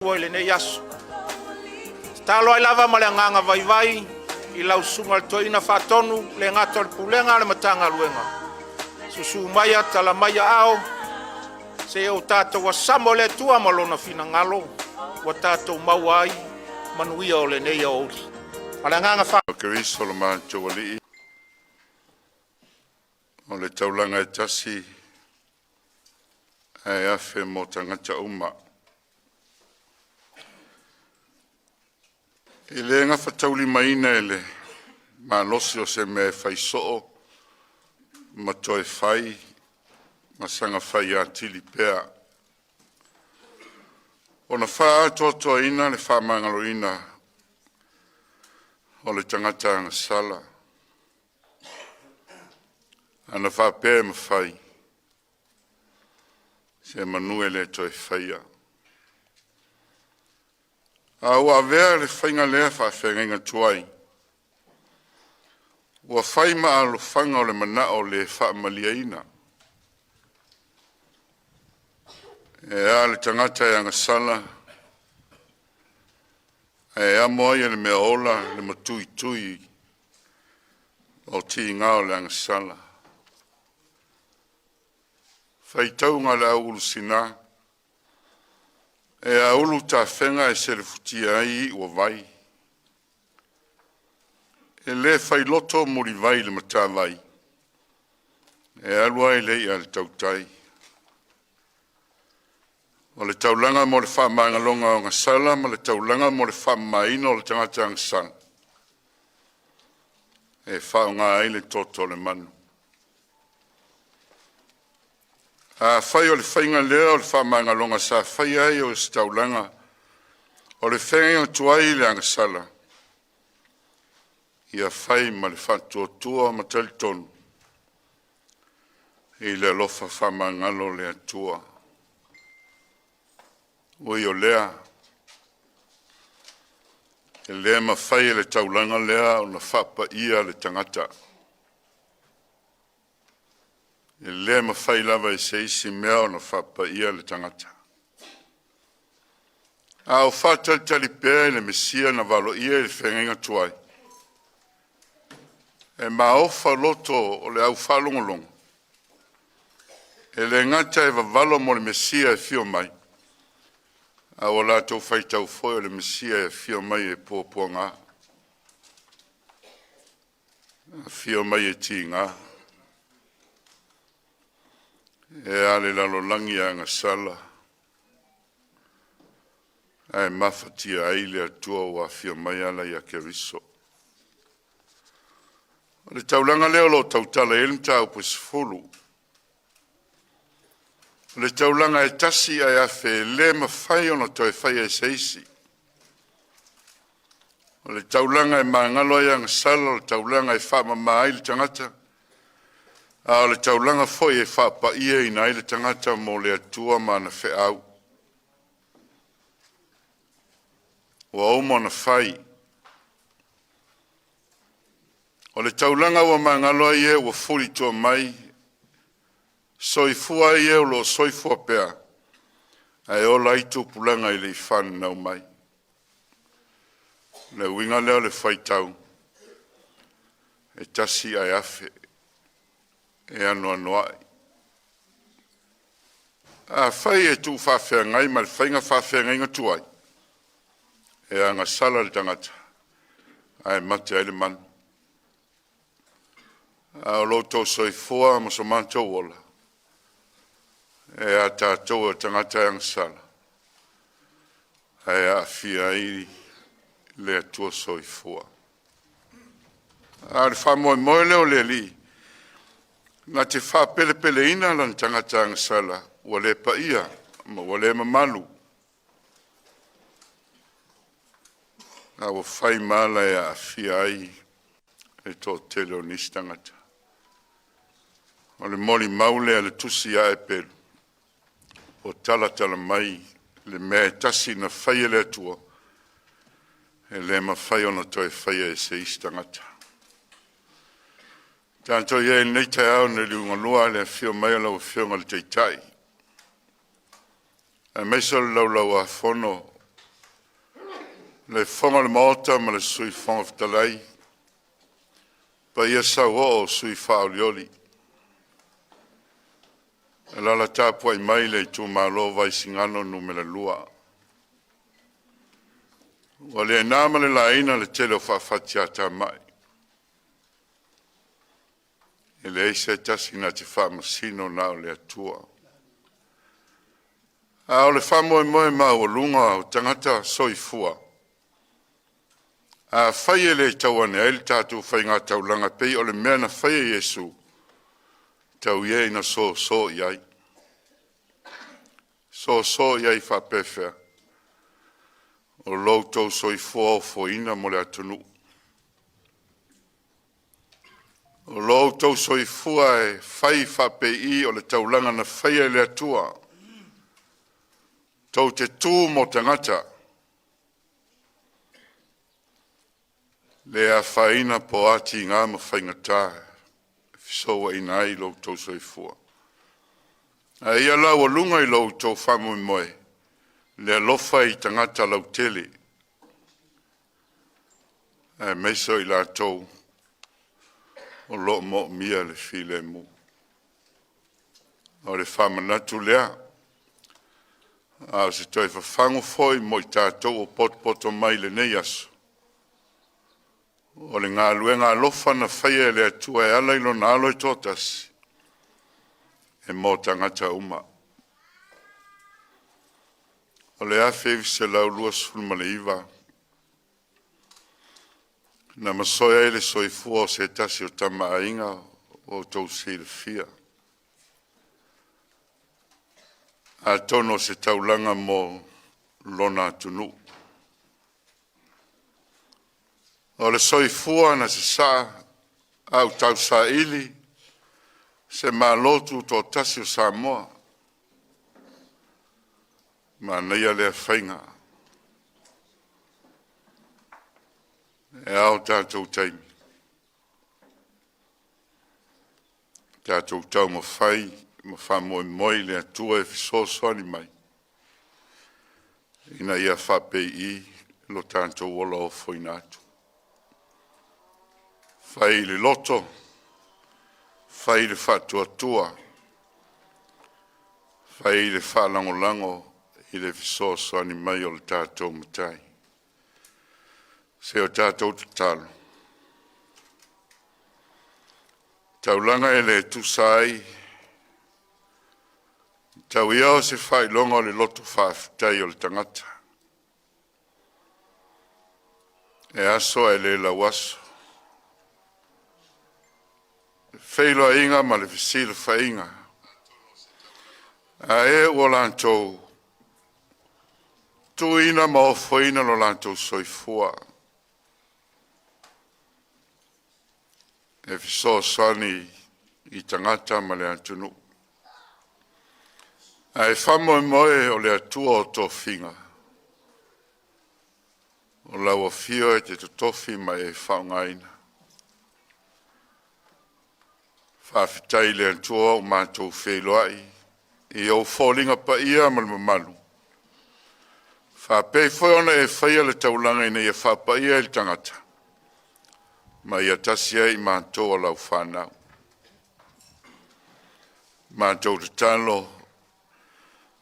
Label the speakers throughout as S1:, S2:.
S1: Ele nei aso. Talo ai lava ma le nganga vai I lau sunga le toina whatonu le ngata le pulenga le matanga luenga. Susu maya tala maya ao se o tātou wa samo le tua malona fina ngalo wa tātou mawai manuia o le nei o ori. Ma le nganga wha.
S2: Keriso le mātou wali o le taulanga e tasi e afe mo tangata uma. I le nga whatauli maina ele, ma losi o se me whaisoo, ma toe whai, ma sanga whai a tili pea. O na wha atoa ina le wha mangalo ina, o le tangata anga sala. Ana wha pēr ma whai, se manue le toe whaia. Au a vea le whainga lea whawhenga tuai. Ua whaima alo whanga o le manao le whaamaliaina. E a le tangata e anga sala. E a moai le mea ola le matui tui o ti ngao le anga sala. Whaitaunga le au ulu sina. E a ulu ta whenga e se le futia ai ua vai. E le whai loto muri vai le mata vai. E alua e le ia le tautai. O le taulanga mo le wha longa o ngā sala, ma le taulanga mo le wha maino o le tangata ang san. E wha o ngā ai le toto le manu. A whai o le whainga lea o le wha longa sa whai ai o le taulanga. O le whenga tuai le anga sala. Ia whai ma le whantua ma tali tonu. I le lofa whamangalo le atua. Ui o lea. E lea ma whai le taulanga lea o na whapa ia le tangata. E lea ma whai lava e se isi mea o na whapa ia le tangata. A o whatali tali pēr le mesia na valo ia le whenga tuai. E ma ofa loto o le au whalongolong. E le ngata e vavalo mo le mesia e fio mai. A o la tau whaitau foi o le mesia e fio mai e pōpua ngā. A fio mai e ti ngā. E ale lalo langi a ngā sala. E mawhatia aile atua o a fio mai ala i a keriso. O le taulanga leo lo tautala elimta o pusifulu. O le taulanga e tasi ai afe le mawhai ono toi whai e seisi. O le taulanga e maangalo ai anga sala, o le taulanga e wha mamai le tangata. A o le taulanga foi e wha pa ia i nai le tangata mo le atua ma na whe au. Ua o mo na whai. O le taulanga ua maangalo ai e ua furi tua mai, soifua ai e o lo soifua pea, ai o laitu pulanga i le whan nau mai. Le winga leo le whaitau, e tasi ai afe, e anu anuai. A whai e tu whawhea ngai, ma le whainga whawhea ngai ngatuai, e anga sala le tangata, ai mate ai le manu. A o loto soifua ma so mantou ola. E a tātou a tangata ang sala. E a fia i le atua soifua. A le whamoe moe leo le li. Na te wha pele pele ina lan tangata ang sala. Ua le pa ia, ma ua le mamalu. A ua whai mala e a fia i e tō tele o nisi tangata. O le moli maule a le tusi a e pelu. O tala mai le mea tasi na whaia le atua. E le ma whai ona toi whaia e se istangata. Tātou ia e nei tai au ne liunga lua le whio mai lau whionga le teitai. E meisa le lau a whono Le fonga le maota ma le sui fonga fitalai. Pa ia sau o sui whaolioli. E lala tāpua I mai le ITUMALO VAISIGANO numera lua. Wa le nāma le laina le tele o whawhatia tā mai. E le eise tasi na te whamasino na o le atua. A o le whamoe moe mau o lunga o tangata soifua. A whaie le tauane ele tātou whai ngā taulanga pei o le mea na whaie Yesu. Tau iei na so iai. So iai whapewhea. O loutou soifua o foina mo le atunu. O loutou soifua e whai whapei o le taulanga na whaie le atua. Tau te tū mo tangata. Le a whaina po ati ngā mawhaingata. Fisoa ina I loutou soifua. A ia lau o lunga I loutou whamu moe. Le alofa I tangata lau tele. E meiso I lātou. O lo mo mia le file mu. O le whamanatu lea. A se toi whawhango foi mo I tātou o potpoto mai le nei aso. O le ngā luenga alofa na whaia le atua e alailo na aloi tōtasi. E mō tangata uma. O le awhevi se lau lua sulma le iwa. Na masoia ele soifua o se tasi o tama ainga o tau si le fia. A tono se taulanga mo lona tunu. O le soifua na se sa au tau sa ili se malotu to tasi o Samoa. Ma neia le whainga. E au tātou taimi. Tātou tau ma whai, ma whamoe moi le atua e fisosoani mai. Ina ia whapei I lo tātou wola o whainatu. Whai le loto, whai le whatuatua, whai le whalangolango I le fisosoani mai o le tātou matai. Se o tātou te talo. Taulanga e le tusai, tau iao se whai longa o le loto whaafitai o le tangata. E aso e le lawaso. Whailo inga ma le visila whainga. A e o lantou. Tuina ma o whaina lo lantou soifua. E fiso sani I tangata ma le antunu. A e whamo moe o le atua o tō whinga. O lau o fio e te totofi ma e whaungaina. Whawhitai le antua o mātou wheloai. I au fōlinga pa ia ma le mamalu. Whapei whaiona e whaia le taulanga ina ia whapa ia il tangata. Ma ia tasia I mātou o lau whanau. Mātou te talo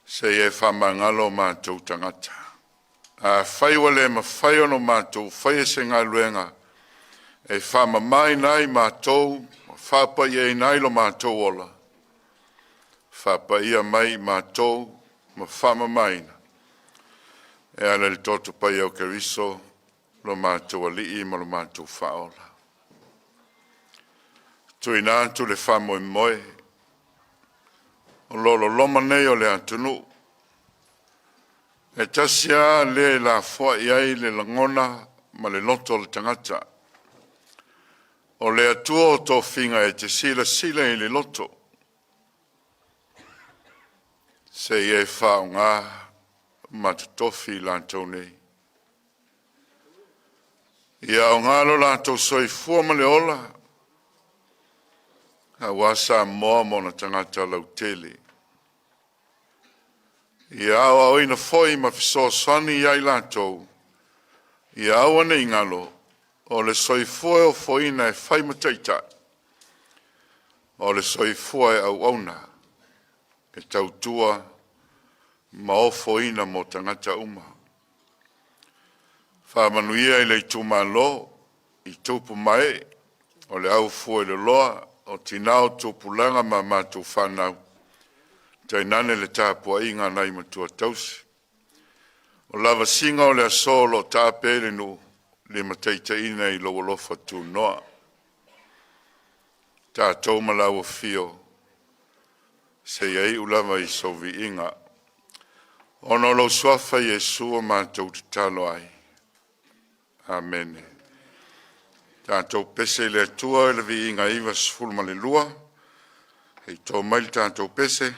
S2: se e whamangalo mātou tangata. A whaiwa le ma whaiono mātou whaia se ngā luenga. E whama mai nai mātou whapa ia I nai lo mātou ola. Whapa ia mai mātou ma whama maina. E ana le toto pai au keriso lo mātou alii ma lo mātou whaola. Tui nātu le whamoe moe. O lolo loma nei o le atunu. E tasia le la fua iai le langona ma le loto le tangata. O le atua o tō whinga e te sila I le loto. Se e whao ngā matatofi lantou nei. Ia o ngalo lantou soifua ma le ola. A wasa moa mona tangata lau tele. Ia au ina foi ma fiso sani iai lantou. Ia aua nei ngalo, o le soifua o foina e whai mataita. O le soifua e au auna, e tautua ma o foina mo tangata uma. Whamanuia i le ITUMALO, i tupu mai, o le au fua i le loa, o tinao tupulanga ma mātou whanau. Tainane le tāpua inga nei matua tausi. O lava singa o le asolo tāpele nu le mataita ina i lo lofa tu noa. Tātou malawa fio. Se iei ulama i sovi inga. Ono lo swafa Yesu o mātou talo ai. Amen. Tātou pese le atua le vi inga iwa sfulma le lua. Hei tō maili tātou pese.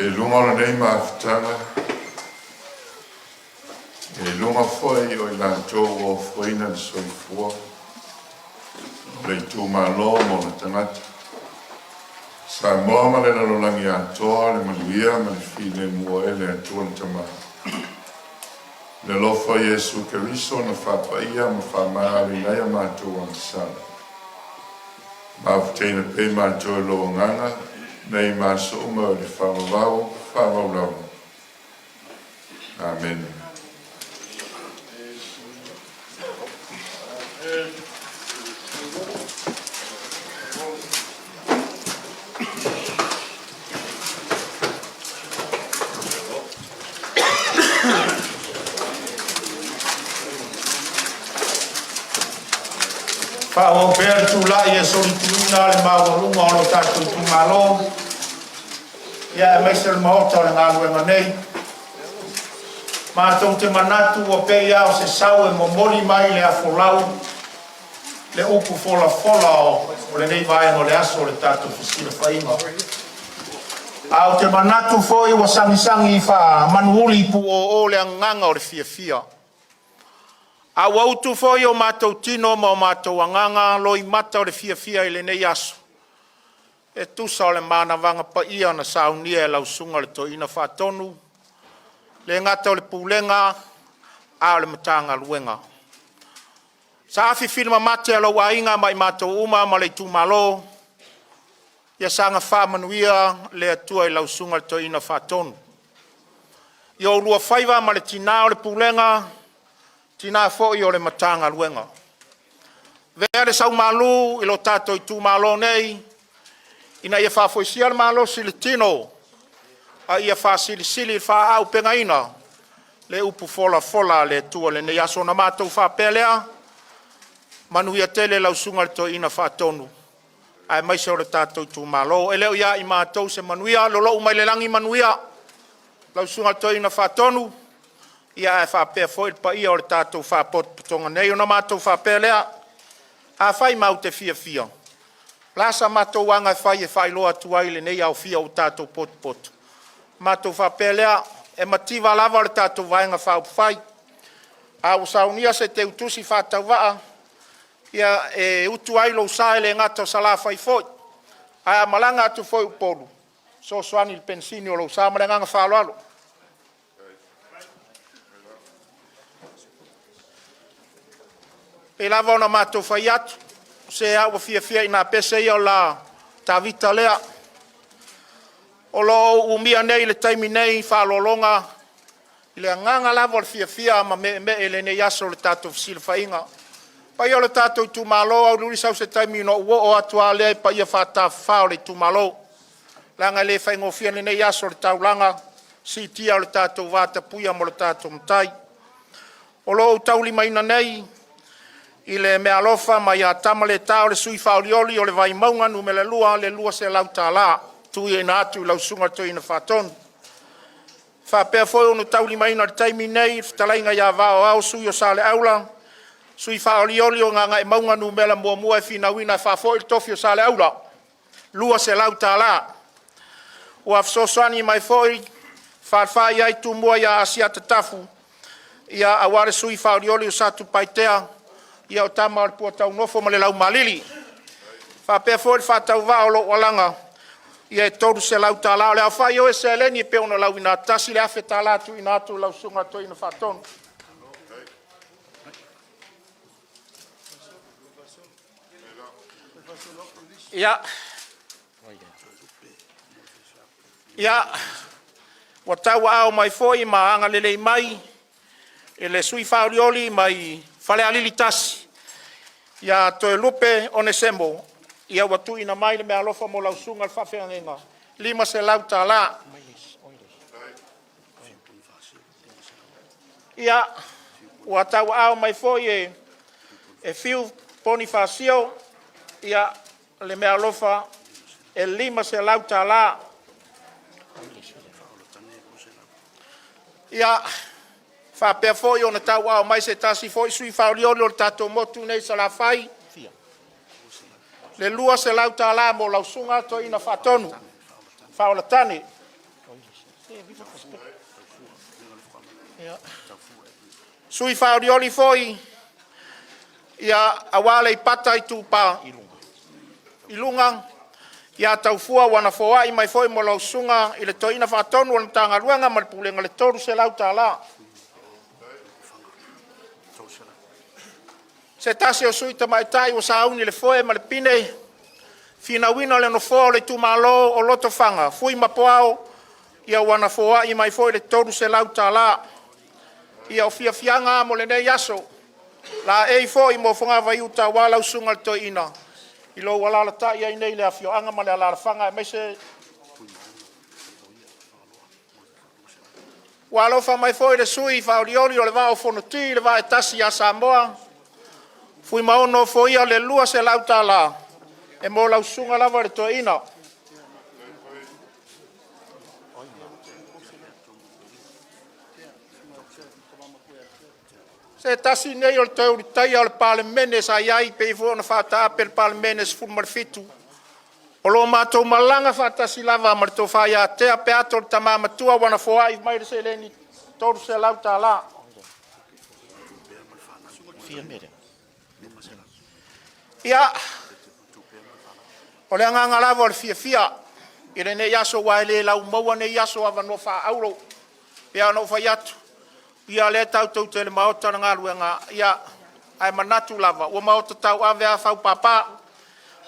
S2: E lunga nei maftanga. E lunga foi o lantou o foi na soifua. Le ITUMALO mo na tangata. Sa moa le na lolangi atoa le maluia ma le fine mua ele atua na tama. Le lofa Yesu Keriso na whapaia ma whamari naia mātua ang sana. Mawhtena pe mātua lo nganga, nei māsa uma o le whawawau. Amen.
S1: Whao pēr tū lai e sori tūina le mawarunga o lo tātou ITUMALO. Ia e meise le mahota le ngā luenga nei. Mātou te manatu o pei au se sau e momoli mai le afolau. Le upu fola o le nei vai no le aso o le tātou fisila whainga. Au te manatu foi wa sangi wha manuuli pu o le anganga o le fia. Au autu foi o mātou tino ma o mātou anganga loi mata o le fia i le nei aso. E tusa o le mana vanga pa ia na saunia e lausunga le toina whatonu. Le ngata o le pulenga a o le matanga luenga. Sa afi firma mate alo wainga mai mātou uma ma le ITUMALO. Ia sanga whamanuia le atua i lausunga le toina whatonu. Ia o lua whaiva ma le tina o le pulenga. Tina fo i o le matanga luenga. Vea le sau malu i lo tato ITUMALO nei. Ina ia whafoisia le malo sili tino. A ia whasili wha au pengaina. Le upu fola le tua le nei aso na mātou whapelea. Manuia tele lausunga le toina whatonu. Ai maise o le tato ITUMALO. E leo ia i mātou se manuia. Lolo umai le langi manuia. Lausunga le toina whatonu. Ia e whapea foil pa ia o le tātou whapotonga nei o na mātou whapelea. A whai mau te fia. Lasa mātou wanga whai e whai loa tuai le nei au fia o tātou pot. Mātou whapelea e mativa lava o le tātou vaenga whai. A usaunia se te utusi whātau waa. Ia e utu ai lo sae le ngata o sala whai foi. A malanga atu foi upolu. So soani le pensini o lo sae malanga whaloalo. E lava ona mātou whai atu, se au fia i nā pese i o la tawita lea. O lo umia nei le taimi nei, whalolonga, i le nganga lava o le fia ma me ele nei aso le tātou fisila whainga. Pa i o le tātou ITUMALO, au luri sau se taimi no uo o atua lea, pa i a whata whao le ITUMALO. Langa le whaingofia nei aso le taulanga, si tia o le tātou vata puia mo le tātou mtai. O lo tauli maina nei, i le mea alofa mai a tama le tau le sui whaolioli o le vai maunga nu me le lua se lau tā la, tui e nā atu lau sunga tui na whaton. Whapea foi onu tauli maina le taimi nei, whtalainga ia vao au sui o sale aula, sui whaolioli o nganga e maunga nu me la mua e whina wina whafo il tofi o sale aula, lua se lau tā la. O afsosani mai foi, whawhai ai tu mua ia asia tatafu, ia aware sui whaolioli o satu paitea, ia o tama o le pua tau nofo ma le lau malili. Whapea fōi le whātau wā o lo walanga. Ia e toru se lau tā lao. Le au whai o e se eleni e peo na lau ina tasi le awhe tā la tu ina atu lau sunga to ina whatonu. Ia. Wa tau ao mai fōi ma anga lelei mai. E le sui whaurioli mai whale alili tasi. Ia toe lupe one sembo. Ia watu ina mai le mea alofa mo lau sunga le whawhenga. Lima se lau tā la. Ia ua tau ao mai foi e fiu poni whasio. Ia le mea alofa e lima se lau tā la. Ia whapea foi o na tau ao mai se tasi foi sui whaurioli o le tātou motu nei sa la whai. Le lua se lau tā la mo lau sunga to ina whatonu. Whaola tane. Sui whaurioli foi. Ia awale i pata i tūpā. Ilunga. Ia tau fua wana foa i mai foi mo lau sunga i le to ina whatonu o le tanga ruanga ma le pulenga le toru se lau tā la. Se tasi o sui tamai tai o sauni le foe ma le pine. Fina wina le no foa le ITUMALO o loto fanga. Fui mapoao. Ia wana foa i mai foe le toru se lau tā la. Ia o fia fianga mo le nei aso. La e foe mo fonga vai uta wala usunga le to ina. I lo wala la ta ia i nei le afio anga ma le ala fanga. E meise. Walofa mai foe le sui faurioli o le vao fonoti le va e tasi a Samoa. Fui maono fo ia le lua se lau tala. E mo lau sunga lava le to ina. Se tasi nei o le tau ritai o le palemene sa iai pe i fuona whata ape le palemene se fulmar fitu. O lo mātou malanga whatasi lava ma le tō whai a tea pe ato le tamamatua wana fōa i mai se le ni tōru se lau tā la. Ia, o le anganga lava o le fia. I le ne yaso wa ele lau maua ne yaso ava no wha auro. Ia no whai atu. Ia le tau tau te le maota na ngaruenga. Ia, ai manatu lava. Ua maota tau ave a whau papa.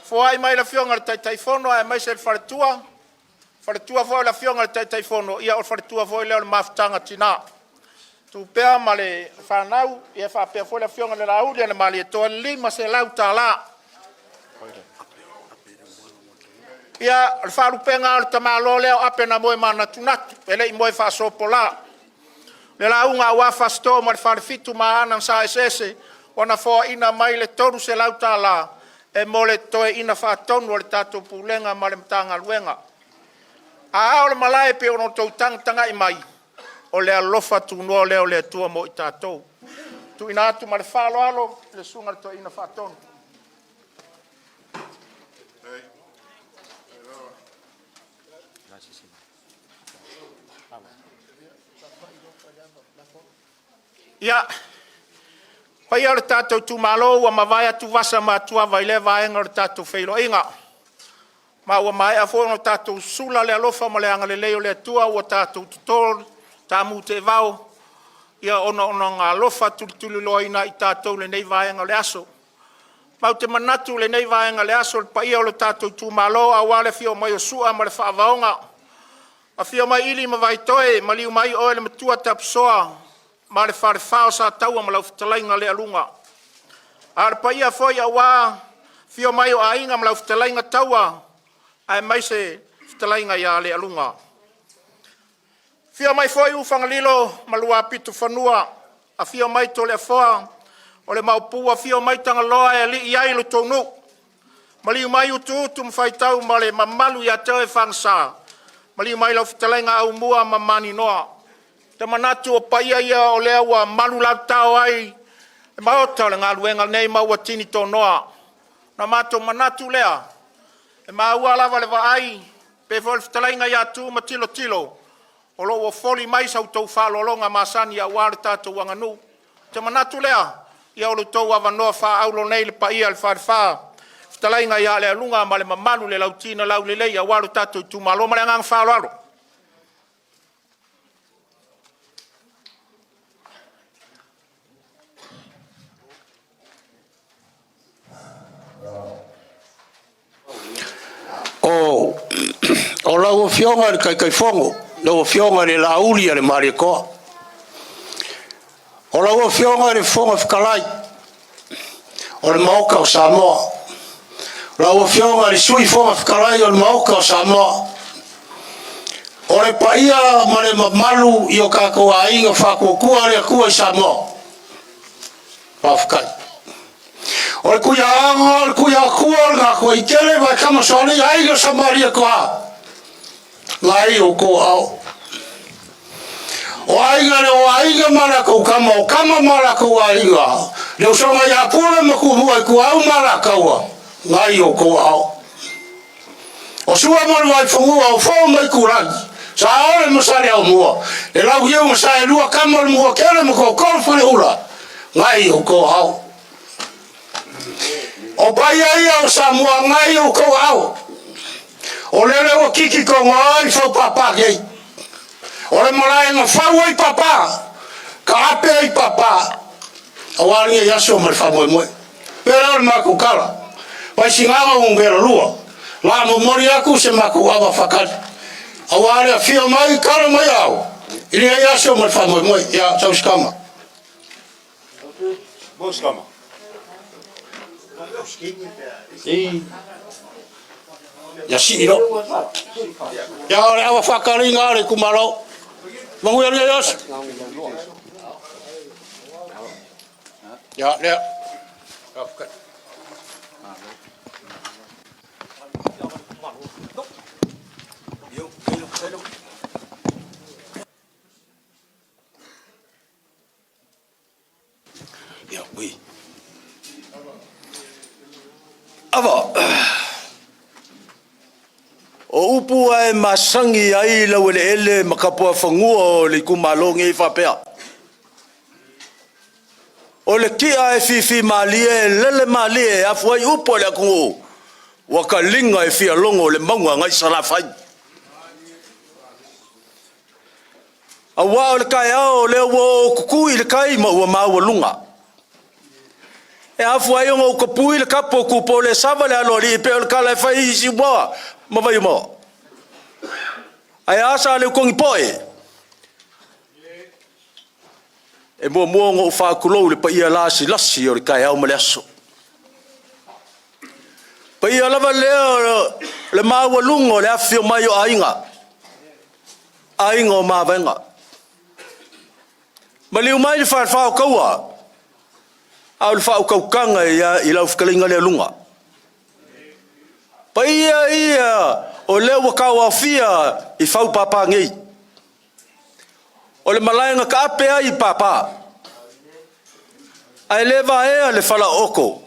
S1: Fo ai mai la fionga le tai fono ai mai se le faretua fo la fionga le tai fono ia o faretua fo le mafutanga tina tu pea male fanau ia fa pea fo la fionga le laudi le mali to lima se lauta la ia le faru penga le tamalo le apena moe mana tunatu ele moe fa sopola le launga wa fa sto mal farfitu ma anan sa ss ona fo ina mai le toru se lauta la e mole toe ina whaatonu o le tātou pūlenga ma le mtanga luenga. A o le malae pe ono tau tanga i mai, o le alofa tu noa leo le tua mo i tātou. Tu ina atu ma le whalo alo, le sunga le toe ina whaatonu. Ia, pai ar tātou tumalo ua mawai atu wasa ma tua vai le vaenga ar tātou whailo inga. Ma ua mai a whono tātou sula le alofa ma le anga le leo le tua ua tātou tutor, tā mu te vau. Ia ona ngā alofa tulituli loa ina i tātou le nei vaenga le aso. Mau te manatu le nei vaenga le aso le pai o le tātou tumalo a wale fio mai o sua ma le whaavaonga. A fio mai ili ma vai toe ma liu mai oe le matua tapsoa. Ma le whare whao sa taua ma lau whtalainga le alunga. A le paia foi a wā, fio mai o a inga ma lau whtalainga taua, ai mai se whtalainga ia le alunga. Fio mai foi ufanga lilo ma lua pitu whanua, a fio mai to le whoa, o le maupua fio mai tanga loa e li iai lo tonu. Ma liu mai utu mwhai tau ma le mamalu ia tau e whangsa, ma liu mai lau whtalainga au mua ma mani noa. Te manatu o paia ia o lea ua malu lau tau ai. E maota le ngā luenga nei maua tini tō noa. Na mato manatu lea. E maua lava le ai. Pe fol ftalainga ia tu ma tilo tilo. O lo o foli mai sau tau whalolonga masani a wale tātou wanganu. Te manatu lea. Ia o lo tau awanoa wha aulo nei le paia le whare ftalainga ia le alunga ma le mamalu le lau tina lau le lei a wale tātou ITUMALO ma le ngang whalolo.
S3: O lau o fionga le kai fongo, lau o fionga le lauli le marikoa. O lau o fionga le fonga whakalai, o le mauka o Samoa. Lau o fionga le sui fonga whakalai o le mauka o Samoa. O le paia ma le mamalu i o kako a inga whakokua le akua i Samoa. Pawhakai. O le kuia anga, o le kuia akua, ngā kua i tele, vai kama soni, aiga Samaria koa. Lai o ko au. O aiga marako kama, o kama marako aiga. Leo songa ya pula maku mua ku au marakaua. Lai o ko au. O sua maru ai fungua o fo mai kurangi. Sa ore masari au mua. E lau hiu masari lua kama le mua kere mako korfane ura. Lai o ko au. O baya ia o Samoa ngai o ko au. O lele o kiki ko ngai fo papa kei. O le malai nga fau ai papa. Ka ape ai papa. O wali e yaso mal fa moi moi. Pera o mako kala. Pai singawa ungera lua. La mo mori aku se mako ava fakal. O wali a fio mai kala mai au. Ili e yaso mal fa moi moi. Ya sau skama.
S4: Bo skama.
S3: Ya siro. Ya ore awa whakaringa ore kumaro. Mangu ya lia yos. Ya lea.
S4: O upu ai masangi ai lau ele makapua whangua o le kumalo ngi whapea. O le kia e whiwhi maalie, lele maalie, afu ai upu le akungo. Waka linga e whia longo le maunga ngai sarafai. A wao le kai ao le wo kukui le kai ma ua maua lunga. E afu ai o kapui le kapo kupo le sava le alori pe o le kala e whai isi ua. Ma vai mo. Ai asa le kongi poe. E mua ngo whakulou le pa ia lasi lasi o le kai au male aso. Pa ia lava leo le maua lungo le afio mai o ainga. Ainga o mawenga. Ma liu mai le whao kaua. Au le whao kaukanga i lau whikalinga le lunga. Pa ia o leo wakau au fia i whau papa ngei. O le malaenga ka ape ai papa. Ai lewa ea le whala oko.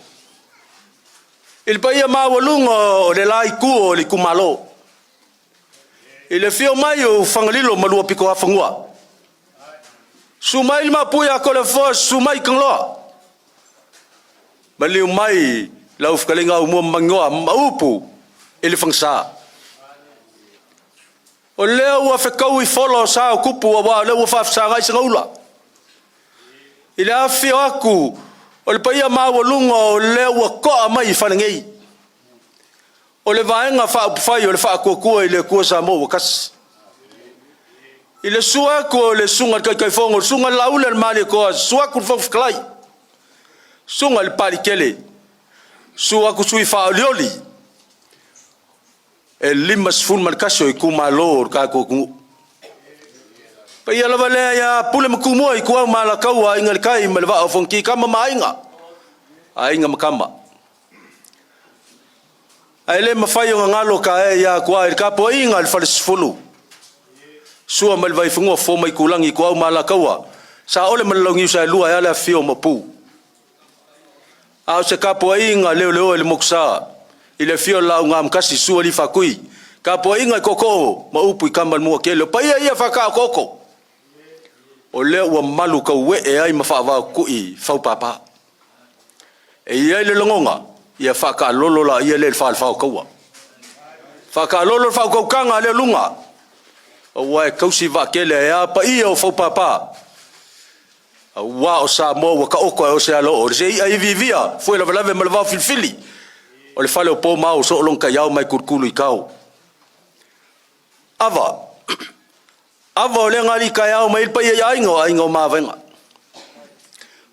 S4: I le paia mawalunga o le lai kuo o le kumalo. I le fio mai o whangalilo malua piko hawhangua. Sumai lima puia ko le fos sumai kangloa. Maliu mai lau whikalinga o mua mangoa maupu i le whangsa. O leo ua whekau i wholo sa o kupu o wā leo ua whafsanga i sangaula. I le awhio aku o le paia mawalunga o leo ua koa mai i whanangei. O le vaenga whaupwhai o le whaakua i le kua sa mo wakas. I le suaku o le sunga kai whongo, sunga laule le mali koa, suaku le whawhikalai. Sunga le pari kele, suaku sui whaolioli. E lima sifun malkaso i kumalo o kako kungu. Pa ia lava lea ia pule makumua i kuau malakaua inga le kai ma le vaa o fonki kama mainga. Ainga makama. Ai le mawhai o ngalo ka e ia kua i kapo inga le whalesifulu. Sua ma le vai whungua fōma i kulangi kuau malakaua. Sa ole malaungi usa e lua e ale a fio mapu. Au se kapo inga leo leo e le moksa. I le fio lau ngā mkasi sua li whakui. Ka po inga koko ma upu i kamal mua kele. Pa ia whaka koko. O leo ua malu ka ue e ai ma whaavau kui whaupapa. E ia le longonga. Ia whaka lolola ia le whao kaua. Whaka lolo whao kaukanga le lunga. O wae kausi wa kele e a pa ia o whaupapa. Wa o sa mo wa ka oko e o se alo. O se ia i vivia. Fue la velave ma le vau filfili. O le whale o pō mau so olong ka iau mai kurkulu i kau. Ava o le ngari ka iau mai ilpa ia ainga o mawenga.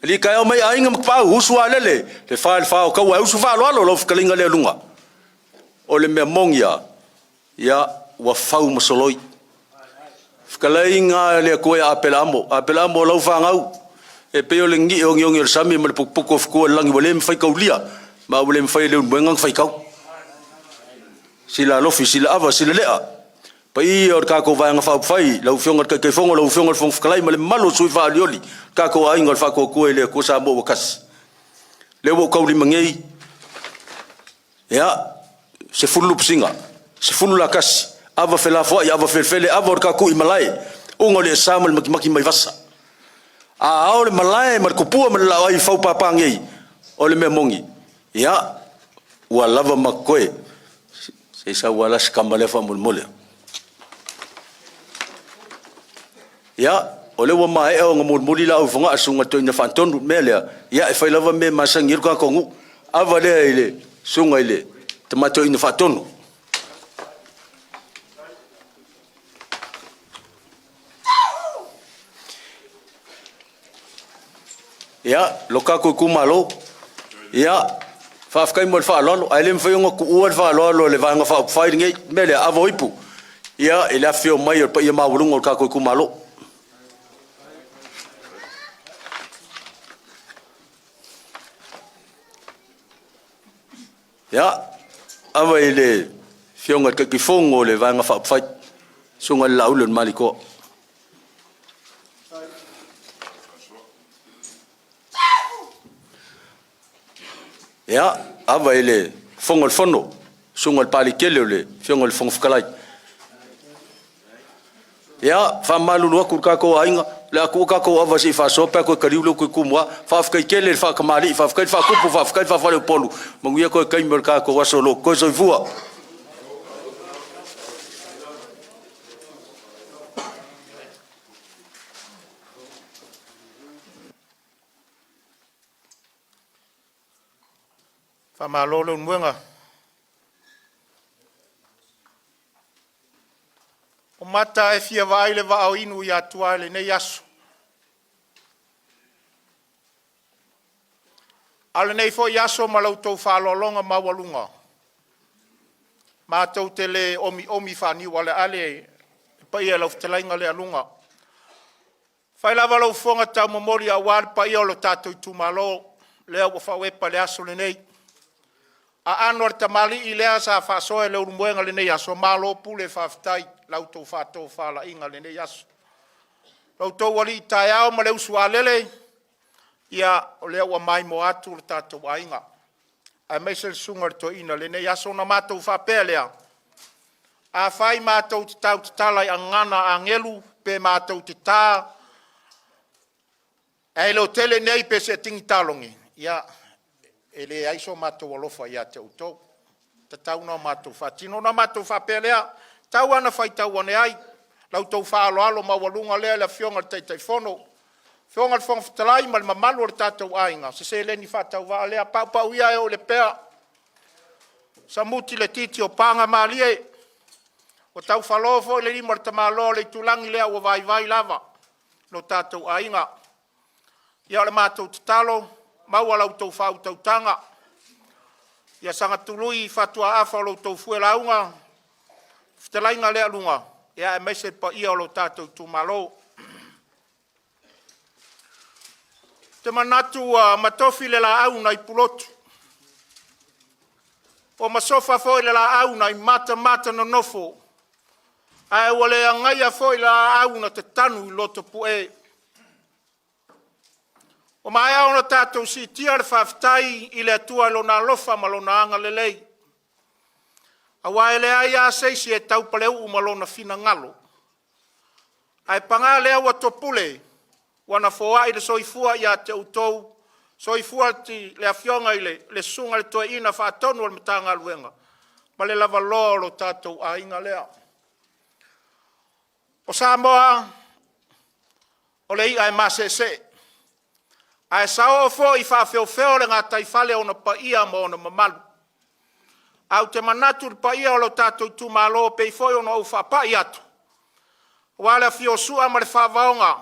S4: Li ka iau mai ainga makpau husu a lele. Le whale whao kau e husu whalo alo lau whikalinga le lunga. O le mea mongia ia wa whau masoloi. Whikalinga le koe a apelamo. Apelamo lau whangau. E peo le ngi o ngiongi o le sami ma le pukupuko whikua langi wale mwhai kaulia. Ma wale mwhai leo mwengang whaikau. Sila lofi, sila ava, sila lea. Pa i o kako vaenga whaupai, lau whionga kai whonga, lau whionga whongwhakalai, ma le malo sui whaalioli. Kako a inga le whako kua lea kua sa mo wakasi. Leo o kauli mangei. Ia, se fulu psinga, se fulu la kasi. Ava whela fwai, ava whelwhele, ava o kako i malai. Unga le sama le makimaki mai vasa. A ao le malai, ma le kupua ma le lau ai whaupapangei. O le mea mongi. Ia, ua lava makoe. Se sa ua las kamalefa mulmule. Ia, o le ua mae o nga mulmuli la ufunga asunga toina whantonu melea. Ia, e whai lava me masangiru ka kongu. Ava lea ile, sunga ile, tamato ina whantonu. Ia, lokako kumalo. Ia, whafkai mo le whaalolo, ai le mwhaionga ku ua le whaalolo le vanga whaupwhai ngei, mele avo ipu. Ia, e le awhio mai o pa ia mawurunga o kako i kumalo. Ya, awa ele fionga ke fongo le vanga fa fa sunga laulun maliko. Ya, awa ele fongo fono sunga palikele le fionga fongo fkalai. Ya, fa malu lo ku ka ko ainga la ku ka ko ava si fa sopa ko kariulo ku kumwa fa fa kele fa kamali fa fa ku fa fa le polu manguia ko kai merka ko waso lo ko so vua.
S1: Fa malolo mwenga. O mata e fia vai le va au inu ya tua le ne yasu. Ale nei fo yaso malau tau whalolonga mawalunga. Ma tau te le omi whani wale ale pa ia lau ftelainga le alunga. Whai lava lau fonga tau mamori a wale pa ia lo tatou ITUMALO lea wa whawepa le aso le nei. A anor tamali i lea sa whasoe le urumwenga le nei aso malo pule whaftai lau tau whato whala inga le nei aso. Lau tau wali i tai au ma le usua lele ia o lea wa mai mo atu le tatou ainga. Ai meisel sungar to ina le nei aso na matou whapea lea. A whai matou te tau te talai a ngana a ngelu pe matou te tā. E lo tele nei pe se tingi talongi. Ia ele aiso matou alofa ia te utou. Te tau na matou whatino na matou whapea lea. Tau ana whai tau ane ai. Lau tau whaaloalo mawalunga lea le fionga le teitai whono. Fionga le whonga whatalai ma le mamalu le tātou ainga. Se leni whatau waa lea pau ia e o le pea. Sa muti le titi o panga maalie. O tau whalofo le lima le tamalo le tulangi lea o vai lava. No tātou ainga. Ia le mātou tatalo. Maua lau tau whau tau tanga. Ia sanga tului whatua afa lau tau fuelaunga. Whtalainga lea lunga. Ia e meise pa ia o lo tātou ITUMALO. Te manatu matofi le la au nai pulotu. O masofa foi le la au nai mata no nofo. Ai wale angaia foi la au na te tanu i loto pue. O mai au na tātou si tia le whaftai i le atua lo na lofa ma lo na anga le lei. A wae le aia seisi e tau paleu umalona fina ngalo. Ai panga lea wa topule, wana foa i le soifua ia te utou, soifua ti le afionga i le sunga le toe ina whaatonu al matanga luenga. Ma le lava lolo tātou a inga lea. O Samoa, o le i ai masese. Ai sao o fo i whawheo le ngā taifale o na pa ia mo na mamalu. Au te manatu pa ia o lo tātou ITUMALO pe i foi o na au whapai atu. Wale a fio sua ma le whavaonga.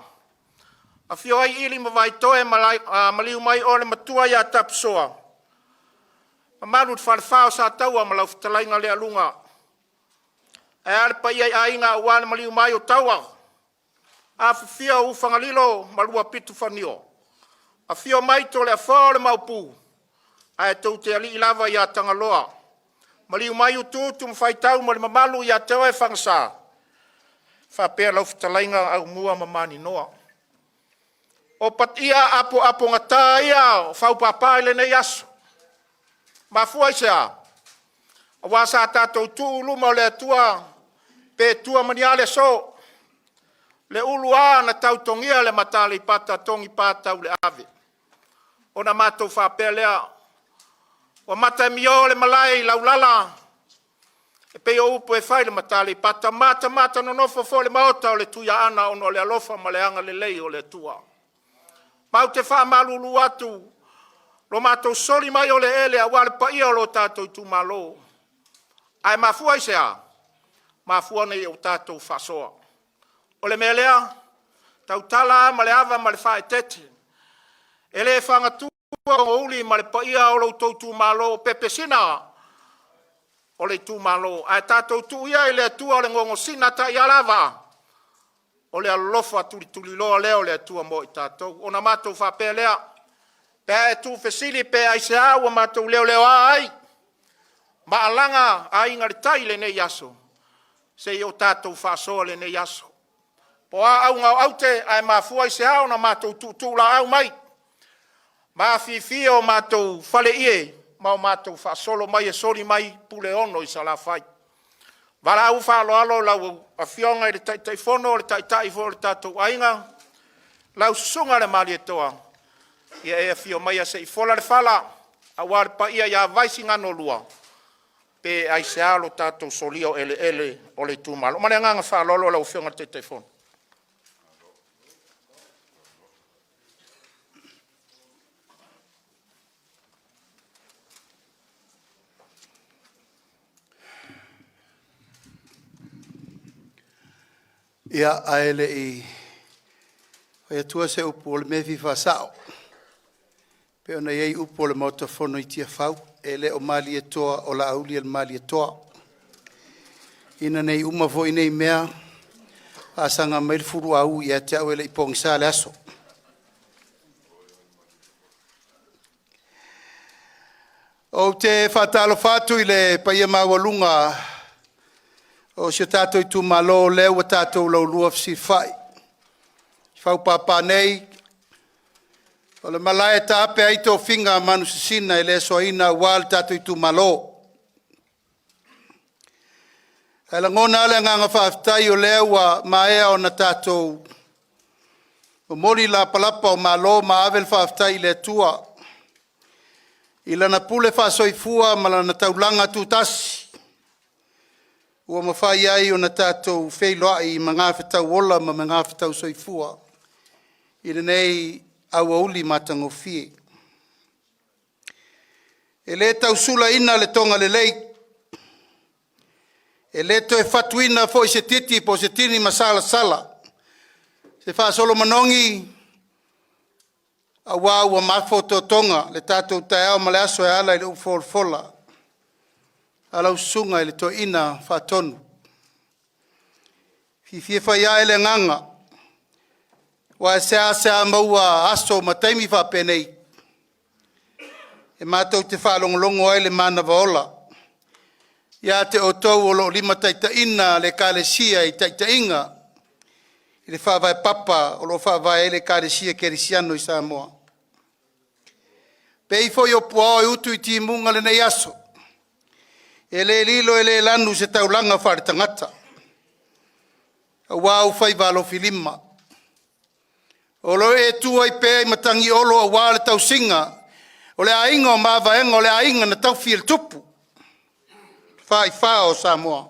S1: A fio ai ili ma vai toe maliu mai o le matua ia tapsoa. Ma manu te whalewhao sa taua ma lau whtalainga lea lunga. E ale pa ia a inga wale maliu mai o taua. A fia ufangalilo malua pitu whanio. A fio mai to le a whao le maupu. A e tau te ali ilava ia tangaloa. Maliu mai o tūtu mwhaitau ma le mamalu ia te oe whangsa. Whapea lau whtalainga au mua mamani noa. O pat ia apo ngata ia whau papa ile nei aso. Ma fuai sea. A wasa tātou tū luma le tua pe tua maniale so. Le ulu a na tau tongia le matale pata tongi pata ule ave. O na matou whapea lea. O mata mio le malai laulala. E pe o upo e whai le matale pata mata no nofo fo le maota o le tuia ana ono le alofa ma le anga le lei o le tua. Mau te wha malulu atu. Lo matou soli mai o le ele a wale pa ia o lo tātou ITUMALO. Ai mafua i sea. Mafua nei o tātou whasoa. O le melea. Tau tala ma le ava ma le whae tete. Ele e whangatua o uli ma le pa ia o lo ITUMALO pepesina. O le ITUMALO. Ai tātou tu ia i le atua o le ngongo sinata i alava. O le alofa tuli loa leo le atua mo i tātou. O na mātou whapea lea. Pea e tu fesili pea i se aua mātou leo ai. Maalanga a inga le tai le nei aso. Se i o tātou whaasoa le nei aso. Po a au ngau au te ai mafua i se hao na mātou tūtūla au mai. Ma fifi o mātou whale ie. Mau mātou whaasolo mai e sori mai pule ono i sa la whai. Wala au whaalo alo lau a fionga i le tai whono, le tai whono le tātou ainga. Lau sunga le mali e toa. Ia e a fio mai a se i whola le whala. A wale pa ia ia vaisigano lua. Pe ai se alo tātou solio ele o le tūmalo. Mane nganga whalolo lau fionga le tai whono.
S3: Ia aele i hoi atua se upo o le mefi whasao. Pe ona iei upo o le mauta whono i tia whau. E le o mali e toa o la auli al mali e toa. Ina nei uma vo i nei mea. Asanga mail furu au i a te au ele i pongisa le aso. O te whatalo whatu i le paia mawalunga. O se tātou i ITUMALO leo a tātou lau lua fsi whai. Whau pāpā nei. O le malai ta ape ai tō whinga manu sisina e le soina wāl tātou i ITUMALO. E la ngona ale nganga whaafitai o leo a maea o na tātou. O mori la palapa o malo ma avel whaafitai le tua. I lana pule whaasoifua ma lana taulanga tūtasi. Ua mawhai ai o na tātou wheiloa i mga whetau ola ma mga whetau soifua. I nei au auli matango fie. E le tau sula ina le tonga le lei. E le to e fatuina fo i se titi po se tini masala sala. Se wha solo manongi a wā ua mafo to tonga le tātou tai au male aso e ala i le ufolfola. Alau sunga ele to ina whatonu. Fifie whaia ele nganga. Wa sea maua aso mataimi whapenei. E mātou te whalongolongo ele mana vaola. Ia te o tau o lo lima taita ina le kālesia i taita inga. I le whawai papa o lo whawai ele kālesia kerisiano i Samoa. Pei foi o puao e utu i timunga le nei aso. Ele lilo ele lanu se taulanga whare tangata. A wau whai walo filima. O lo e tua i pēi matangi olo a wale tau singa. O le ainga o mawaenga o le ainga na tau fiel tupu. Whai whao Samoa.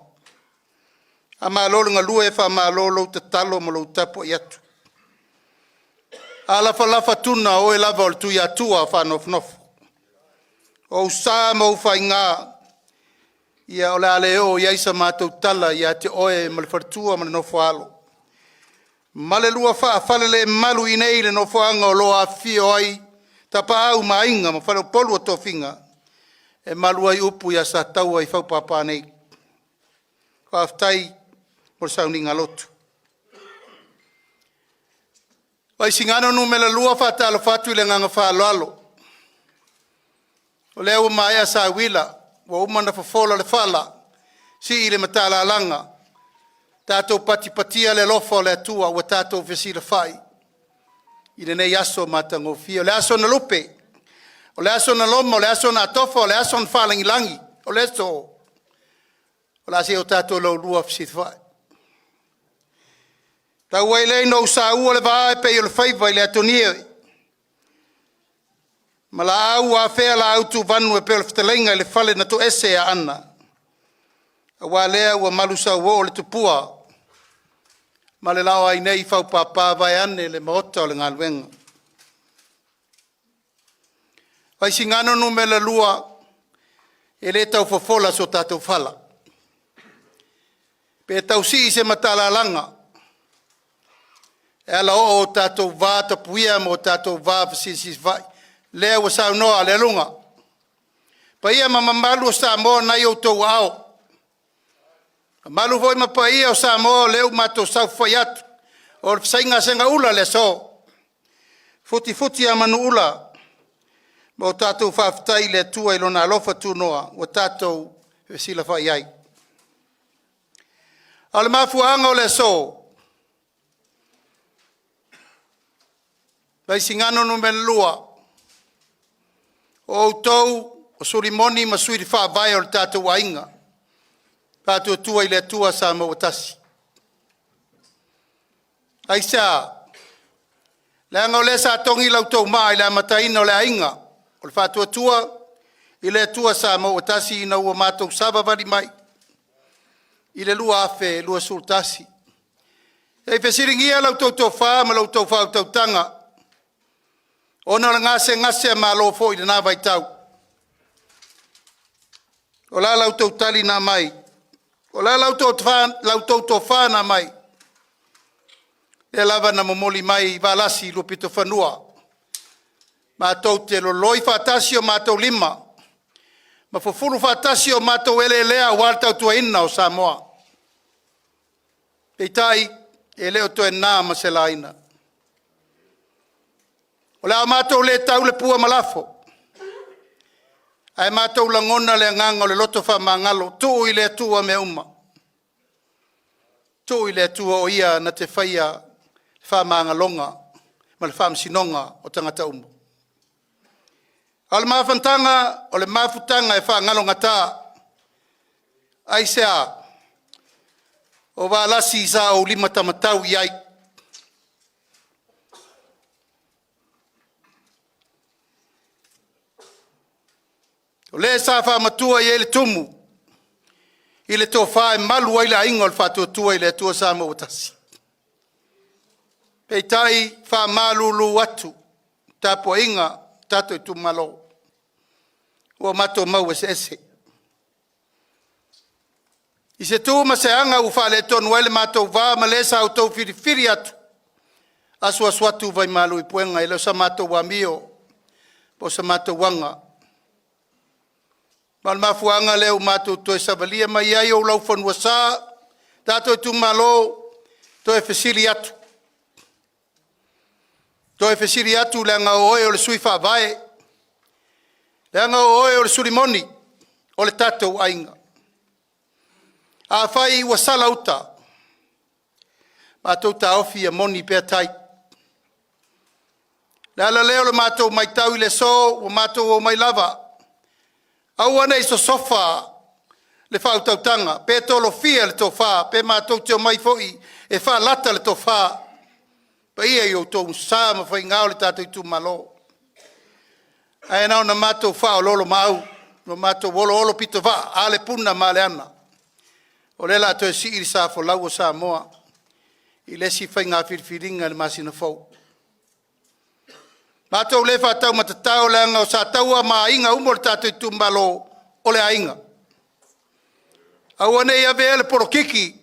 S3: A malolo nga lua e wha malolo te talo mo lo tapo i atu. A lafa tuna o e lava o le tui atua whanofnofo. O sa mo whai ngā. Ia ole ale o ia isa mātou tala ia te oe ma le whartua ma le nofo alo. Ma le lua whaafale le malu i nei le nofo anga o loa fio ai tapa au ma inga ma whare polu o tō whinga. E malu ai upu ia sa tau ai whaupapa nei. Whaaftai mo sauninga lotu. Wai singano nu me le lua whaatalo whatu i le nganga whaaloalo. O leo maia sa wila. Wa umana fofola le fala si ile matala langa tato patia le lofo le tua wa tato vesila fai ile nei aso matango fio le aso na lupe o le aso na lomo le aso na tofo le aso na falangi langi o le so o la si o tato lo lua fsi fai ta wele no sa u le va pe le fai vai le atonie Mala au a fea la autu vanu e peo ftelenga le fale na to ese a ana. A walea ua malusa uo le tupua. Ma le lao ai nei fau papa vai ane le maota o le ngaluenga. Vai singano nu me le lua e le tau fofola so tatou fala. Pe tau si se matala langa. E ala o tatou vā tapuia mo tatou vā vasisis vai. Lea wa sa noa le lunga. Pa ia mamalu sa mo na yo to ao. Malu voi ma pa ia sa mo leu mato sa fayat. Or sainga senga ula le so. Futi a manu ula. Mo tatou whaftai le tua ilona alofa tu noa. O tatou
S5: e sila whai ai. Ale mafuanga o le so. Vaisingano no melua. O tau o surimoni ma suiri wha vai o le tātou wainga. Tātou tua i le tua sa mawatasi. Aisa, le anga o le sa tongi lau tau maa i le amataina o le ainga. O le whātua tua i le tua sa mawatasi ina ua mātou sabavari mai. I le lua afe, lua sultasi. Ei whesiringia lau tau tau wha, ma lau tau wha tau tanga. Ona ngase ma lo fo i le nā vai tau. O la lau tau tali nā mai. O la lau tau tau wha nā mai. E lava na momoli mai valasi lo pito whanua. Ma tau te lo loi whatasi o ma tau lima. Ma fufuru whatasi o ma tau ele lea wal tau tua ina o Samoa. Peitai e leo to e nā ma se laina. O le a ma tau le tau le pua malafo. Ai ma tau langona le nganga o le loto wha mangalo. Tu i le tua me uma. Tu i le tua o ia na te whaia wha mangalonga. Ma le wha msinonga o tangata umo. O le mawhantanga, o le mawhutanga e wha ngalonga tā. Ai sea, o wa lasi za o lima tamatau iai. O le sa wha matua i ele tumu. I le tō wha e malu ai la ingo le wha tua i le tua sa mawatasi. Pei tai wha malulu atu. Tapo inga, tato ITUMALO. Ua mato mau ese ese. I se tu ma se anga u wha le tonu ele mato wā ma le sa au tau whiri atu. Asu atu vai malu i puenga i leo sa mato wa mio. Po sa mato wanga. Mal mafuanga leo mato to e savalia mai ai o lau whanua sa. Tato ITUMALO to e whesiri atu. To e whesiri atu le anga oe o le sui wha vai. Le anga oe o le surimoni o le tatou ainga. A whai ua sala uta. Mātou ta ofi a moni pēr tai. Le ala leo le mātou mai tau i le so, o mātou o mai lava. Au anei so sofa le whau tautanga. Pē tolo fia le tō wha, pē mātou teo mai foi e wha lata le tō wha. Pa ia i o tō sā ma whai ngāo le tātou ITUMALO. Ai nao na mātou wha o lolo mau, no mātou olo pito wha, ale puna ma le ana. O le la to e si iri sa fo lau o Samoa, i le si whai ngā whiriwhiringa le masina fau. Mātou le whātau matatau le anga o sa taua ma inga umor tātou ITUMALO o le ainga. Au anei ave ele porokiki,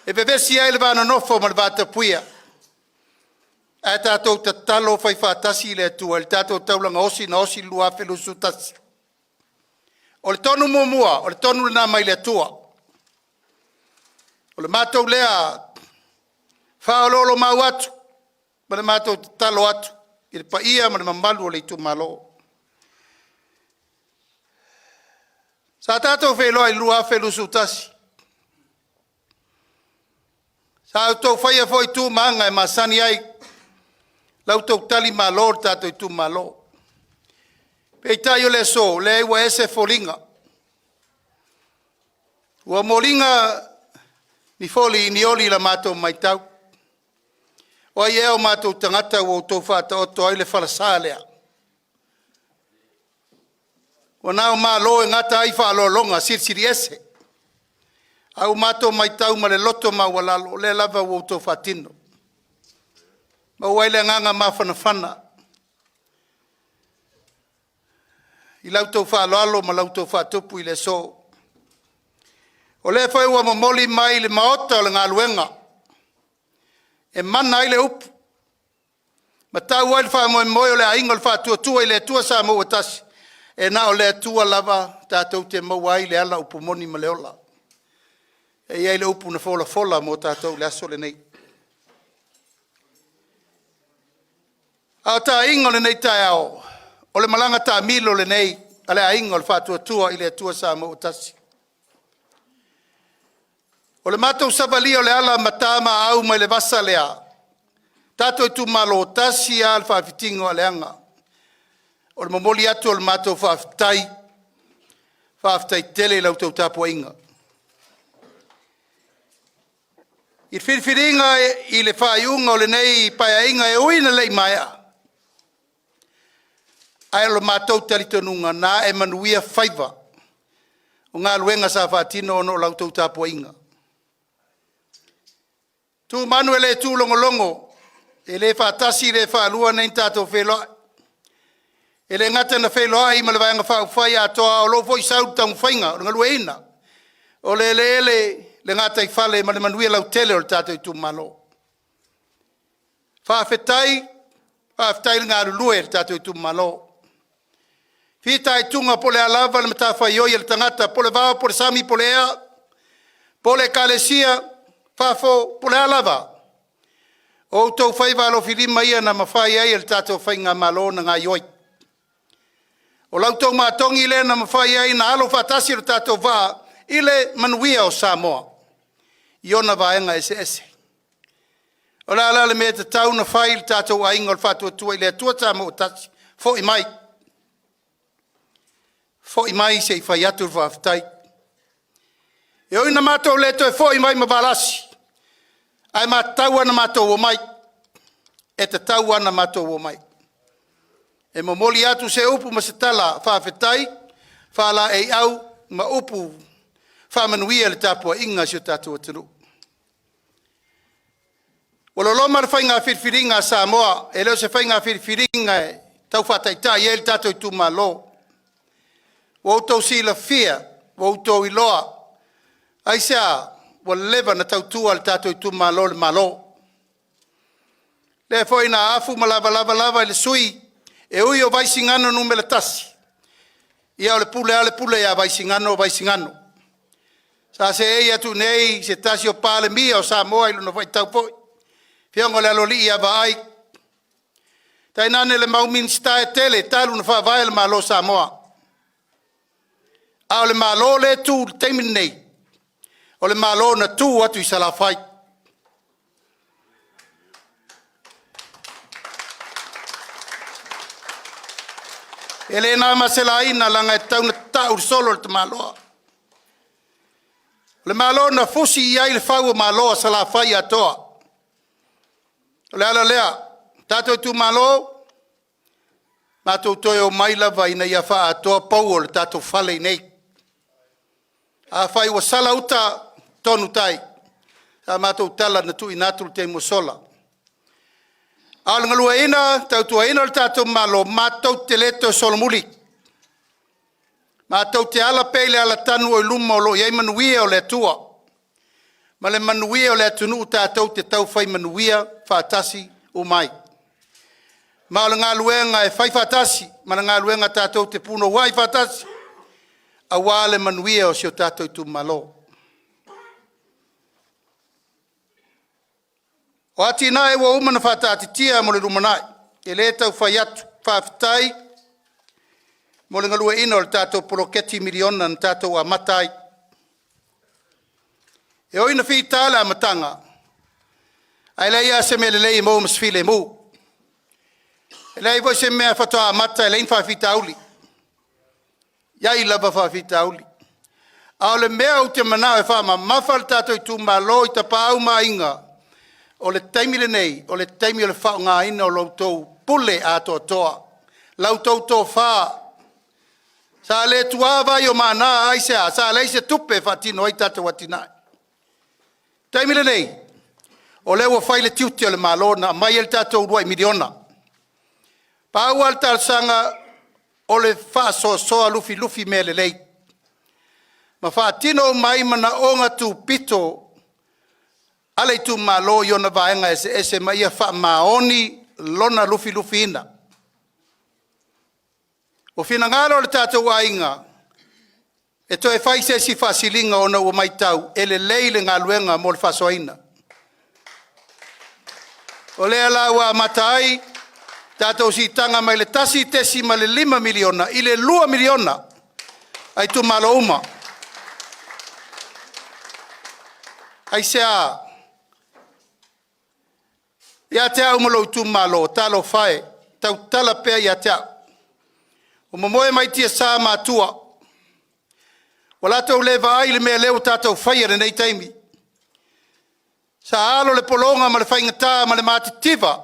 S5: e vevesi ai le vana nofo ma le vāta puia. Ai tātou ta talo whai whātasi le atua, le tātou taulanga osi na osi lua whelu sutasi. O le tonu mua, o le tonu le nā mai le atua. O le mātou lea whaololo mau atu, ma le mātou talo atu, i le paia ma le mamalu o le ITUMALO. Sa tātou wheloa i lua whelu sutasi. Sa tātou whaia fo i tū maanga e masani ai, lau tau tali ma lor tātou ITUMALO. Pei tai o le so, le ua ese folinga. Ua molinga ni foli ni oli la mātou mai tau. O ai eo mātou tangata o tau whāta o to ai le whalasā lea. O nao mā lo e ngata ai whaalo longa sirsiri ese. Au mātou mai tau ma le loto ma walalo, le lava o tau whātino. Ma waile nganga ma whanawhana. I lau tau whaaloalo ma lau tau whātupu i le so. O le whai ua mamoli mai le maota o le ngā luenga. E mana i le upu. Ma tau ai le wha moe moe o le ainga le wha tua i le tua sa mo atasi. E na o le tua lava tātou te mau ai le ala upu moni ma le ola. E iai le upu na fola mo tātou le aso le nei. Au tā ingo le nei tai au. O le malanga tā milo le nei. ale ainga o le whātua i le atua sa mo utasi. O le mātou savali o le ala matama au mai le vasa lea. Tātou ITUMALO tasi a le whaafitingo a le anga. O le momoli atu o le mātou whaafitai tele lau tau tāpua inga. I whiriwhiringa i le whaiunga o le nei paia inga e uina lei maia. Ai lo mātou talitonunga nā e manuia whaiva. O ngā luenga sa whaatino o no lau tau tāpua inga. Tu Manuele tu longo e le whaatasi le whaalua nei tātou wheloa. E le ngata na wheloa i malawanga whai atoa o lo foi sau tau whainga o ngalua ina. O le ngata i whale ma le manuia lau tele o le tātou ITUMALO. Whaafetai le ngā rulue le tātou ITUMALO. Whita i tunga po le alava le mata whaioi le tangata po le vāo po le sami po le ea po le kalesia whafo po le alava. O tau whaiva alo whirima ia na mawhai ai le tātou whainga malo na ngā ioi. O lau tau mātongi le na mawhai ai na alo whatasi le tātou wā i le manuia o Samoa. Iona vaenga ese. O la ala le mea te tau na whai le tātou ainga o le whatua tua i le atua tāma o tasi. Fo i mai. Fo i mai se i whai atu whaafitai. E oi na mātou leto e fo i mai mabalasi. Ai mā taua na mātou o mai. E te taua na mātou o mai. E momoli atu se upu ma se tala whaafetai. Whaala e au ma upu. Whaamanuia le tāpua inga si o tātua tunu. Waloloma le whainga whirwhiringa Samoa. E leo se whainga whirwhiringa e tau whataitai e le tātou ITUMALO. Wautou si la fia. Wautou i loa. Aisea. Walewa na tautua le tātou ITUMALO le malo. Le foi na afu malava le sui. E ui o vaisingano numele tasi. Ia o le pule ia vaisingano. Sa se ei atu nei se tasi o pale mia o Samoa ilu no vai tau poi. Fiongo le aloli ia vai. Tainane le maumin sta e tele talu na whaavai le malo Samoa. A o le malo le tu teimin nei. O le malo na tu atu i salafai. Ele na masela ina langa e tau na tau solo le te maloa. Le malo na fusi iai le whau malo salafai atoa. Le ala lea, tātou ITUMALO, mātou toi o mailava ina ia wha atoa pau o le tātou whale nei. A whai wa sala uta tonu tai. A mātou tala na tu inatu te mosola. A le ngalua ina, tautua ina le tātou malo, mātou te leto solomuli. Mātou te ala peile ala tanu o iluma o lo iei manuia o le atua. Ma le manuia o le atunu tātou te tau whai manuia whaatasi o mai. Ma o le ngā luenga e whai whaatasi, ma le ngā luenga tātou te puno wai whaatasi. A wā le manuia o sio tātou ITUMALO. O ati nā e wa umana whaatatitia mo le rumanai. E le tau whai atu whaafitai. Mo le ngalua ina o le tātou poloketi miliona na tātou a matai. E oina whi tāle a matanga. Ai leia se me le lei mou maswile mou. E lei voi se mea whatoa a matai lein whawhita auli. Iai lava whawhita auli. A o le mea o te manao e whama mawhal tātou ITUMALO i ta pāu mā inga. O le taimile nei, o le taimile le whao ngā ina o lautou pule a toa toa. Lautou tō whaa. Sa le tuava yo mana aisea, sa le se tupe fatino i tata watinai. Taimile nei, o le ua whaile tiuti o le malo na mai el tatou ruai miliona. Pau al sanga o le wha soa lufi me le lei. Ma fatino mai mana onga tu pito ale ITUMALO yo na vaenga ese mai a wha maoni lona lufi ina. O fina ngalo le tātou ainga, e toi whai se si whasilinga o na ua mai tau, e le leile ngā luenga mo le whasoaina. O lea la ua matai, Tātou si tanga mai le tasi tesi ma le 5 miliona, i le 2 miliona. Ai tu malo uma. Ai sea. Ia te au malo tu malo, talo fae. Tau tala pea ia te au. O mamoe mai tia sa matua. Wala tau lewa ai le mea leo tātou faia re nei taimi. Sa alo le polonga ma le whaingata ma le mātitiva.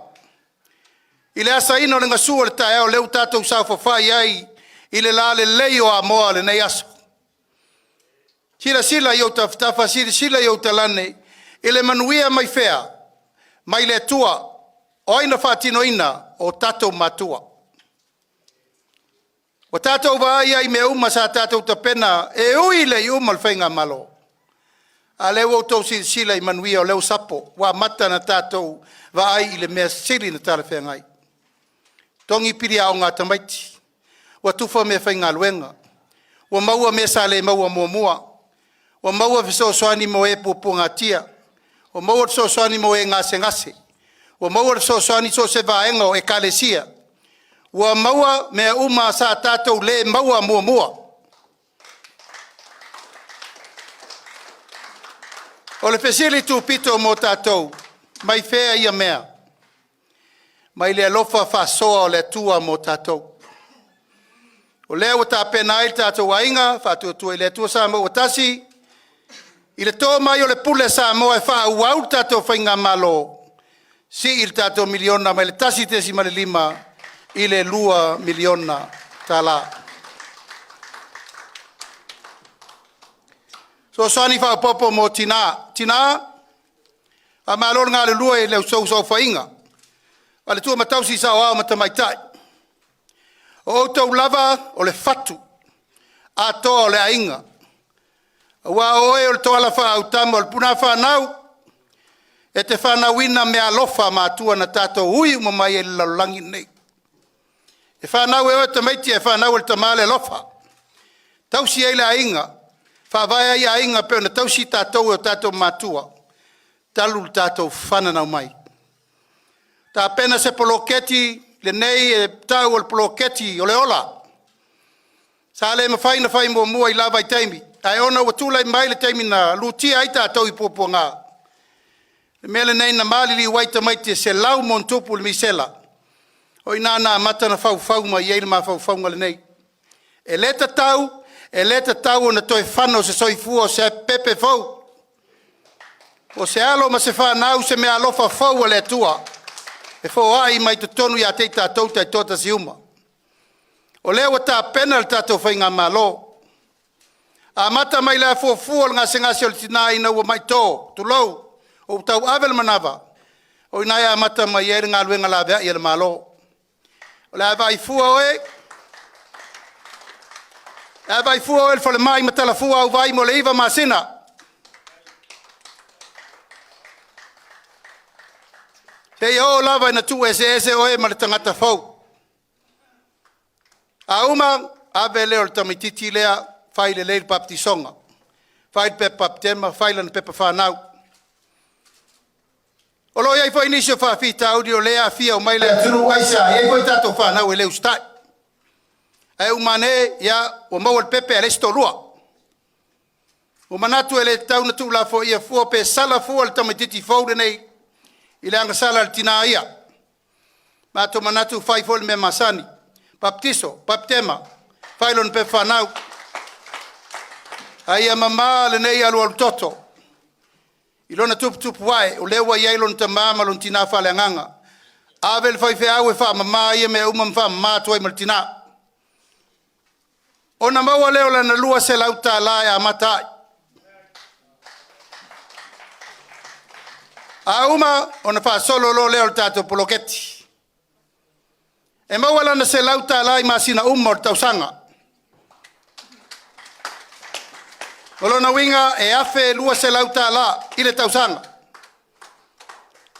S5: I le asa ino le ngasua le tae au leo tātou sau whawhai ai. I le la le leio a moa le nei aso. Sila i o tawhtafa, sila i o talane. I le manuia mai whea. Mai le tua. O aina whātino ina o tātou matua. O tātou vai ai me uma sa tātou tapena. E ui le i uma le whainga malo. A leo o tau sila i manuia o leo sapo. Wa mata na tātou vai i le mea siri na tāle whengai. Tongi piri au ngā tamaiti. Wa tufa me whainga luenga. Wa maua me sa le maua mua mua. Wa maua fiso soani mo e pupu ngā tia. Wa maua fiso soani mo e ngase ngase. Wa maua fiso soani so se vaenga o e kalesia. Wa maua me uma sa tātou le maua mua mua. O le fesili tu pito mo tātou. Mai fea ia mea. Mai le alofa whasoa o le tua mo tātou. O leo ta pena il tātou ainga, whātua tua i le tua sa mo o tasi. I le tō mai o le pule sa mo e wha uau tātou whainga malo. Si il tātou miliona, mai le tasi tesi ma le 5, i le 2 miliona tāla. So soani wha popo mo tina. Tina, a malor ngā le lua i leo sau whainga. A le tua matausi sa o au matamaitai. O tau lava o le fatu. A toa o le ainga. Wa oe o le toa la wha au tamo o le puna whanau. E te whanau ina mea lofa mātua na tātou hui uma mai e lalangi nei. E whanau e o te meiti e whanau o le tamale lofa. Tausi e le ainga. Whawai ai ainga peo na tausi tātou o tātou mātua. Talu tātou whananau mai. Tā pena se poloketi, le nei e tau o le poloketi o le ola. Sa le mawhai na whai mua i lava i teimi. Ai ona ua tūlai mai le teimi na lutia ai tātou i pōpua ngā. Le mele nei na malili waita maite se lau mon tupu le misela. O ina nā mata na whau ma i eile ma whau ngale nei. E leta tau o na toi whano se soifua o se pepe whau. O se alo ma se whanau se mea alofa whau a le tua. E fo ai mai te tonu ia te tātou tai tota si uma. O leo tā pena le tātou whainga malo. A mata mai la fuafua ngā sengasi o le tina ina ua mai tō, tu lau, o tau avel manawa. O inai a mata mai ere ngā luenga la vea i le malo. O le avai fua oe. E avai fua oe le fole mai matala fua au vai mo le iwa masina. Hei o lava ina tu ese oe ma le tangata fau. A uma, ave leo le tamititi lea, fai le leil baptisonga. Fai pe baptema, fai lan pepa whanau. O lo iai fo inisio whawhita audi o lea fia o mai lea tunu aisa, iai fo i tato whanau e leo stai. E umane, ia, o mau al pepe ale stolua. O manatu e le tau na tu la fo ia fua pe sala fua le tamititi fau de nei. I le anga sala al tina ia. Mato manatu fai fo le me masani. Baptiso, baptema, fai lon pe whanau. Ai a mama le nei alu toto. I lona tupu wae, o lewa iai lon ta mama lon tina whale nganga. Avel fai fe au e wha mama ia me umam wha mama tuai mal tina. O na maua leo la na lua se lauta lai a matai. A uma, o na wha solo lo leo le tato poloketi. E maua lana se lauta lai masina o tausanga. Olo na winga e afe lua se lauta la ile tausanga.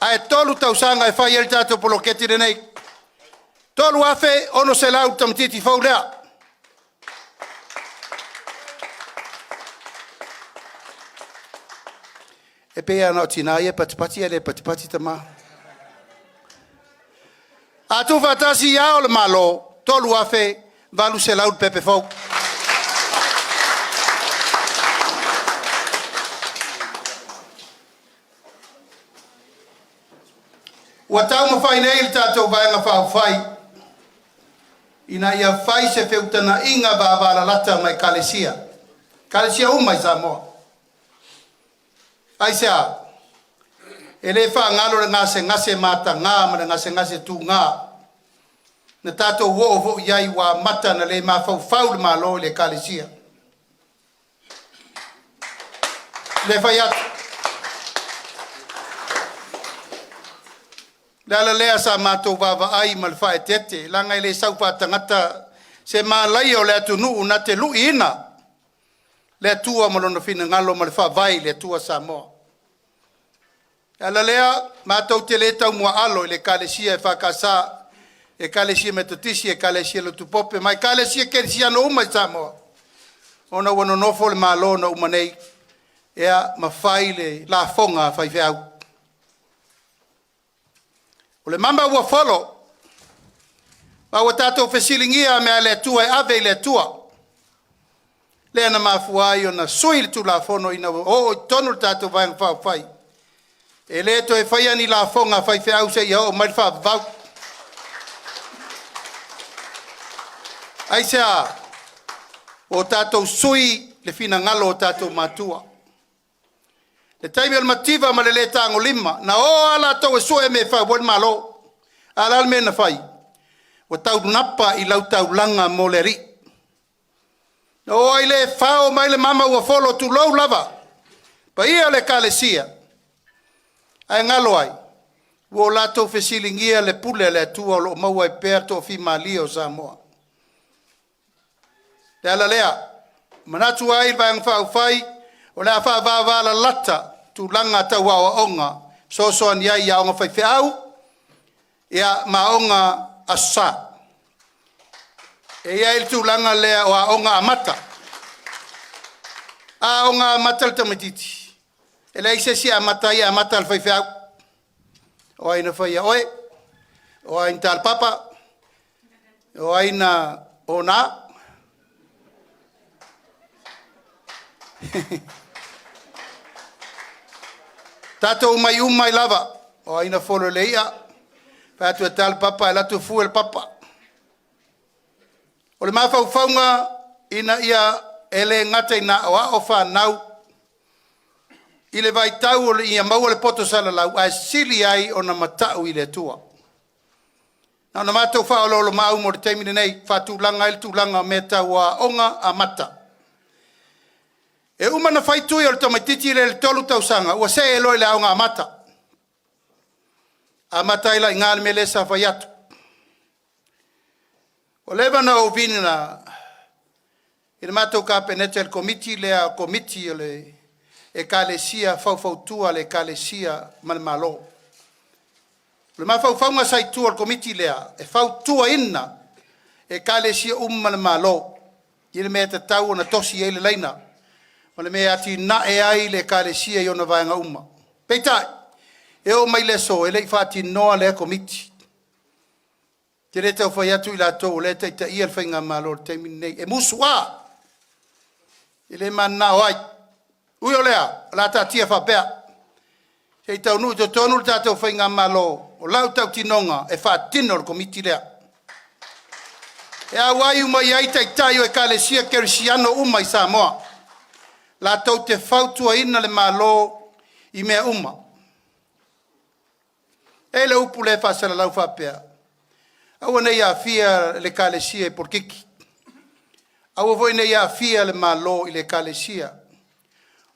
S5: A e tolu tausanga e fai el tato poloketi de nei. Tolu afe ono se lauta mtiti fau lea. E pea no tina e patipati ele patipati tama. Atu fatasi ia o le malo, tolu afe, valu se lau pepe fau. Ua tau mawhai nei le tātou vaenga whai. Ina ia whai se whiutana inga vāwala lata mai Kalesia. Kalesia umai Samoa. Aisea, e le wha ngalo le ngase mata ngā ma le ngase tū ngā. Na tātou wo iai wa mata na le mawhau le malo le Kalesia. Le whai atu. Lala lea sa mātou wawa ai ma le whae tete, langa i le saupa tangata se mālai o le atu nuu na te lui ina. Le atua malona fina ngalo ma le wha vai le atua Samoa. Lala lea mātou te le tau mua alo i le Kalesia e whakasa, e Kalesia metotisi, e Kalesia lo tupope, mai Kalesia kerisia no uma i Samoa. Ona wano nofo le mālo na uma nei, ea mawhai le la fonga whai whiau. O le mamba ua wholo, ma ua tātou whesilingia mea le tua e ave le tua. Le ana mafua ai o na sui le tu la fono ina o tonu le tātou vaiang whao whai. E le to e whai ani la fonga whai whiau se ia o mai wha vau. Ai sea, o tātou sui le fina ngalo o tātou matua. Le taimi al mativa ma le tango lima. Na o ala tau e sue me whai wan malo. Ala al mena whai. Wa tau napa i lau tau langa mo le ri. Na o ai le whao mai le mama ua wholo tu lau lava. Pa ia le Kalesia. Ai ngalo ai. Wo la tau whesilingia le pule le tua lo maua i pēr to fi mali o Samoa. Le ala lea. Manatu ai vang whao whai. O le awha wāwāla lata tu langa tau awa onga so ni ai ia onga whai whiau ia maonga asa. E ia il tu langa lea o a onga amata. A onga amata le tamatiti. E le ise si amata ia amata le whai whiau. O aina whai a oe. O aina tal papa. O aina o nā. Tātou mai umai lava, o aina wholo le ia, pātu e tāle papa, e latu fu el papa. O le mawhau whaunga, ina ia ele ngata ina o a o whanau, i le vai tau o le ia maua le poto sala lau, a sili ai o na matau i le tua. Na na mātou whaololo mau mo le teimine nei, whātūlanga il tūlanga me tau a onga a mata. E umana whaitui o le tamatiti le tolu tau sanga, ua se e loi le aunga amata. Amata ila ingāle me le sa whai atu. O lewa na o vinina, i le mātou ka penete le komiti lea komiti o le e Kalesia whauwhautua le Kalesia malmalo. Le mawhauwhaunga saitua le komiti lea, e whautua inna e Kalesia malmalo. I le mea te tau na tosi e le leina. O le mea ati na e ai le Kalesia i ona vaenga uma. Peitai, e o mai leso, e le i whaati noa le komiti. Te re tau whai atu i la tō, le te ia le whainga malo, te minei, e musu a. I le mana o ai. Ui o lea, la ta tia whapea. Se i tau nui, to tonu le tātou whainga malo, o lau tau tinonga, e whaatino le komiti lea. E a wai umai ai tai o e Kalesia kerisiano umai Samoa. La tau te whautua ina le malo i mea uma. E le upu le whasala lau whapea. Aua nei a fia le Kalesia e porkiki. Aua voi nei a fia le malo i le Kalesia.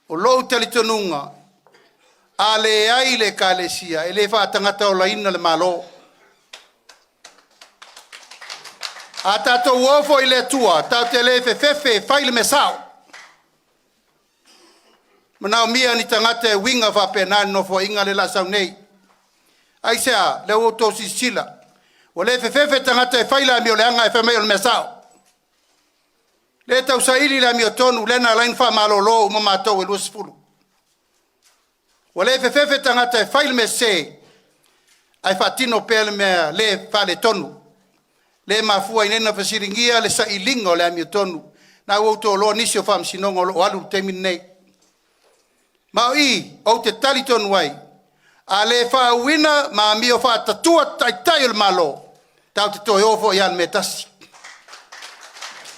S5: O lou talitonunga. A le ai le Kalesia. E le whaatangata o la ina le malo. A tatou ofo i le tua. Tau te le fefe whaile me sao. Manao mia ni tangata e winga whapena no fo inga le lasau nei. Aisea, le o tosi sila. O le fefe tangata e whaila mi o le anga e whamei o le mesao. Le tau sa ili la mi o tonu, lena lain wha malolo uma mātou e luas fulu. O le fefe tangata e whaile me se. ai whaatino pēle mea le whale tonu. Le mafua inena whasiringia le sa ilinga o le ami o tonu. Na uauto o loa nisi o whamsinonga o lo alu temini nei. Mao I, o te tali tonu ai. A le whauina ma mi o whaatatua tai o le malo. Tau te toi ofo I an me tasi.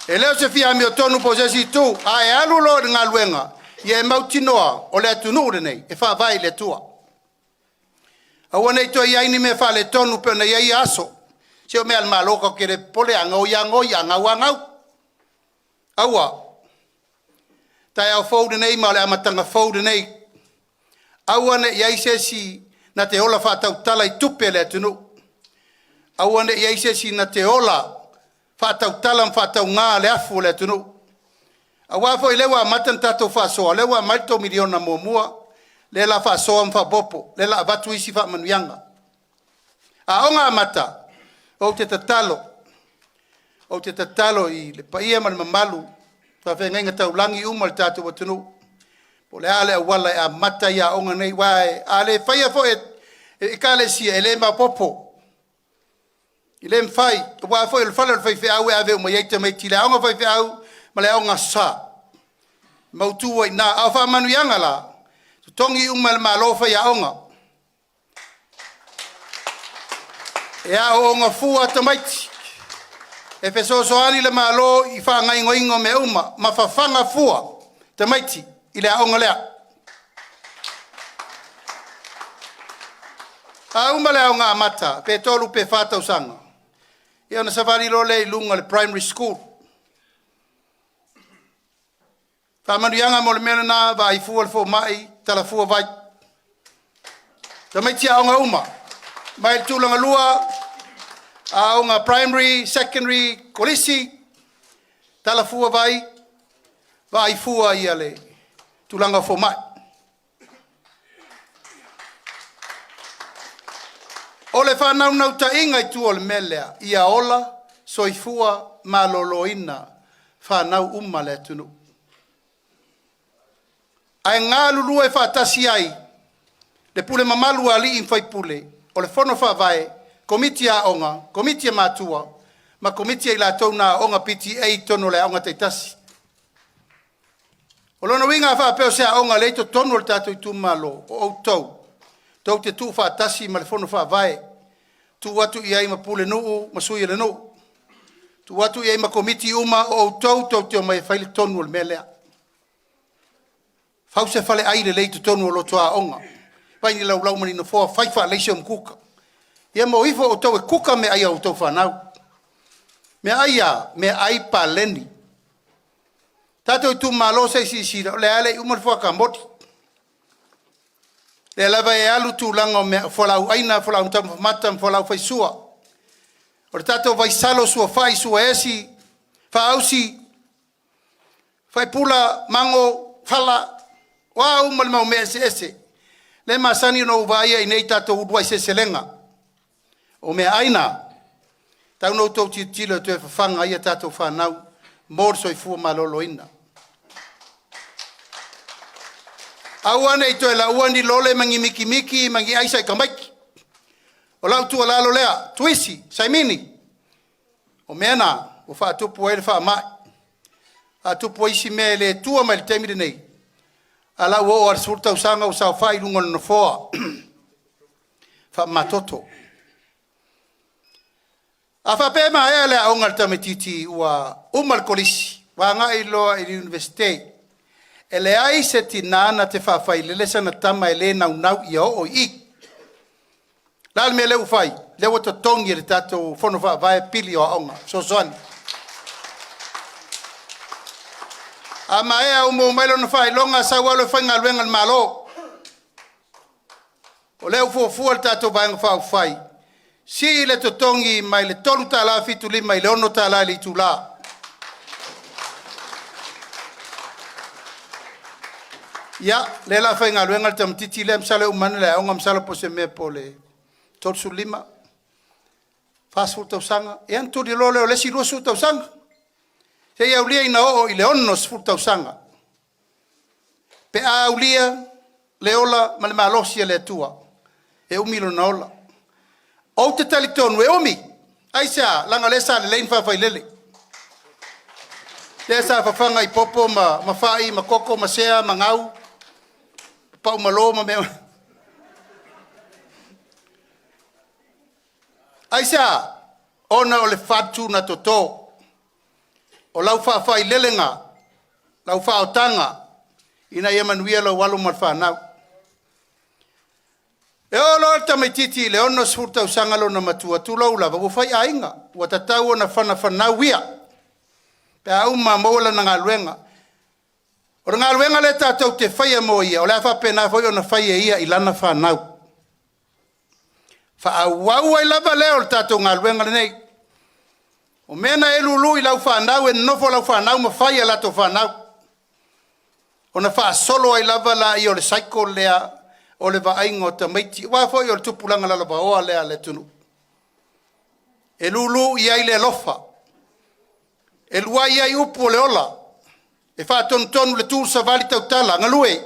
S5: E leo se fia mi o tonu po sesi tu. A e alu lo de ngā luenga. Ia e mautinoa o le atunu ure nei. E whaavai le tua. Aua nei toi iaini me whale tonu pe na iai aso. Se o mea al malo ka kere pole angau ianga wangau. Aua. Tai au faude nei ma le amatanga faude nei. Aua ne iai sesi na te ola whaatau tala I tupe le atunu. Aua ne iai sesi na te ola whaatau tala whaatau ngā le afu le atunu. Awa fo I lewa matan tatou whaasoa, lewa maito miliona mua. Le la whaasoa mwhapopo, le la avatu isi whaamanuianga. A onga mata, o te tatalo I le paia ma le mamalu, whawhenga taulangi uma le tatou watunu. Po le ale awala e a mata I a onga nei wae, a le whaia fo e kale sia, e le mapopo. I le mwhai, wa fo I le whala le whaiwhi au e ave o mai eita mai ti le aonga whaiwhi au, ma le aonga sa. Mautua I nā, au whaamanuianga la, tongi uma le malofa I aonga. E a onga fua tamaiti. E pesosoani le malo I whaangai ngoingo me uma, ma whawhanga fua tamaiti I le aonga lea. A uma le aonga amata, pe tolu pe whātau sanga. I ana safari lo le ilunga le primary school. Whamanuianga mo le mena nā, vai fua le fo mai, tala fua vai. Tamaiti aonga uma. Mai le tūlanga lua, aonga primary, secondary, kolisi, tala fua vai fua I ale, tūlanga fo mai. O le whanau ta inga I tu o le melea, ia ola, soifua, maloloina, whanau uma le tunu. Ai ngā lulu e whaatasi ai, le pule mamalu ali in whai pule, o le whono whawai, komiti a onga, komiti a mātua, ma komiti a I lātou nā onga PTA tono le onga teitasi. O lono winga whapeo se a onga leito tono le tātou ITUMALO, o outou, tau te tū whaatasi ma le whono whawai, tu watu I ai ma pule nuu, ma sui le nuu, tu watu I ai ma komiti uma o outou, tau te o mai whaile tonu le melea. Fau se fale aile leito tonu o loto a onga. Paini lau mani no foa whaifa leise o mkuka. Ia mo ifo o tau e kuka me aia o tau whanau. Me aia, me ai pa leni. Tato ITUMALO se sisira, le ale umar fua ka moti. Le lava e alu tūlanga o me folau aina, folau tamu matam, folau whaisua. O le tato vaisalo sua whai, sua esi, whaausi, whaipula, mango, whala, wa umal mau me ese. Le masani no vaia I nei tato udua I seselenga. O me aina. Tau no tau titila tu e whanga ia tato whanau. Mor soifua maloloina. Awane I to e la uani lole mangi miki mangi aisa I kamaiki. O lau tua lalo lea. Tuisi, saimini. O mena. O whaatupu e le whaamai. Atupu isi me le tua mai le temire nei. Ala wo ar surta usanga usa fai lungo no foa. Fa matoto. Afa pe ma ele a ongal tametiti ua umal kolisi. Wa nga ilo I university. Ele ai seti nana te fa fai lele sana tama ele na unau ia o I. Lal me le ufai. Le wata tongi le tato fono fa vai pili o onga. So son. Ama e au mo mailo no fai longa sa walo fai ngal wengal malo. O le ufo al tato bang fai. Si le totongi mai le tolu tala fitu li mai le ono tala li tula. Ya le la fai ngal wengal tam titi le msale umane le onga msale po se me po le tolsu lima. Fasul tau sanga. E anto di lole o lesi rusu tau sanga. Se ia ulia ina o I le onos furtau sanga. Pe a ulia le ola ma le malosia le tua. E umilo na ola. O te tali tonu e omi. Ai sea, langa lesa le lein whawhai lele. Lesa whawhanga I popo, ma whai, ma koko, ma sea, ma ngau. Pau malo, ma mea. Ai sea, ona o le whatu na toto. O lau whawhai lele ngā. Lau whaotanga. Ina ia manuia lau walu mar whanau. E o loa tamaititi le ono sfurta usangalo na matua tulau lava. Ua whai ainga. Ua tatau o na whanau ia. Pe au ma mola na ngā luenga. O ngā luenga le tātou te whaia mo ia. O le awha pēnā whai o na whaia ia I lana whanau. Whaau ai lava leo le tātou ngā luenga le nei. O mena e lulu I lau whanau e nofo lau whanau ma whaia lato whanau. O na wha solo ai lava la I o le saiko lea o le vaingo ta maiti. Wa foi o le tupulanga la lava oa lea le tunu. E lulu I ai le lofa. E lua I ai upu o le ola. E wha tonu le tūru sa vali tau tala. Ngalue,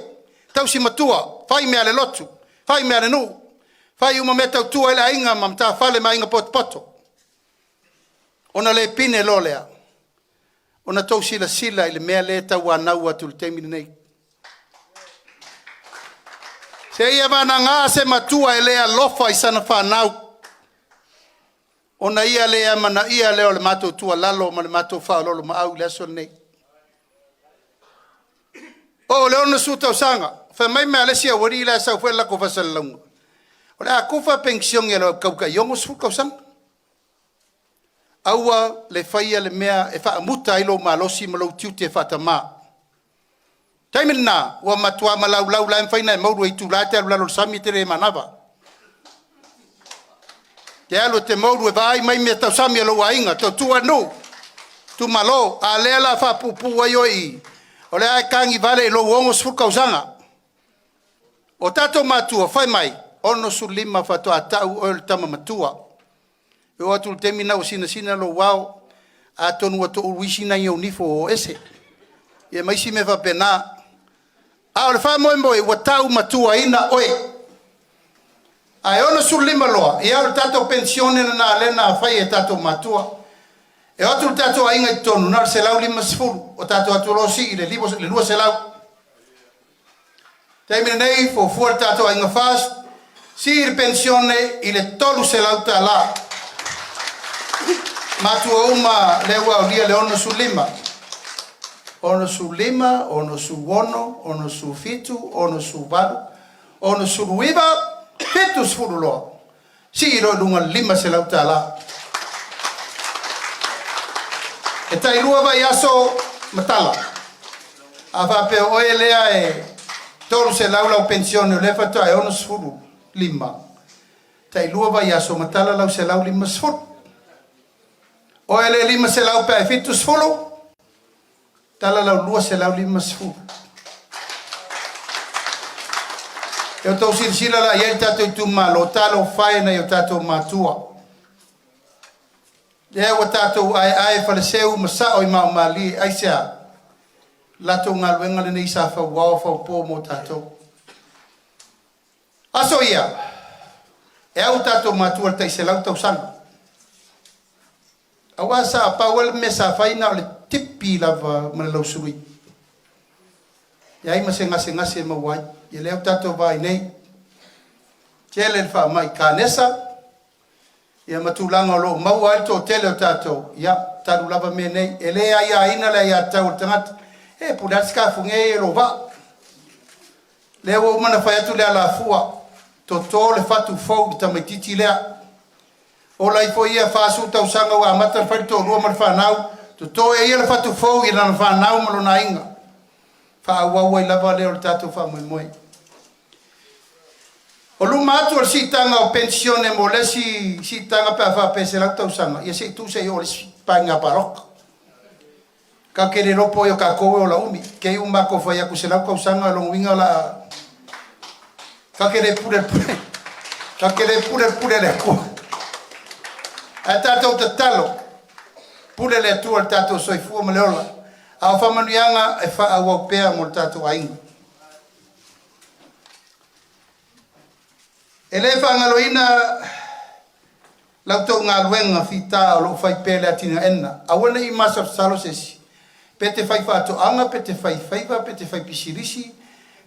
S5: tau si matua. Whai mea le lotu. Whai mea le nu. Whai uma me tau tua ele ainga mam ta whale ma inga poto. Ona le pine lo lea. Ona tau sila sila I le mea le tau anau atu le teimini nei. Se ia vana ngā se matua e lea lofa I sana whanau. Ona ia lea mana ia leo le mato tua lalo ma le mato whaololo ma au leso nei. O leo na suta o sanga. Wha mai mea lesi a wari ila sa uwela ko vasal launga. O le a kufa pension e leo kauka iongo suka o sanga. Aua le whaia le mea e wha muta ilo ma losi ma lau tiute e whata maa. Taimina, ua matua malau lau laim whaina e mauru e tūlate alu lalo sami tere e manawa. Te alu te mauru e vai mai mea tau sami alo ainga, tau tua no. Tu malo, a lea la wha pupu ai oi. O lea e kangi vale e lo uongo sfuka usanga. O tato matua, whai mai, ono su lima whato a tau o le tama matua. E o atu te mina o sina lo wao, a tonu ato uruisi na iau nifo o ese. E maisi me whapena. A o le wha moe moe, ua tau matua ina oe. A ono su lima loa, e au tato pensione na lena whai e tato matua. E atu tato a inga I tonu, nar se lau lima sifuru, o tato atu rosi I le lua se lau. Taimine nei, fo fuar tato a inga fast, si il pensione I le tolu se lau ta la. Matua uma lewa o lia le ono su lima. Ono su lima, ono su ono, ono su fitu, ono su valu, ono su ruiva, fitu sfuru loa. Si iro lunga lima se lau ta la. E tai rua vai aso matala. A vape oe lea e tolu se lau lau pensione o lefa toa e ono sfuru lima. Tai rua vai aso matala lau se lau lima sfuru. Oe le lima se lau pe fitu sfuru. Tala lau lua se lau lima sfuru. E o tau sila la iei tato ITUMALO, talo whaena I o tato matua. Lea ua tato ai whaleseu masao I mau mali, aisea. Lato ngā luenga le nei sa whauwao whaupo mo tato. Aso ia, e au tato matua tai se lau tau sanga. Awa sa pawel me sa whaina o le tipi lava mana lau suri. Iai ma se ngase ma wai. Ia leo tato vai nei. Tele wha mai kānesa. Ia matulanga o lo mau alto tele o tato. Ia taru lava me nei. E lea ia ina lea ia tau tangata. E pudatika funge e lo va. Leo umana whai atu lea la fua. Toto le fatu fau tamaititi lea. O lai fo ia fasu tau sanga wa mata fai to rua mar whanau. To e ia le fatu fau i rana whanau malo na inga. Wha wawai lava leo le tato wha moe moe. O luma atu al sitanga o pensione mo le sitanga pe a wha pese lau tau sanga. Ia se tu se o le painga paroka. Ka kere ropo yo ka koe o la umi. Kei umako whai aku se lau kau sanga long winga la. Ka kere pure. Ka kere pure le koe. A tatou te talo. Pule le atua le tatou soifua ma le ola. A o whamanuianga e wha au au pēa mo le tatou ainga. E le whangaloina lau tau ngā luenga fita o lo fai pele atina ena. Awana I masa salo sesi. Pete fai whātu anga, pete fai whaiva, pete fai pisirisi,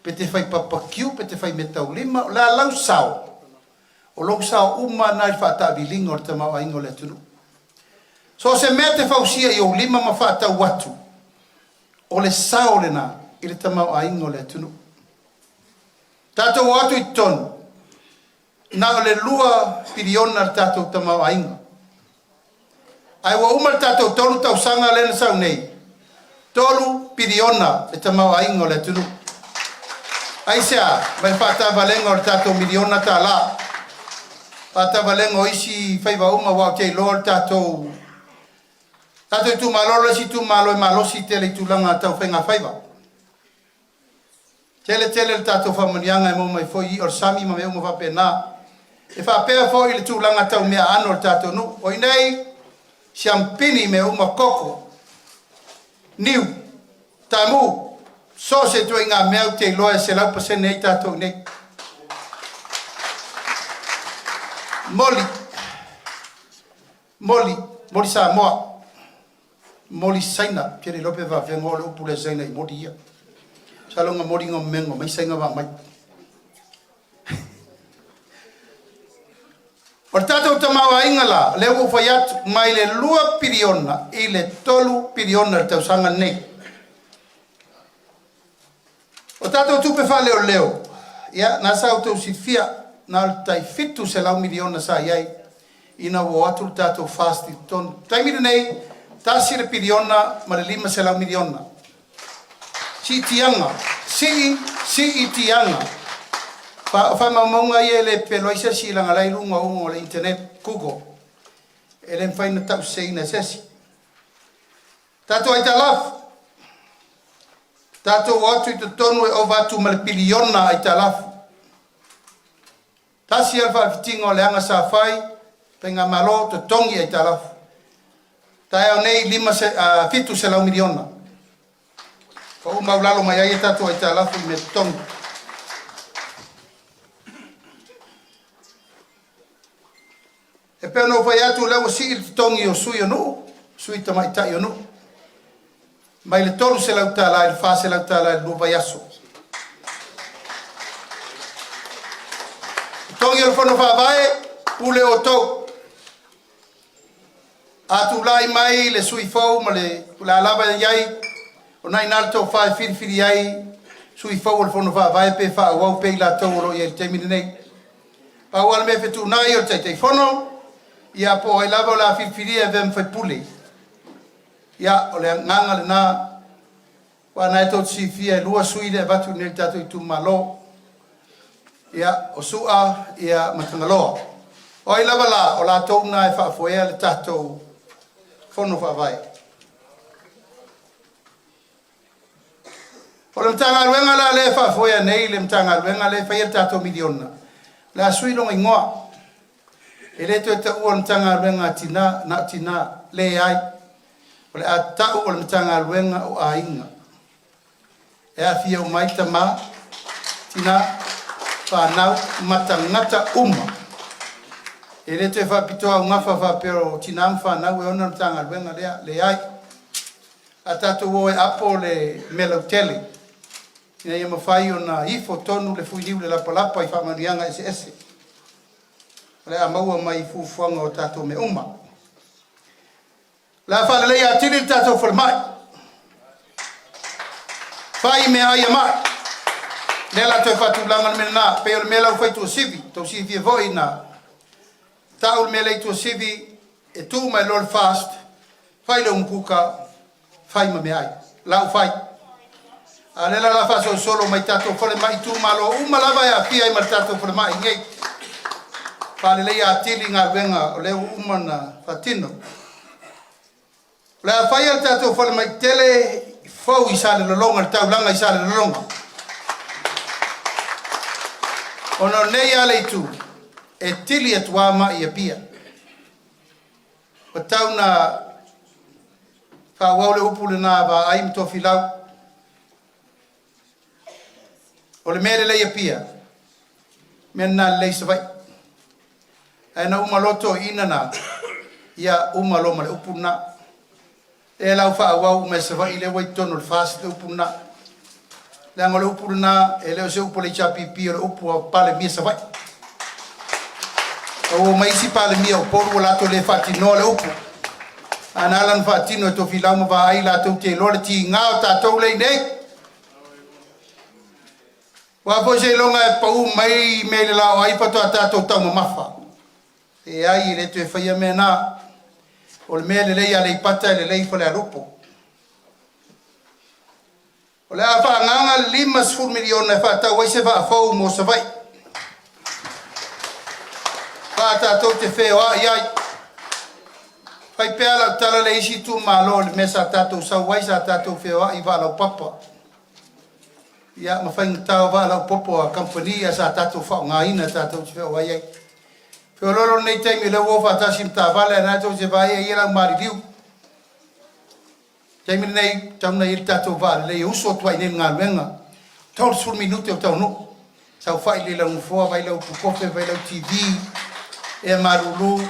S5: pete fai papakiu, pete fai metau lima, la lau sao. O lau sao uma nai whāta bilinga o te mau aingo le tunu. So se mea te whausia I o lima ma whāta watu. O le sao le nā, I le te mau aingo le tunu. Tātou watu I tonu. Nā o le lua piriona le tātou te mau ainga. Ai wa uma le tātou tolu tau sanga lena sau nei. Tolu piriona le te mau aingo le tunu. Ai sea, mai whāta valenga o le tātou miliona tā la. Whāta valenga o isi whaiva uma wau te loa le tātou. Tātou ITUMALO le si ITUMALO e malosi te le tūlanga tau whainga whaiva. Tele le tātou whamanianga e mo mai foi o sami ma me uma whapena. E whapea foi le tūlanga tau mea ano le tātou nu. O inei, siampini me uma koko. Niu, tamu, so se tue ngā mea te loa se lau pasene i tātou nei. Moli sa moa. Moli saina, pere lope va vengo le upu le zaina I modi ia. Salonga modi ngā mengo, mai sainga va mai. O tātou tamawa ingala, leo ufai atu mai le lua piriona I le tolu piriona le tausanga nei. O tātou tupe wha leo. Ia, nasa au tau si fia, nā tai fitu se lau miliona sa iai. Ina wo atu tātou fasti ton. Taimira nei, tasi le piriona, ma le 5 se lau miliona. Si tianga, si tianga. Fa maunga ia le peloisa si langa lai lunga ungo le internet Google. Ele mfaina tau seina sesi. Tato ai talaf. Tato watu I tonu e o watu ma le piliona ai talaf. Tasi alfa fitingo le anga sa fai, penga malo to tongi ai talaf. Tai au nei 5 se lau miliona. Fa maulalo mai ai tato ai talaf I me tongi. E pēr no whai atu leo si I tongi o sui o nu, sui tamai tai o nu. Mai le tolu se lau tāla, le wha se lau tāla, le lupa yaso. Tongi o whanu whawae, pule o tau. Atu lai mai le sui fau, ma le lava iai, o nai nalto whae whiriwhiri ai, sui fau o le whanu whawae, pe wha wau pe la tau ro I te mini nei. Pa wala me whetu nai o te whanu, ia po ai lava o la whiriwhiria vem whai pule. Ia o le nganga le nā, wa nai tō tsi fia lua sui le vatu nel tātou ITUMALO. Ia o sua, ia matangaloa. O ai lava la, o la tōu nā e whaafoea le tātou whono whaavai. O le mtanga luenga la le whaafoea nei, le mtanga luenga le whaia tātou miliona. La sui longa ingoa. E le tue ta ua mtanga luenga tina le ai. O le a tau o le mtanga luenga o a inga. E a fia o maita ma tina whanau matangata uma. E le tue whapitoa o ngafa whapero tina whanau e ona mtanga luenga le ai. A tatu o e apo le melautele. Ina ia mawhai o na ifo tonu le fuiliu le lapalapa I whamanianga ese. Le a maua mai fufuanga o tātou me uma. La whalelei a tiri tātou whalemai. Whai me aia mai. Le la toi whatulanga le mena nā. Peo le mela u whai tua sivi. Tau sivi e voi nā. Tau le mela I tua sivi e tū mai lol fast. Whai le umpuka. Whai ma me ai. Lau whai. A lela la whaso solo mai tātou whalemai ITUMALO. Uma lava e a pia I mar tātou whalemai. Ngei. Whalelei a tili ngā wenga o leo umana whatino. Le a whai al tātou whale mai tele whau I sāle lolonga, le taulanga I sāle lolonga. Ono nei ale I tū, e tili atu ama I a pia. O tau na whawau le upu le nā wa aim tō whilau. O le mere le I a pia. Mena le leisa vai. Ana umaloto inana ia umalo male upuna e lau fa wa me se va ile wai tono fast upuna la ngolo upuna e le se upole chapi pi o upu pale mi se vai o mai si pale mi o por la to le fatino le upu ana lan fatino to filamo va ai la to te lo ti nga ta to le nei wa fo se longa pa u mai me la ai pa to ta to ta mafa e ai le te fai mena o le mele le ale pata le le fo le rupo o le fa nganga 5 milione fa ta wai se va fo mo se vai fa ta to te fe o ai fai pela tala le isi tu malo le mesa ta to sa wai sa ta to fe o ai va lo papa ya ma fai ta va lo popo a company sa ta to fa ngaina ta to fe o ai Lolo nei temi le wo fa tasim ta vale na to se vai e la mari diu. Temi nei tam na il tato vale le uso tu ai nga menga. Tol sul minute o tau no. Sa fai le la fo vai la ku kofe vai la TV e marulu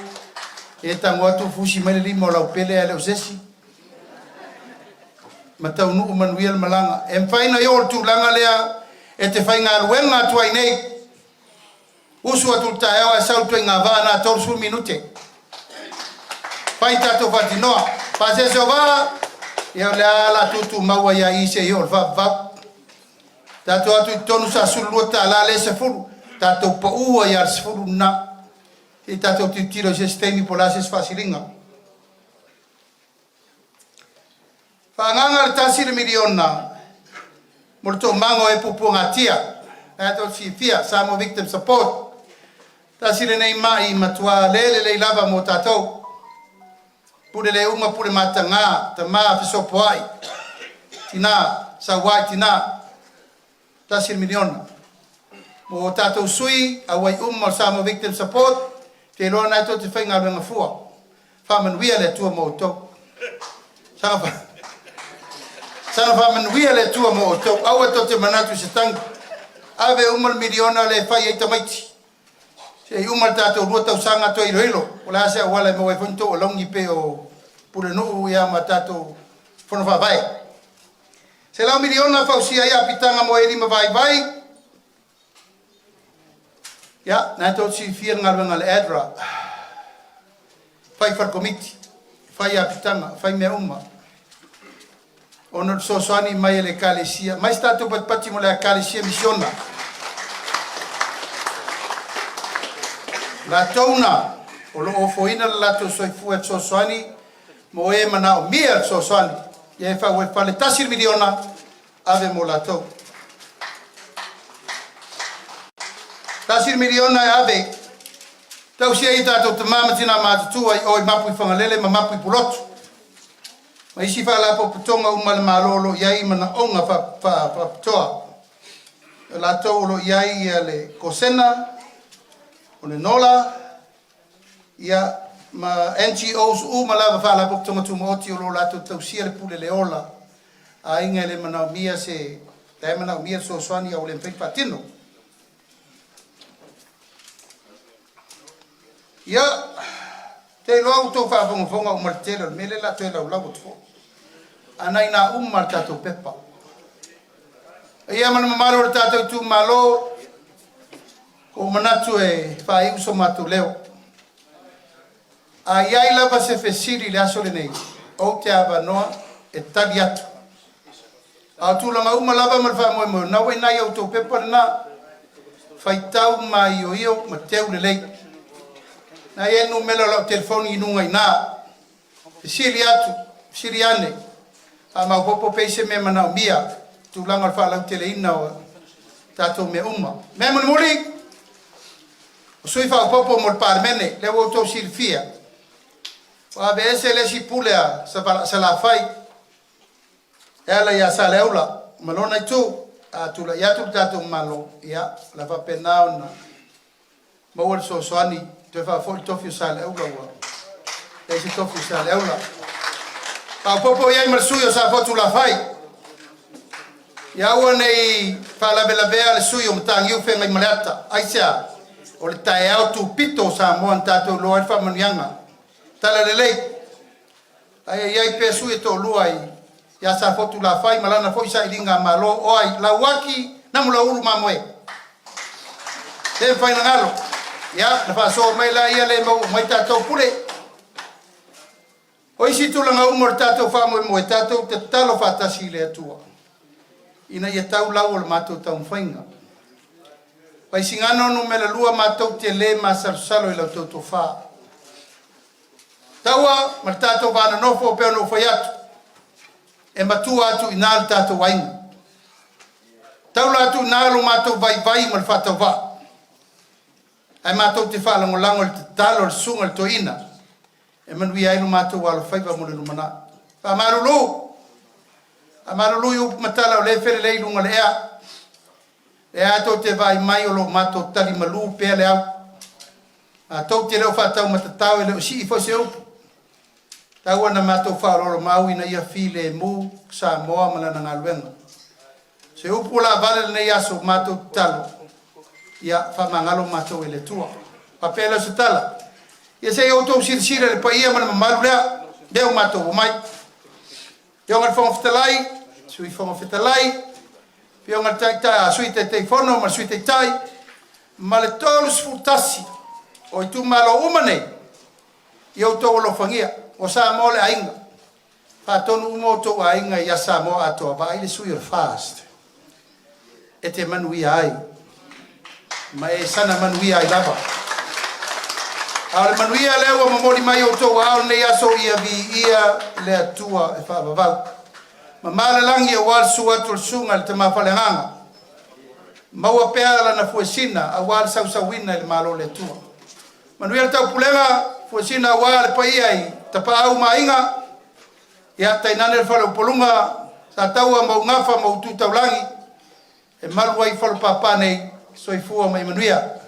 S5: e tango tu fusi mele li mo la pele ale osesi. Matau no manuel malanga. En fai na yo tu langa lea e te fai nga luenga tu ai nei. Usu atu taewa sautu ngavana tor sul minute. Pai tato fatinoa. Pase sova. Yo la tutu mawa ya ise yo va. Tato atu tonu sa suluta la le se furu. Tato pa ua ya se furu na. E tato tu tiro se stemi polases fasilinga. Fanganga tasir miliona. Molto mango e pupunga tia. Tato si fia samo victim support. Tasile nei mai matua le lava mo tatou. Pure le uma pure matanga, ta ma fiso poai. Tina, sa wai tina. Tasile miliona. Mo tatou sui, a wai sa mo victim support. Te loa nai to te whainga runga fua. Whamanuia le tua mo to. Sana whamanuia le tua mo to. Aua to te manatu se tangu. Ave miliona le whai e tamaiti. Se umal tato rua tau sanga to iloilo ola se wala mo e fonto o longi pe o pure no ya matato fono fa vai se la miliona fa usia ya pitanga mo eri ma vai ya na to si fier ngal ngal edra fai far committee fai ya pitanga fai me umma onor so soani mai le kalesia mai stato pat pati mo le kalesia misiona La tona o lo foina la to soi fu so soani mo e mana o mia so soani e fa we fale tasir miliona ave mo la to tasir miliona ave tau sia ita to mama tina ma tu ai o mapu fangalele ma mapu pulot ma isi fa la po tonga umal malolo yai mana onga fa toa la to lo yai le kosena One nola ia ma NGOs malava fala bok tonga tu moti o la to tausia le pule le ola a inga le mana mia se te mana mia so swani o le mpek patino ia te lo to fa fonga o martelo mele la to la botfo ana ina marta to pepa ia mana maro tato tu malo o manatu e fai uso matu leo. A iai lava se fesiri le aso le nei. O te ava noa e tali atu. A tu langa uma lava malfa moe moe. Na wei nai au tau pepa na fai tau ma io ma teu le lei. Na e nu melo lau telefoni inunga ina. Fesiri atu, fesiri ane. A ma popo peise me mana mia. Tu langa alfa lau tele ina o tato me uma. Me muri. Sui fa popo mol parmene le wo to silfia wa bese le si pulea sa la fai ela ya saleula malona tu atula ya tu tato malo ya la fa penao na mo wol so soani te fa fol to fi saleula wa e si to fi saleula pa popo ya mal suyo sa fotu la fai ya wone fa la bela bea le suyo mtangi u fe ngai malata aisia o le tae au tu pito sa moa tatou loa i whamanianga. Tala le lei. Ai ai pe sui to lua i. Ia sa fotu la fai malana fo isa ilinga malo o ai la waki na mula ulu mamoe. Te fai na ngalo. Ia na fa so mai la ia le mau mai tatou pule. O isi tulanga umor tatou whamoe moe tatou te talo whatasi le atua. Ina ia tau lau o le matou tau mwhainga. Vaisingano no mele lua matou te le masalusalo i lau tautou wha. Taua, ma tatou vana nofo o peo no fai atu. E matua atu i nālu tatou wainga. Taula atu nālu matou vai vai ma le whatau wha. Ai matou te whalango lango le te talo le sunga le toina. E manui ailu matou wala whaiva mo le numana. Whamarulu. Amarulu i upu matala o le fere le ilunga le ea. E ato te vai mai o lo mato tali malu pe le au. A tau te leo whatau matatau e leo si i fose upu. Tau ana mato whaaroro mau ina ia file mu sa moa malana ngā luenga. Se upu la vale nei aso mato talo. Ia whamangalo mato e le tua. Papela se tala. Ia se o tau sirisira le paia mana mamalu lea. Leo mato o mai. Leo ngal whonga whitalai. Sui whonga whitalai. Pio ngal tai sui te fono ma sui te tai ma le tolu sfutasi o ITUMALO umane i o tō lo fangia o sa mo le ainga pa tonu umo tō ainga i a sa mo ato ba i le sui o fast e te manui ai ma e sana manui ai lava a le manui a leo ma mori mai o tō ao nei aso ia vi ia le atua e whaavavau ma malalangi o wal suatul sunga le te mawhalenganga. Maua pea la na fuesina a wal sausawina le malo le tua. Manuia tau pulenga fuesina a wal paia i tapa au mainga. Ia tainane le whalo polunga sa taua mau ngafa mau tutaulangi. E malua i whalo papane soifua mai manuia.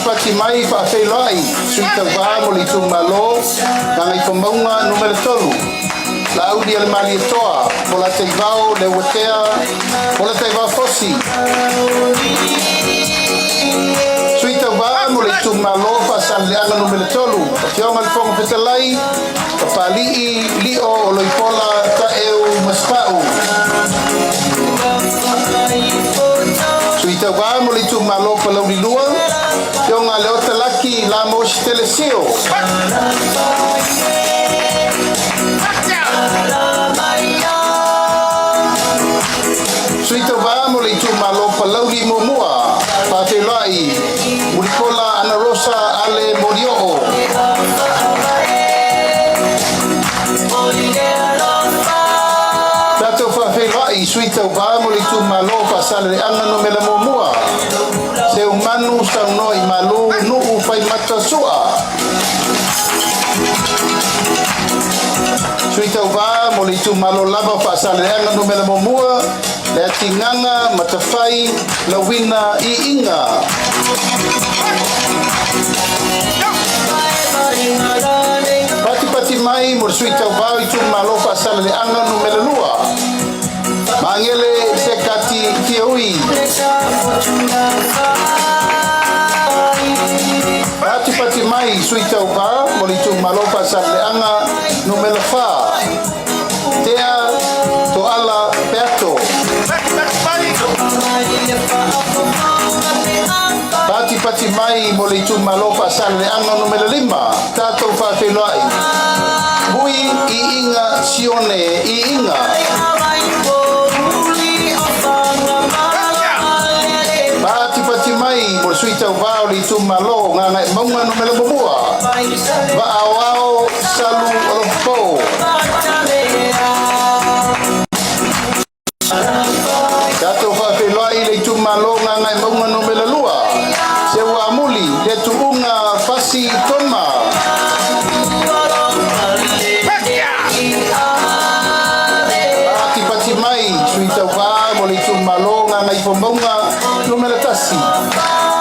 S5: Pati mai fa felai suita va mo li ITUMALO na i fomaunga numero 3 la audi al mali toa mo la teivao le wotea mo la teivao fosi suita va mo li ITUMALO fa san le anga numero 3 fionga le fonga fetalai pa li o lo ipola ta eu maspau suita va mo li ITUMALO pa lo li lua Yonga leo talaki la moshi telesio. Suito vamo le ITUMALO palauli momua. Patelai mulikola ana rosa ale morioo. Tato fafelai suito vamo le ITUMALO pasale le anga no mela momua. Se umanu sa noi malu nu fai matasua suita va mo li ITUMALO lava fa saleanga no mela momua le tinganga matafai la wina I inga pati mai mo suita va ITUMALO fa saleanga no mela lua mangele sekati kioi pati mai suita upa mo li ITUMALO fa saleanga no mela fa tea to ala peto pati mai mo li ITUMALO fa saleanga no mela 5 tato fa felai bui I inga sione I inga pati mai mo suita upa li ITUMALO nganga maunga no mela bubua va awao salu ropo tato fa felai li ITUMALO nganga maunga no mela lua Se Wamuli, le tuunga fasi toma. Pati mai, suita wa, moli ITUMALO, nga ngai pombonga, numela tasi.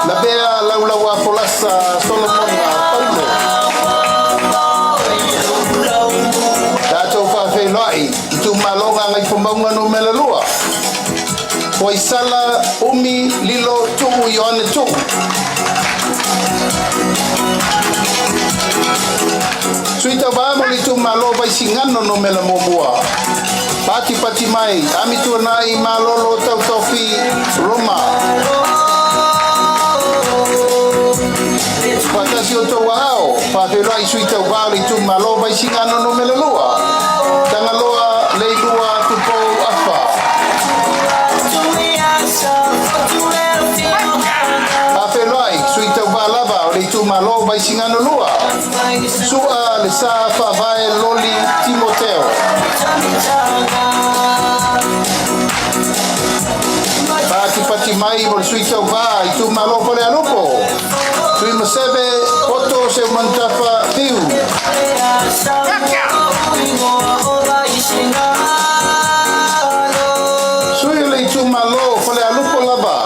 S5: La bea laulawa polasa, Solomonga, Paulo. Tato fa felai, ITUMALO, nga ngai pombonga, numela lua. Poisala umi lilo tuku yoane tuku. Suita ba moli ITUMALO VAISIGANO no mela momua. Pati mai ami tuanai malolo tau tofi Roma. Patasi o tau ao whawherai suita ba moli ITUMALO VAISIGANO no mela lua. Tangaloa leilua tupo afa. Whawherai suita ba lava moli ITUMALO VAISIGANO lua. Sua le sa whawhae loli Timoteo. Pati mai mo suita va ITUMALO pole alupo. Sui masebe poto se mantafa tiu. Sui le ITUMALO pole alupo lava.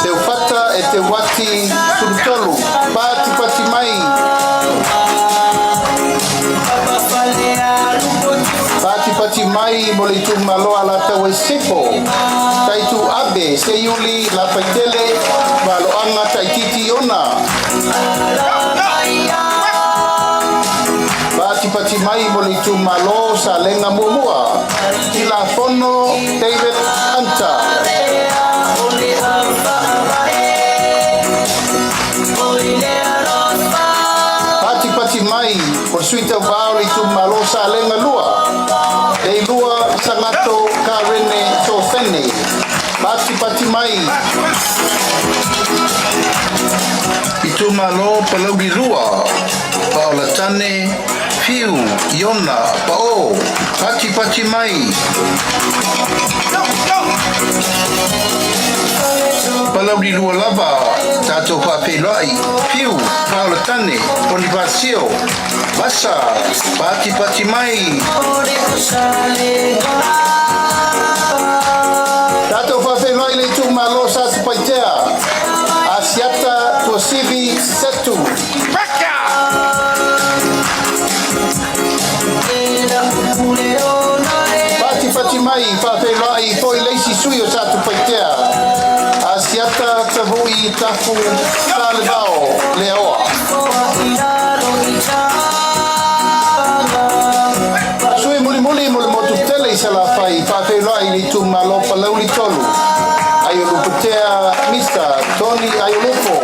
S5: Se ufata e te wati surutolu. Pati mai. Pati mai mo le ITUMALO ala tawe sepo. Taitu abe se yuli la paitele malo anga taititi ona. Pati mai mo le ITUMALO sa lenga mumua. Kila fono David Hunter. Pati mai por suita bao le ITUMALO sa lenga lua. Dei lua sangato karene tofene. Pati mai ITUMALO palaugi lua. Paola tane fiu iona pao. Pati mai palaugi lua lava. Tato whawhelai fiu Paola tane Bonifacio Vasa. Pati mai Tato whawhelai le ITUMALO sa tupaitea. Asiata tuasivi setu. Pati mai whawhelai poi leisi sui o sa tupaitea. Asiata tavui tafu talevao leoa. Sui muli mo motu tele i sala fai whawhelai le ITUMALO palauli tolu. Ayo luputea Mr. Tony Ayolupo.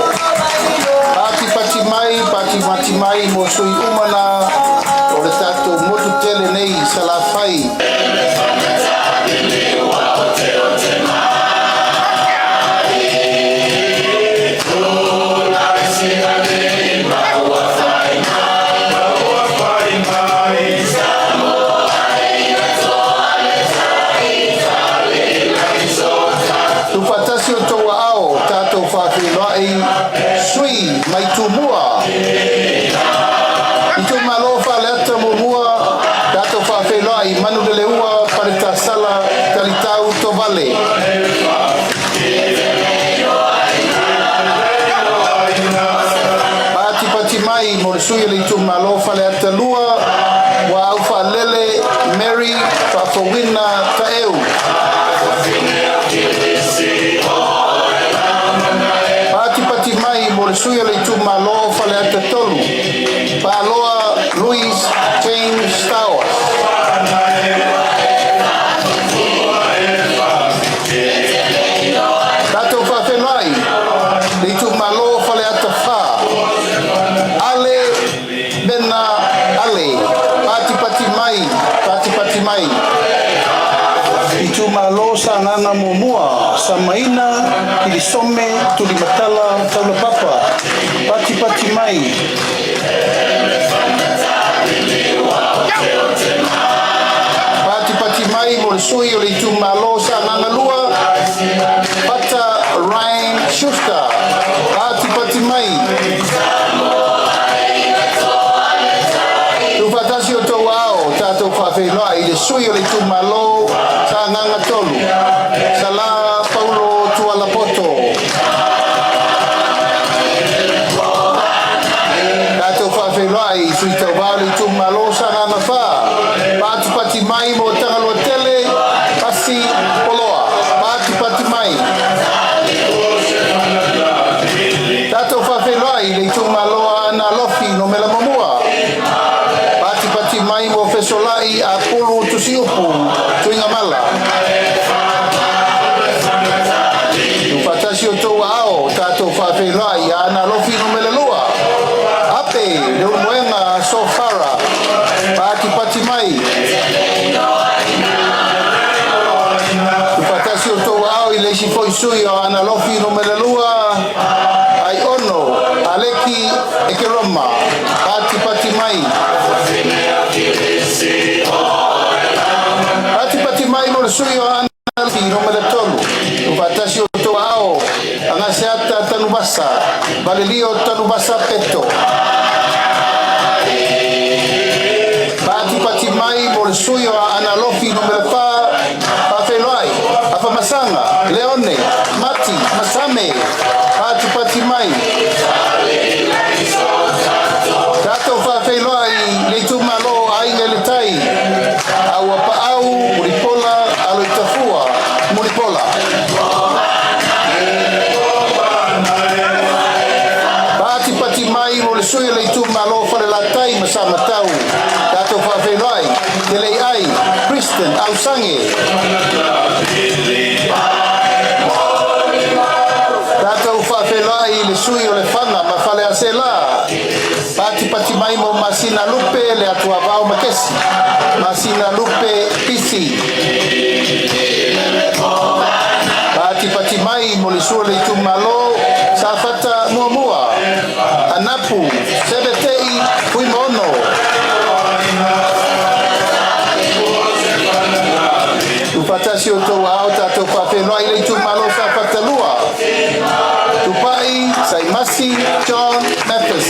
S5: Pati mai mo sui umana o le tato motu tele nei sala fai. Tupatasi o toa ao tato whawhelai sui mai tumua. ITUMALO whaleata mumua tato whawhelai manu de leua parita sala talitau to vale. Pati mai mo sui le ITUMALO whaleata lua wa au whalele Mary whawhawina taeu. Pati mai mo le sui le ITUMALO whaleata tolu. Paloa Louis James Towers. Tato whawhelai le ITUMALO whaleata wha. Ale bena ale. Pati mai. ITUMALO sa nganga mumua sa maina ilisome tulimatala taula papa. Pati mai. Pati mai mo sui o le ITUMALO sa nganga lua. Pata Ryan Schuster. le sui o le ITUMALO sa nganga tolu. Sala Paulo Tualapoto. Tato whawhirai sui tau wau le ITUMALO sa nganga wha. Pāti pati mai mo tangalo tele pasi poloa. Pāti pati mai. Tato whawhirai le ITUMALO ana lofi no mela mamua. Pati mai mo fesolai a pulu tusi upu tuinga mala. Upatasi o tau ao tato whawhirai ana lofi no mela lua. Ape le umuenga so fara. Pati mai. Upatasi o tau ao i le si foi sui o ana lofi no mela lua. Ai ono aleki e ke roma. Pati mai. Pati mai mo sui o ana lofi no mela tolu. Upatasi o tau ao anga seata tanubasa. Valelio tanubasa peto. Pati mai mo sui o ana lofi no mela pa. Pawhelai, afa masanga, leone, mati, masame. Pati mai. Tato whawhelai le ITUMALO ai le tai. Au apa au, muripola, alo itafua, muripola. Pati mai mo le sui le ITUMALO whale la tai masama tau. Tato whawhelai, te lei ai, Kristen, au sange. Tato whawhelai le sui o le whanga ma whale ase la. Pati mai mo masina lupe le atua vau makesi. Masina lupe pisi. Pati mai mo le sui le ITUMALO sa fata mua. Anapu, sebetei, hui mono. Upatasi o tau ao tato whawhenua i le ITUMALO sa whatalua. Tupai, Saimasi, John, Memphis.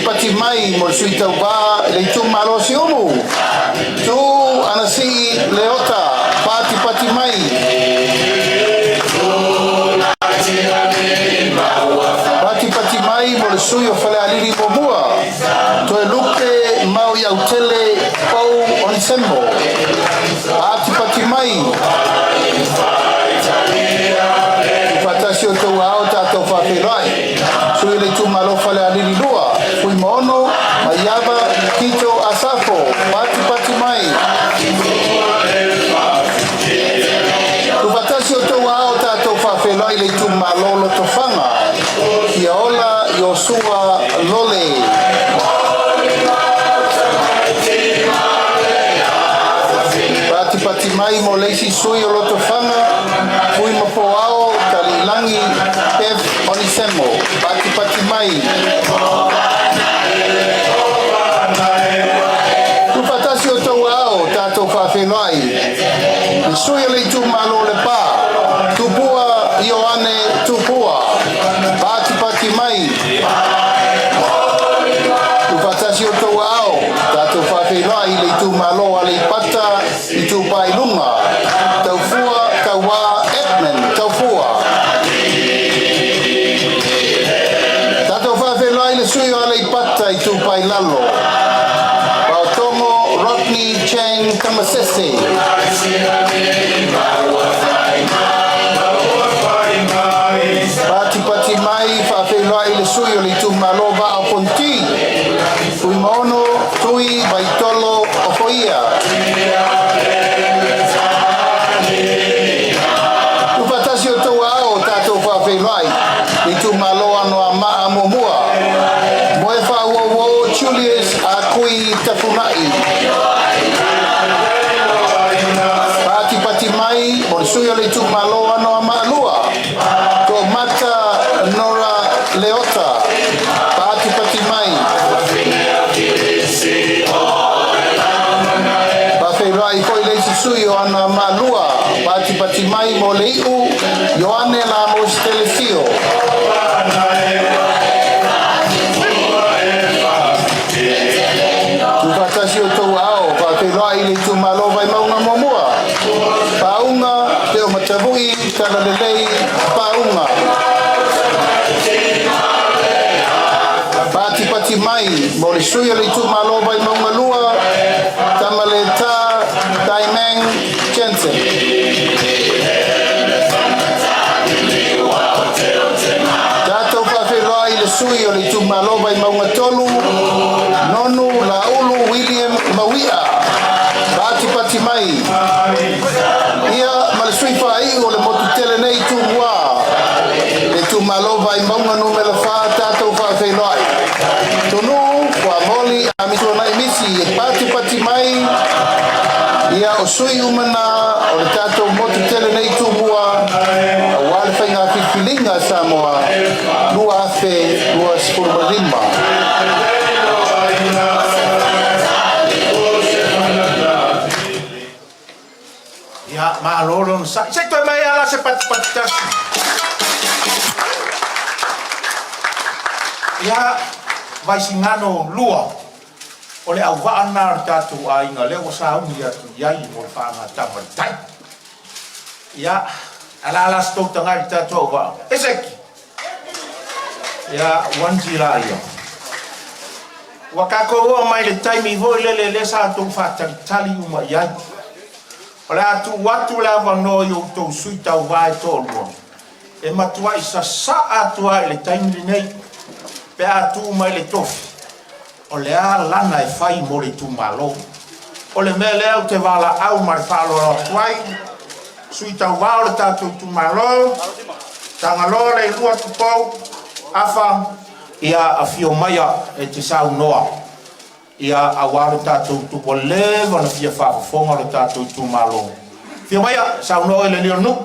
S5: Pati mai mo sui tau wā le ITUMALO si umu. Tu anasi leota, pati mai. Pati mai mo le sui o whale aliri mo mua. Toe lupe mau iau tele pau onisembo. Pati mai. Upatasi o tau ao tato whawhirai. Sui le ITUMALO whale aliri lua. Hui mono, maiava, kito, asafo. Pati mai. Upatasi o tau ao tato whawhirai le ITUMALO lo tofanga. Kia ola Yosua Lole. Pati mai mo leisi sui o loto whanga. Fui mapo ao talilangi pef onisemo. Pati mai. Tupatasi o tau ao tato whawhenai. Sui o le ITUMALO le pa. Tupua Ioane tupua. Pati mai. Tupatasi o tau ao tato whawhenai le ITUMALO ale pata i tupai lunga. Tau fua, tau wā, Edmund, tau fua. Tato whawhenai le sui o ale pata i tupai lalo. Pautongo, Rodney, Chang, Kamasese. Pati mai whawhenai le sui o le ITUMALO wa o ponti. Ui mono, tui, baitolo, o foia. Upatasi o tau ao tato whawhenai ITUMALO anoa maa momua. Moe whauowo Julius a kui tafunai. Pati mai mo sui o le ITUMALO anoa maa lua. Ko mata Nora Leota. Pati mai. Whawhenai koi leisi sui o ana maa lua. Pati mai mo leiu Ioane la mo stelesio. tau ao, pa te rai le tu malo vai maunga momua. Paunga, te o matavui, tana lelei, paunga. Pati mai, mo le suia le tu malo vai maunga lua, tama le ta, Daimeng, Jensen. Tātou whawhirai le sui o le tu malo vai maunga tolu, nonu la ulu William Mawia. Pati mai. Ia ma le sui whai o le motu tele nei tu mua. Le tu malo vai maunga numela wha tātou whawhirai. Tonu, kua moli a mitu nai misi e pati mai. Ia o sui umana o le tātou motu tele nei tu mua. A wale whainga whiwhilinga Samoa. Lua afe, lua spurmalima.
S1: Ya malolo sa se to mai ala se pat tas ya vaisingano lua ole au va anar tatu ai nga le sa un ya tu ya i mo fa nga tamartai ya ala sto tanga tatu va eseki ya wanjira yo wakako o mai le time vo le sa tu fa tali uma ya Ora tu watu lava no yo to suita vai tolo. E matua isa sa atua le taimi nei. Pe atu mai le tofi. O le a lana e fai mo le ITUMALO. O le mele au te vala au mar falo tuai. Suita vai le tatu ITUMALO. Tangalo le lua tu pau. Afa ia afio maya e te sau noa. Ia awaro tātou tupo lewa na fia whaafonga le tātou ITUMALO. Fia maia, sau no ele leo nu.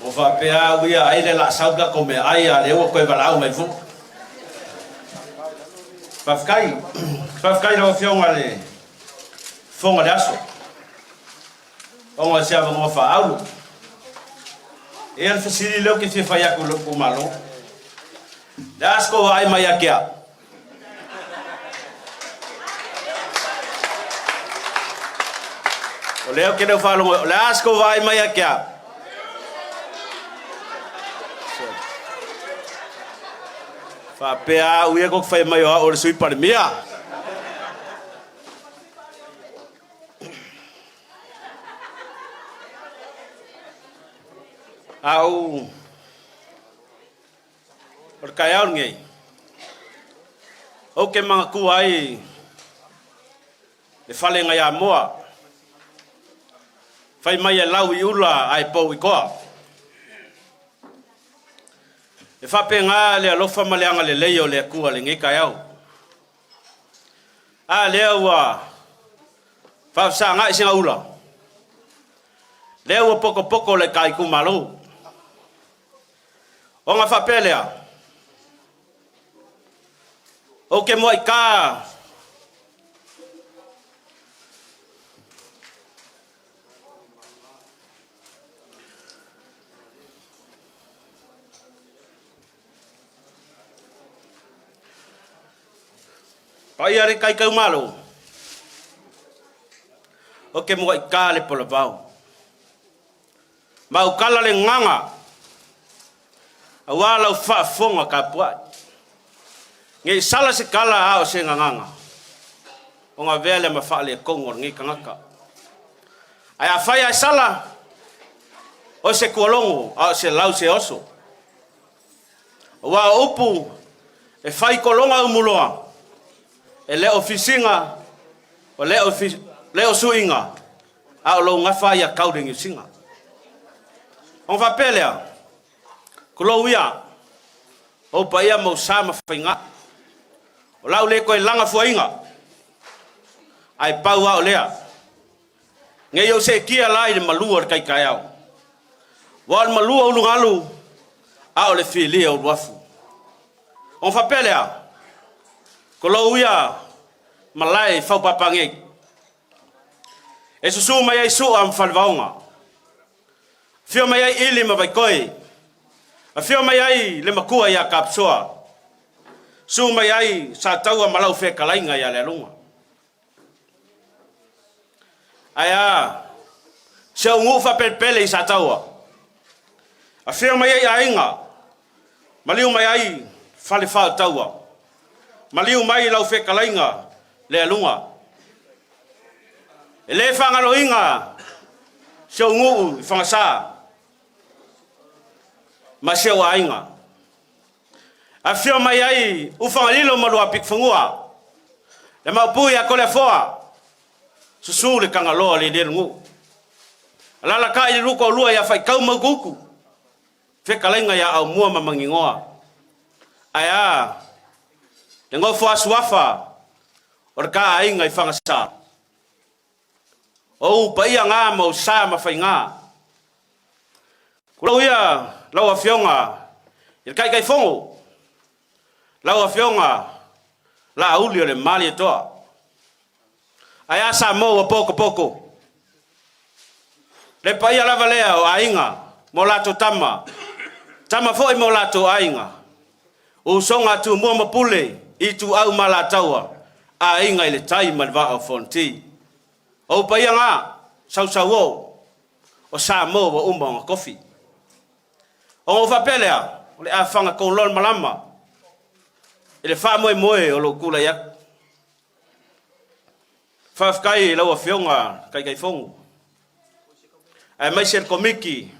S4: O whapea uia aile la sauga ko me aia leo koe walau mai fu. Whafkai rau whionga le whonga le aso. Onga se ava ngā whaauru. E al whasiri leo ki whewhai aku loko malo. Le asko wa ai mai akea. O leo ke rau whalongo. Le asko wa ai mai akea. Whapea uia kok whai mai o le sui pare mea. Au o le kai au ngei. O ke mga ku ai le whale ngai a moa. Whai mai e lau i ula ai pou i koa. E whape ngā lea lofa maleanga le leio lea kua le ngai kai au. A lea ua whawsa ngā isinga ula. Lea ua poko le kai kumalo. O ngā whape lea. O ke mua i kā. Pai are kai kaumalo. O ke mua i kā le pola vau. Mau kala le nganga. Awala u whaafonga ka puai. Ngai sala se kala ao se nganga. O ngā vele ma whaale kongor ngai kangaka. Ai a whai ai sala. O se kualongo ao se lau se oso. Wa upu e whai kolonga umuloa. E leo fisinga. O leo suinga. Ao lo ngā whai a kauringi singa. O ngā pelea. Kulo ia. O pa ia mau sama whainga. O lau le koe langa fuainga. Ai pau au lea. Ngai o se kia lai le malua kai kai au. Wal malua ulu ngalu. Au le filia o wafu. O whapelea. Kulo ia. Malai whau papangi.
S6: E susu mai ai su am falvaunga. Fio mai ai ili ma vai koi. A fio mai ai le makua ia kapsoa. Su mai ai sa taua malau fe kalainga ia le lunga. Aya se ungu fa pele sa taua. A fio mai ai ainga. Maliu mai ai fale fa taua. Maliu mai lau fe kalainga le lunga. Ele fangalo inga se ungu fangasa. Ma se wa inga. A fio mai ai ufangalilo malua pikfungua. Le mapu ya kole foa. Susu le kangalo le delungu. Alala kai le luko lua ya fai kau maguku. Fe kalainga ya au mua mamangingoa. Aya. Le ngofo asuafa. Orka ainga ifangasa. O pa ia nga mo sa ma fai nga. Kulau ia lau afionga. Il kai fongo. Lau afionga. La auli le mali toa. Aya sa mo poko. Le pa ia lava lea o ainga. Mo lato tama. Tama foi mo lato ainga. O songa tu mo mapule. Itu au malataua. Ainga ile tai malva o fonti. O pa ia nga. Sau o sa mo o umba kofi. O fa pelea. O le afanga ko lol malama. Ele fa moe o lo kula yak. Fa kai lo fionga kai fongo. Ai mai ser komiki.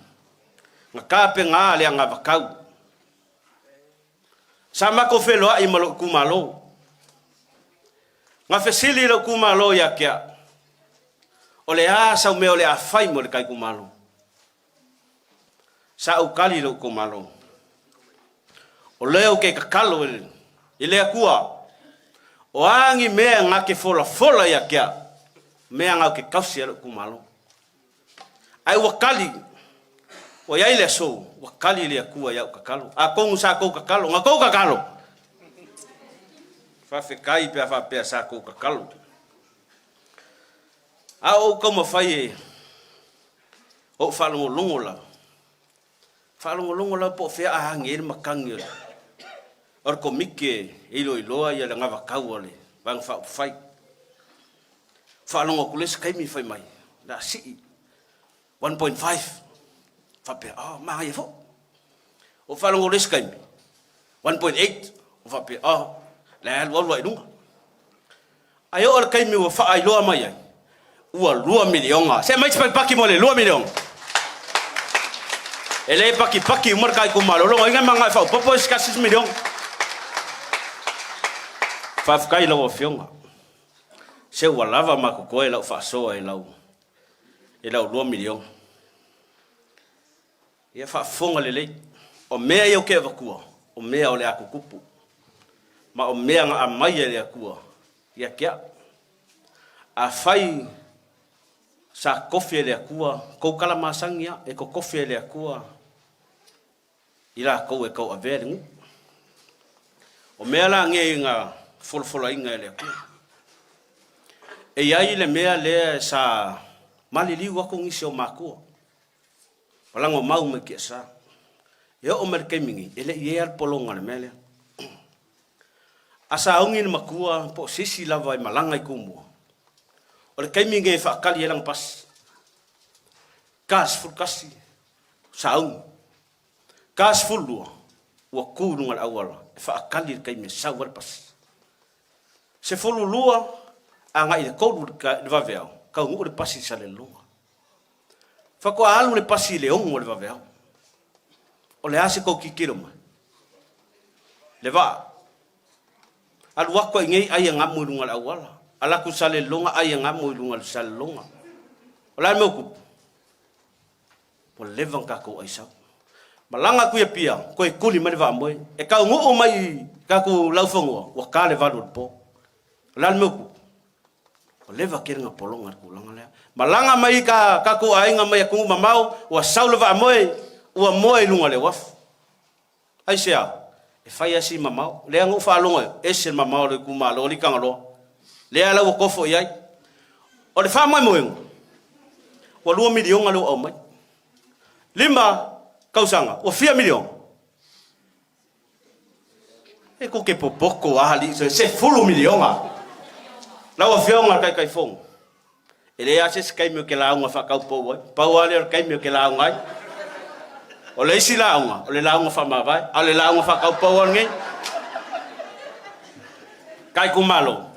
S6: Nga kape nga le nga vakau. Sama ko felo ai malo kumalo. Nga fesili lo kumalo yakia. Ole asa me ole afai mo le kai kumalo. Sa ukali lo kumalo. Ole o ke kakalo ile akua. O angi mea ngake fola ya kia. Mea ngake kausi lo kumalo. Ai wakali. O ya ile so wakali ile akua ya kakalo. A kongu sa ko kakalo, ngako kakalo. Fa fe kai pe fa pe sa ko kakalo. A o como fai o falo longola. Falo longola po fe a ngir makangi. Or komike iloa ia nga vakau ole bang fa fai. Falo ngokules kai mi fai mai. Da si 1.5 fa pe ma ia fo. O falo ngokules kai 1.8 o fa pe la lo dunga. Ayo or kai mi o fa ai loa mai ai. Ua 2 milionga. Se mai paki mole 2 miliong. Ele paki umur kai kumalo lo inga manga fa popo ska 6 miliong. Fa kai lo fionga. Se ua lava makoko ela fa so ela 2 miliong. Ia fa fonga lele. O mea yo ke vakua. O mea ole akukupu. Ma o mea nga amai ele akua. Ia kia. A fai sa kofi le akua ko kala masangia e ko kofi le akua ila ko e ko averingu o mela nge nga folfola inga le akua e ai le mea le sa malili wa ko ngisi o makua palango mau me ke sa e o merke mingi ele ye al polonga le mele asa ungin makua po sisi lava malanga ikumu. Ole kai minge fa kali elang pas. Kas ful kasi. Saung. Kas ful lua. Wa ku nungal awal. Fa kali kai me sawar pas. Se fulu lua anga ile ko de vaveo. Ka ngu de pasi sale lua. Fa ko alu le pasi le on de vaveo. Ole ase ko kikiro ma. Le va. Alu wa ko ngai ai ngamu nungal awal. Ala ku sale longa ai ngamu lungal sale longa. Ola me ku. Po levan ka ko ai sa. Malanga ku ia pia, ko e kuli mai va moi. E ka ngu mai ka ku laufongo, wa ka le valu po. Ola me ku. O leva kiringa polonga ku langa le. Malanga mai ka ku ai nga mai ku mamau, wa saule va moi, wa moi lunga le waf. Ai sia. E fai asi mamau, le ngu fa longa, e se mamau le ku malo li kangalo. Le ala wo kofo yai. O le fa moi moengo. Wa 2 milion alo au mai. 5 kausanga, wa 4 milion. E ko ke popoko ali se 10 milion a. La wa fionga kai fong. Ele ya se kai me ke la nga fa kau po pa wale kai me ke la nga. O le isi la nga, o le la nga fa ma vai, o le la nga fa kau po ngai. Kai kumalo.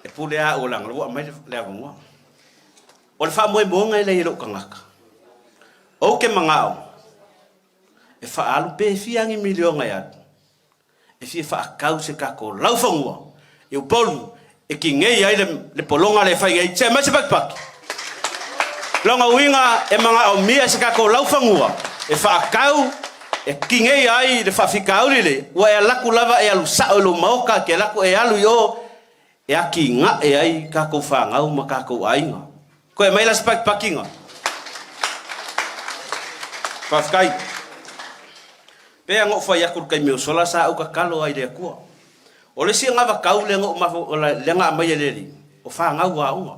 S6: E pulea o lang lo mai le avonga. O le fa mo ngai le lo kangaka. O ke mangao. E fa alu pe fiangi milion ngai. E fi fa kau se ka ko lau fangua. E o polu e ki ngei ai le polonga le fai ngai che mai se pak. Longa winga e manga o mia se ka ko lau fangua. E fa kau e ki ngei ai le fa fika le. Wa e laku lava e alu sa o lo mauka ke laku e alu yo e aki nga e ai ka ko fa ngau ma ka ko ainga. Ko e mai la spak pakinga. Fa kai. Pe ngo fa yakul kai meu sola sa o ka kalo ai de ku. O le si nga va kau le ngo ma le nga mai le ri. O fa ngau wa unga.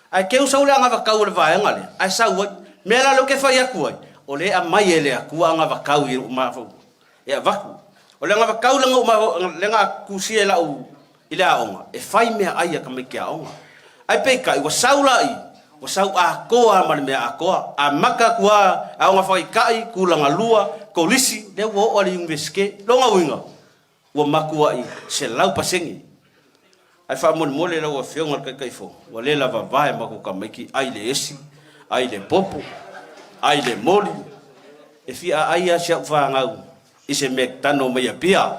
S6: Ai ke usa le nga va kau le va nga le. Ai sa wo me la lo ke fa yakul. O le a mai le ku nga va kau i ma fo. E va ku. O le nga va kau le ngo ma le nga ku si la u ile a onga. E fai me ai ka me ke a onga. Ai pe kai wa saula i. O sau a koa ma me a koa. A maka kua a onga fai kai ku langa lua ko lisi le wo o le inveske longa winga. Wa makua i se lau pasengi. Ai fa mon mole la wa fionga kai fo. Wa le la va vai ma ko ka meki ai le esi, ai le popo, ai le moli. E fi a ai a sia fa ngau. I se mek tano me pia.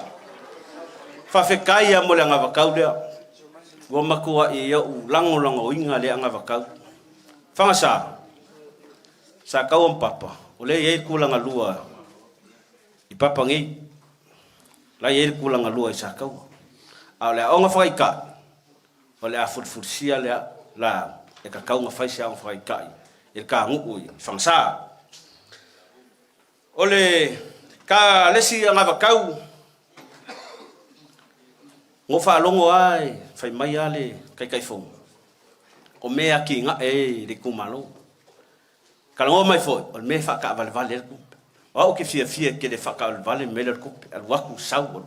S6: Fa fe kai a mole nga va kaulea. Wa makua i yo lango lango inga le nga va kau. Fanga sa kau papa. Ole ye kulanga lua. I papa ngi. La ye kulanga lua i sa kau. Ale onga fai ka. Ole a fursia le la e ka kau nga fai sia onga fai ka. E ka ngu i fanga Ole ka lesi nga va kau. Ngo fa longo ai fai mai ale kai fong. O mea ki nga e le kumalo. Kalango mai foi, o me fa ka val vale ku. O ke fia ke le fa ka vale me le ku. Al waku sau.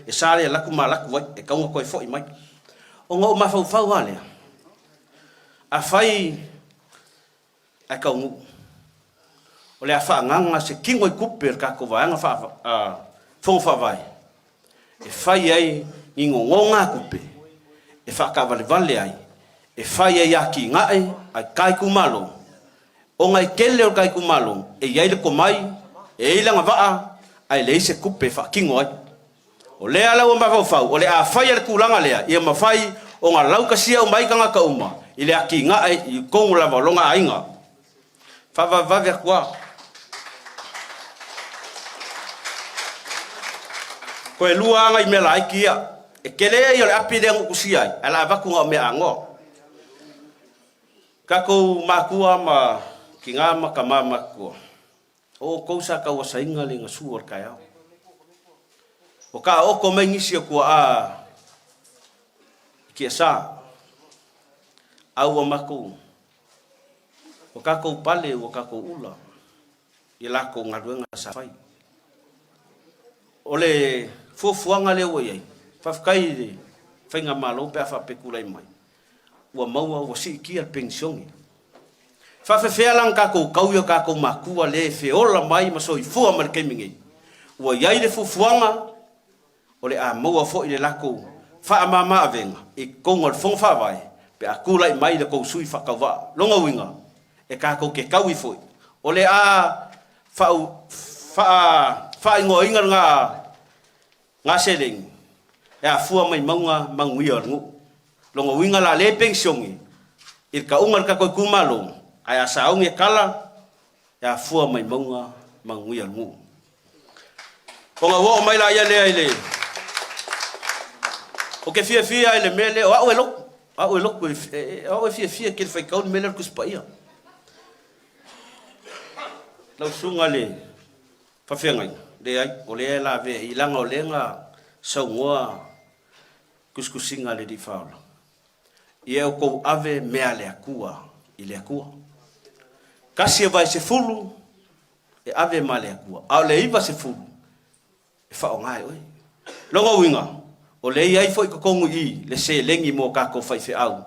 S6: E sare la ku mala ku e ka ngo ko foi mai. O ngo ma fa wale. A fai a ka ngo. O le fa nganga se kingo ku per ka ko va nga fa fong fa vai. E fai ai ingo ngonga ku pe. E fa ka vale ai. E fai ai aki ngae, ai kai kumalo. O ngai kele o kai kumalo, e iai le komai, e ilanga waa, ai le se kupe fa kingo ai. O le ala o mafau, o le a fai al kulanga lea, ia mafai, o ngā lau kasia o mai kanga ka uma, i le aki ngae, i kongu lava longa ainga. Fa vave kua. Ko e lua anga i mela ai kia, e kele ai o le api le ngu kusiai, ala avaku ngā mea ango. Kako makua ma ki ngā maka makua. O kousa ka wasainga le ngā suor kai au. O ka oko mai ngisi o kua a kia sa. Au a maku. O kako pale o kako ula. I lako ngā ruenga sa fai. O le fuafuanga le o iei. Fafkai le whainga malo pe a whapekulai mai. Ua maua ua si ki al pensioni. Whawhewhea lang kako kauia kako makua le whiola mai masoi fua ma le keimingi. Ua iai le fufuanga o le a maua fo i le lako wha mama avenga i konga le fonga whawai pe a kulai mai le kou sui whakauwa longa winga e kako ke kaui foi. O le a wha ingo inga ngā seleng e a fua mai maunga manguia ngu. Longa winga la le pensiongi il ka ungar ka ko kumalo ai asa unge kala ya fua mai maunga manguia ngu. Konga wo mai la ya le o ke fia ele mele o a lok o fia ke fai kaun mele ku spaia la sunga le fa fengai le ai o le la ve ilanga o lenga saungoa kuskusinga le di faula. ia o kou ave mea le akua i le akua. Kasi e vai se fulu e ave ma le akua. Au le iwa se fulu e whao ngai oi. Longa winga o le iai fo i kongu i le se lengi mo kako fai fe au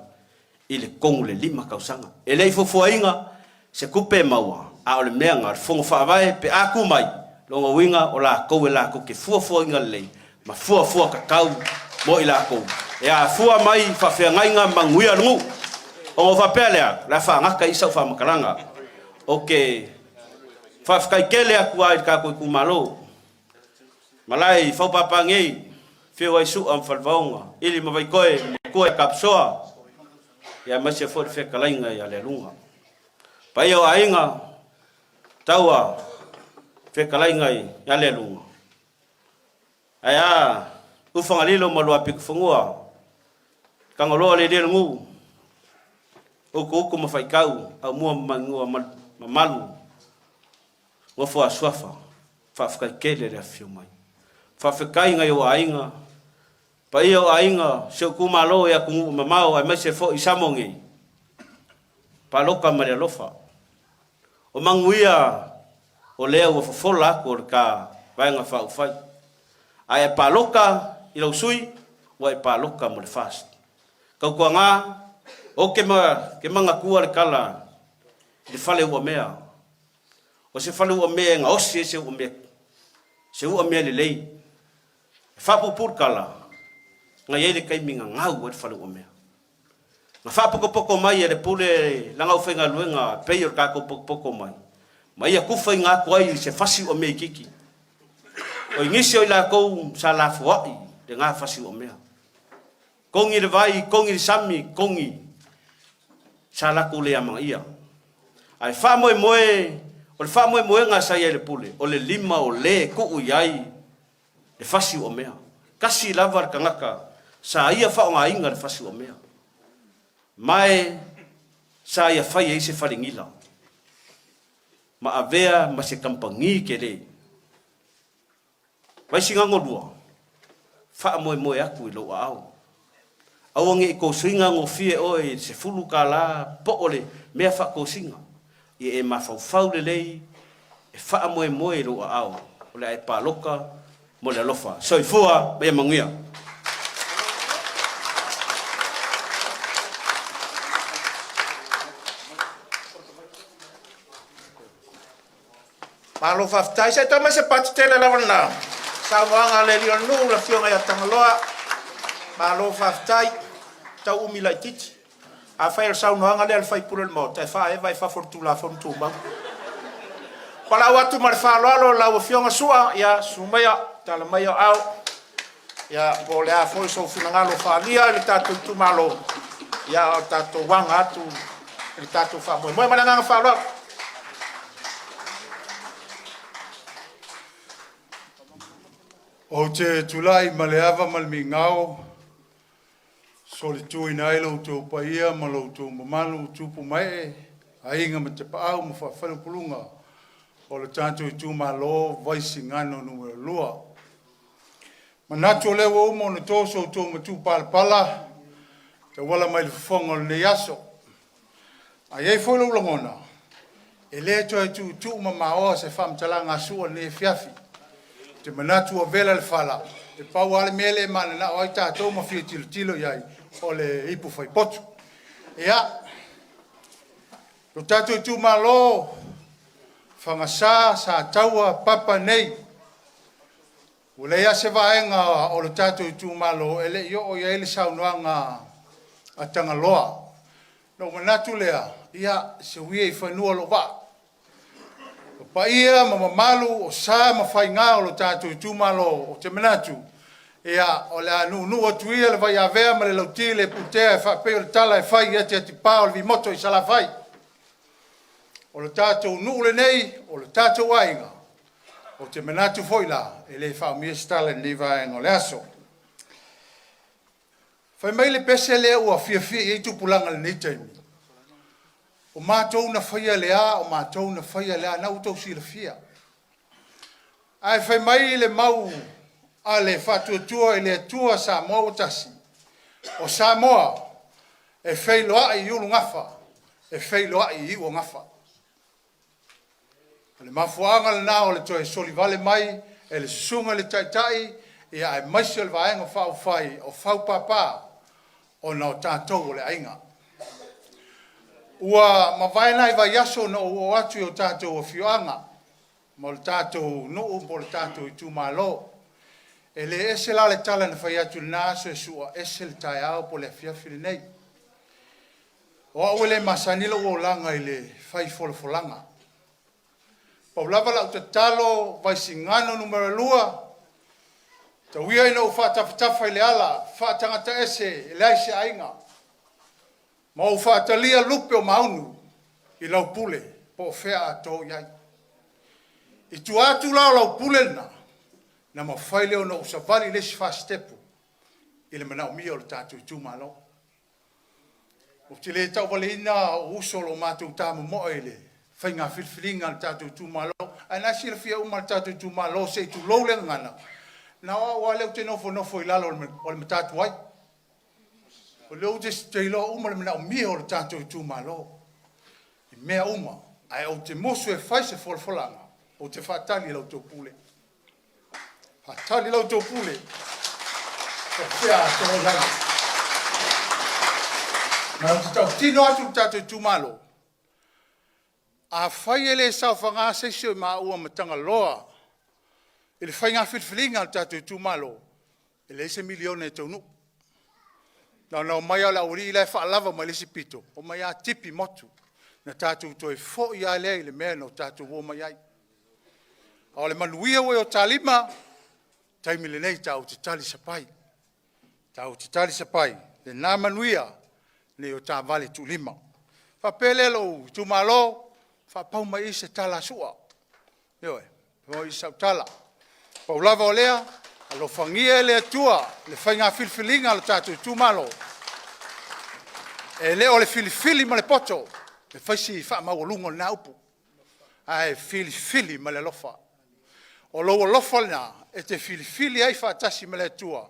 S6: i le kongu le lima kausanga. E le ifo fuainga se kupe maua a o le mea ngā fongo whaavae pe aku mai. Longa winga o la kou e la kou ke fuainga le ma fua kakau mo i la kou. E a fua mai whawhia ngainga manguia rungu. O ngā whapelea, la whaangaka isa u whamakaranga. O ke whawhikai kele aku ai ka koe kumalo. Malai, whaupapangei, whio ai su am whalvaunga. Ili mawai koe kapsoa. Ia masia fo de whekalainga i ale lunga. Pai o ainga, taua, whekalainga i ale lunga. Aia, ufangalilo malua piku whangua. Kangaloa le dele ngu. Uku mawhaikau, au mua mangua mamalu. Ngofo a suafa, whawhikai kele rea whio mai. Whawhikai ngai o ainga. Pa ia o ainga, seo kumalo e a kungu mamao, ai maise fo i samongi. Pa loka maria lofa. O manguia, o lea ua fofola ko ka vaenga whaufai. Ai pa loka i lau sui, wa pa loka mo le fast. Kau kua ngā, o ke manga kua le kala, le fale ua mea. O se fale ua mea ngā osi e se ua mea. Se ua mea le lei. Whapupur kala, ngā iere kaiminga ngau e le fale ua mea. Ngā whapukopoko mai e le pule langau whainga luenga, pei o kako pokopoko mai. Mai a kufai ngā kuai se fasi ua mea kiki. O ingisi o ila kou sa la fuai, le ngā fasi ua mea. Kongi le vai, kongi le sami, kongi. Sa la kule amang ia. Ai wha moe moe, o le wha moe moe ngā sa ia le pule. O le lima o le kuu iai, le fasi o mea. Kasi lavar ka ngaka, sa ia wha o ngā inga le fasi o mea. Mai, sa ia whai e se wharingila. Ma avea, ma se kampangi ke le. Vai singa ngolua, wha moe moe aku i loa au. Awange i kōsinga ngō fie oi se fulu ka la po ole mea wha kōsinga. I e mawhau le lei e wha moe moe roa au. Ole ai pāloka mo le alofa. So i fua mea manguia.
S1: Malofa ftai sai tama se pati tele lawana. Sa wanga le lion nu la fionga ya tangaloa. Malofa ftai tau umila titi. A fai sa no anga le fai pure mo. Te fa e vai fa fortuna fontumba. Pala watu mar fa lolo la fionga sua ya sumaya tala mai au. Ya po le a foi so finangalo fa lia le tatu tumalo. Ya tatu wanga tu le tatu fa mo. Mo mananga fa lolo.
S5: O te tulai maleava malmingao, so le tui nai lau tō paia, ma lau tō mamalu tūpu mai, a inga ma te paau ma whawhanu pulunga, o le tātou i ITUMALO, VAISIGANO numero lua. Ma natu o lewa umo na tōso tō ma tū pala, te wala mai le whonga le yaso. A iei wholo ulangona, e le toa tū ma maoa se whamtalanga sua ne fiafi. Te manatu o vela le fala. E pau ale mele mana na o ai tātou ma fia tilo iai o le ipu whai potu. Ea, o tātou ITUMALO, whangasā sa taua papa nei. O le ia se vaenga o le tātou ITUMALO, ele i o iai le saunoanga a tangaloa. No manatu lea, ia se wia i whanua lo wa. Pa ia ma malu o sa ma fai ngā o lo tātou ITUMALO o te manatu. Ea o le anu o tuia le vai avea ma le lauti le putea e whapeo le tala e fai ia te ati pāo le vimoto i sala fai. O le tātou le nei o le tātou ainga. O te manatu foila e le whao mia stala ni vaenga o le aso. Fai mai le pese le ua fia i tupulanga le nei taimi. O mātou na whaia lea, o mātou na whaia lea, nau tau si le fia. Ai whai mai le mau a le whatua tua e le tua Samoa o tasi. O Samoa, e fei loa I ulu ngafa, e fei loa I iwa ngafa. Le mafuanga le nao le toe soli vale mai, e le susunga le taitai, ia e maisi o le vaenga whau whai, o whau papa, o nao tātou o le ainga. Ua mawaena I vai aso no o atu o tātou o fioanga, mo le tātou no mo le tātou ITUMALO. E le ese la le tala na whai atu na aso e sua ese le tai au po le fiafili nei. O au le masanilo o langa I le whai folfolanga. Pau lava lau te talo vaisingano numero 2. Ta wia ina u whaatawhatafa I le ala, whaatangata ese, le aise ainga. Ma u whaatalia lupe o maunu I lau pule, po whea ato iai. I tu atu lau pule na ma whaile o na usavali lesi whastepu, I le manau mia o le tātou ITUMALO. O te le tau wale ina o usolo mātou tāmu moa I le, whainga whilwhilinga le tātou ITUMALO, a nasi le fia uma le tātou ITUMALO se tu lole ngana. Na wa leo te nofo I lalo o le matatu ai. O leo te ilo uma le manau mia o le tātou ITUMALO. I mea uma, ai o te mosu e whaise folfolanga, o te whaatali lau tō pule. Whaatali lau tō pule. O fea tō langa. Na o te tau tino atu le tātou ITUMALO. A whai ele sau whanga seisio I maa ua matanga loa. Ele whainga whilwhilinga le tātou ITUMALO. Ele ese milione e taunu. Nau mai ala uri I lai whaalava mai lesi pito. O mai a tipi motu. Na tātou toi fo I ale I le mea no tātou o mai ai. A le manuia ue o talima. Taimi le nei tau te tali sapai. Tau te tali sapai. Le nā manuia. Ne o tā vale tu lima. Whapele lo ITUMALO. Whapau mai I se tala sua. Ioe. Pau I sau tala. Pau lava o lea. Alo whangia le atua. Le whainga whilwhilinga le tātou ITUMALO. E leo le whilwhili ma le poto. Le whaisi wha maulungo le nā upu. Ai whilwhili ma le lofa. O lo lofa na. E te whilwhili ai whaatasi ma le atua.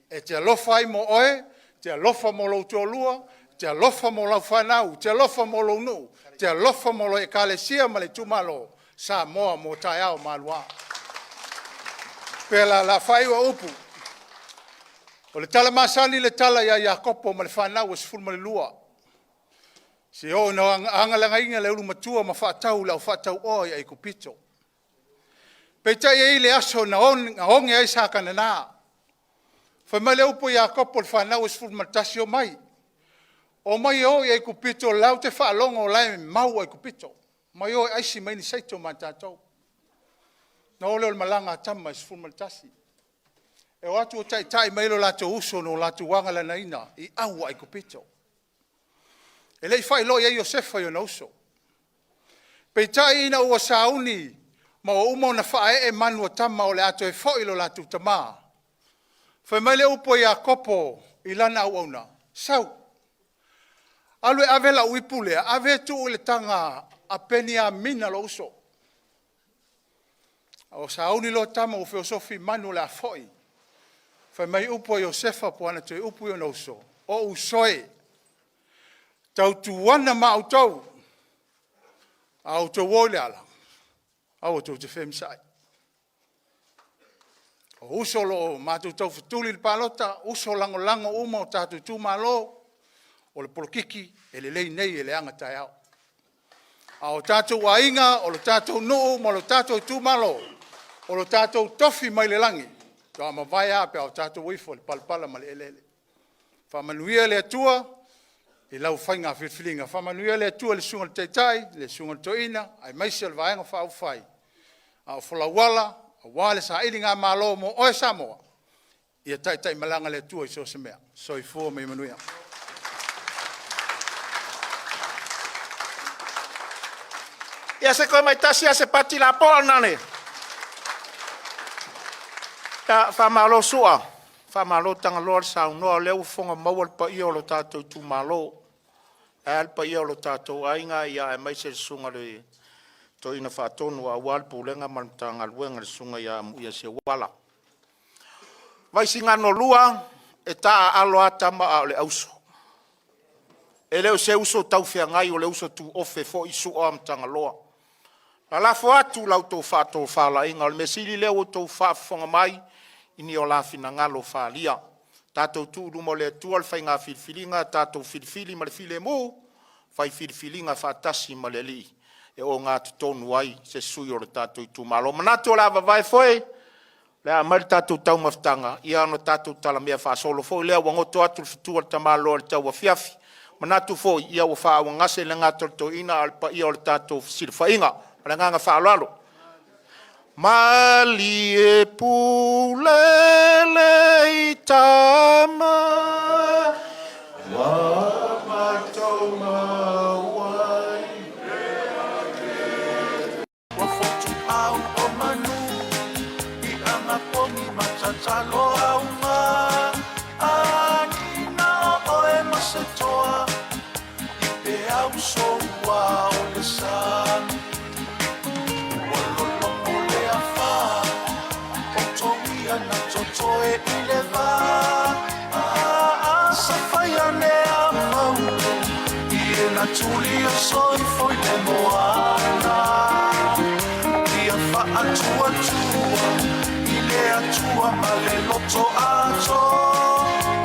S5: E te alofa ai mo oe. Te alofa mo lo tuolua. Te alofa mo lau whanau. Te alofa mo lo nu. Te alofa mo lo e kalesia ma le ITUMALO. Sa moa mo tai au malua. Pela la whai wa upu. O le tala masani le tala ia Iakopo ma le whanau e sifuru ma le lua. Se o na angalanga inga le ulu matua ma whaatau lau whaatau o ia I kupito. Peitai e le aso na onge ai sa kanana. Whai mai le upu Iakopo le whanau e sifuru ma le tasi o mai. O mai o ia I kupito lau te whaalongo lai mau ai kupito. Mai o aisi mai ni saito ma tātou. Na ole o malanga tama sifuru ma le tasi. E o atu o tai mai lo lato uso no lato wangala na ina I aua ai kupito. E lei whai lo ia Iosefa I o na uso. Peitai ina ua sauni ma o umo na whae e manu o tama o le ato e whoi lo lato tama. Whai mai le upo Iakopo I lana au auna. Sau. Alwe ave la uipule, ave tu le tanga a peni a mina lo uso. O sauni lo tama o filosofi manu le a foi. Whai mai upo Iosefa po ana tue upo I o na uso. O usoe. Tau tuwana ma au tau. Au tau wole ala. Au tau te whemsai. O uso lo mātou tau whutuli le palota. Uso lango lango uma o tātou ITUMALO. O le polokiki, e le lei nei e le anga tai au. A o tātou wainga, o le tātou nuu, mo le tātou ITUMALO, o le tātou tofi mai le langi. Ka ma vai ape o tātou wifo le palpala ma le elele. Whamanuia le atua, e lau whainga whilwhilinga. Whamanuia le atua le sunga le teitai, le sunga le toina, ai maisi le vaenga whau whai. A o whalawala, a wale sa ilinga malo mo oe Samoa. Ia taitai malanga le atua I so se mea. So I fua me manuia.
S1: Ia se koe mai tasi a se pati la poa nane. Ia whamalo sua. Whamalo tanga loa sau noa leu fonga maua le pa ia o lo tātou ITUMALO. E pa ia o lo tātou ainga ia e mai se sunga le to ina whaatonu a wal pulenga manutanga luenga le sunga ia se wala. Vaisigano lua e taa alo atama a le auso. E leo se uso tau fea ngai o le uso tu ofe fo isu o amtanga loa. La lafo atu lau tau whātou whala inga, o le mesiri leo o tau whaafonga mai, ini o lafi na ngalo whalia. Tātou tūru mo le atua le whai ngā whirwhiringa, tātou whirwhiri ma le while mō, whai whirwhiringa whātasi ma le li. E o ngā tutonu ai, se sui o le tātou ITUMALO. Manatu o lava vai foe, lea mari tātou tau maftanga, ia ano tātou tala mea whaasolo foe, lea wangoto atu le fitua le tamalo le tau wa fiafi. Manatu foe, ia o wha awa ngase le ngā tolto ina, alpa ia o le tātou sirfa inga, le nganga whaalalo. Mali e pulele i tama, wa tau mawai. Wa fotu au o manu, i anga pongi matatalo au ma, anina o e masetoa, i pe au soua o le sami. Toe ileva safaya le amaule ie na tuli o soi foi le moana ia fa atua ile atua male loto ato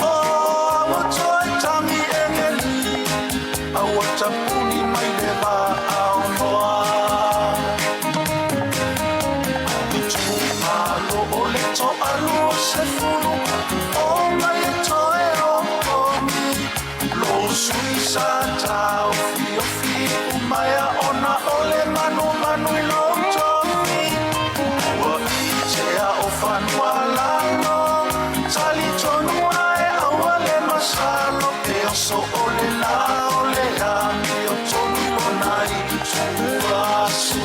S1: o awa tangi engeli awa tapuni mai leva au noa ITUMALO o le to alu se fulu o mai toe o komi lo sui sa tau fio fi umaya ona ole manu i lo tofi ua itea o fanua lano tali tonua e aua le masalo e oso ole la ole ami o tonu lona i tuaso.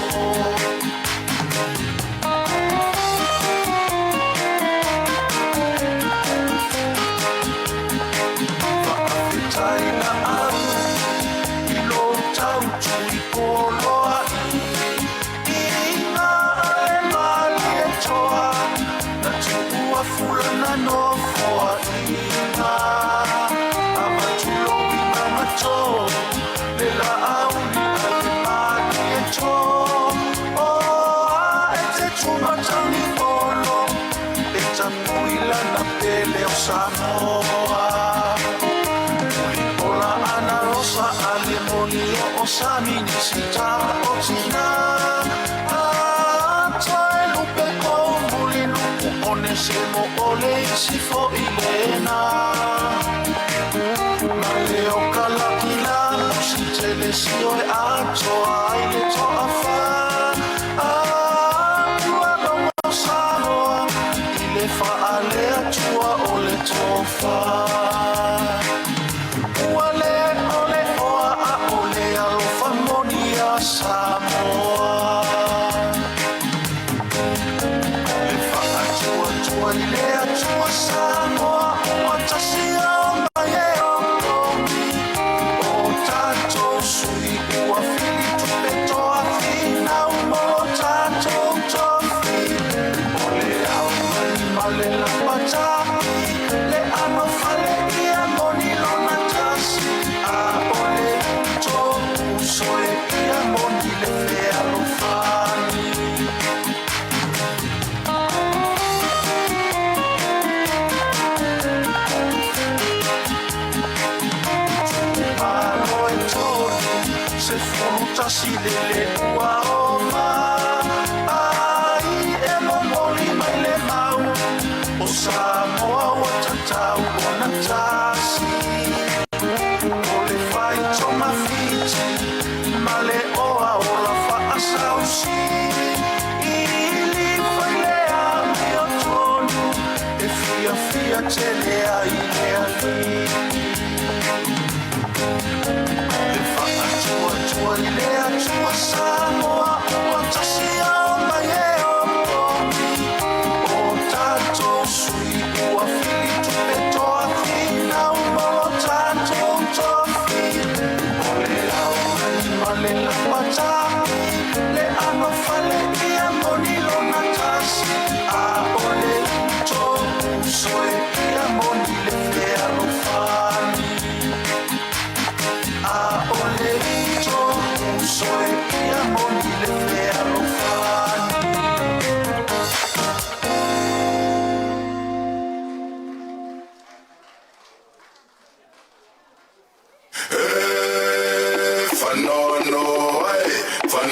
S1: Sami ni sita o tina Atoe lupe ko muli lupu one se mo ole isi fo ilena Male o kalakila o si tele si oe ato aile to afa Atua no sanoa ile fa ale atua ole tofa Samoa le whaatua le atua Samoa o atasia o mai e o komi o tātou sui ua whili tupe toa whina umo o tātou tofi o le au ma le lapataki le ano whale ia moni lona tasi a o le tōku soe ia moni le fea lo fani ITUMALO e tonu se fruta si le ua o ma ai e momoli mai le mau o Samoa o tatau o na tasi o le fai toma fiti male oa o la whaasausi ili whailea mi o tonu e fia telea i lea li le whaatua i lea tua Samoa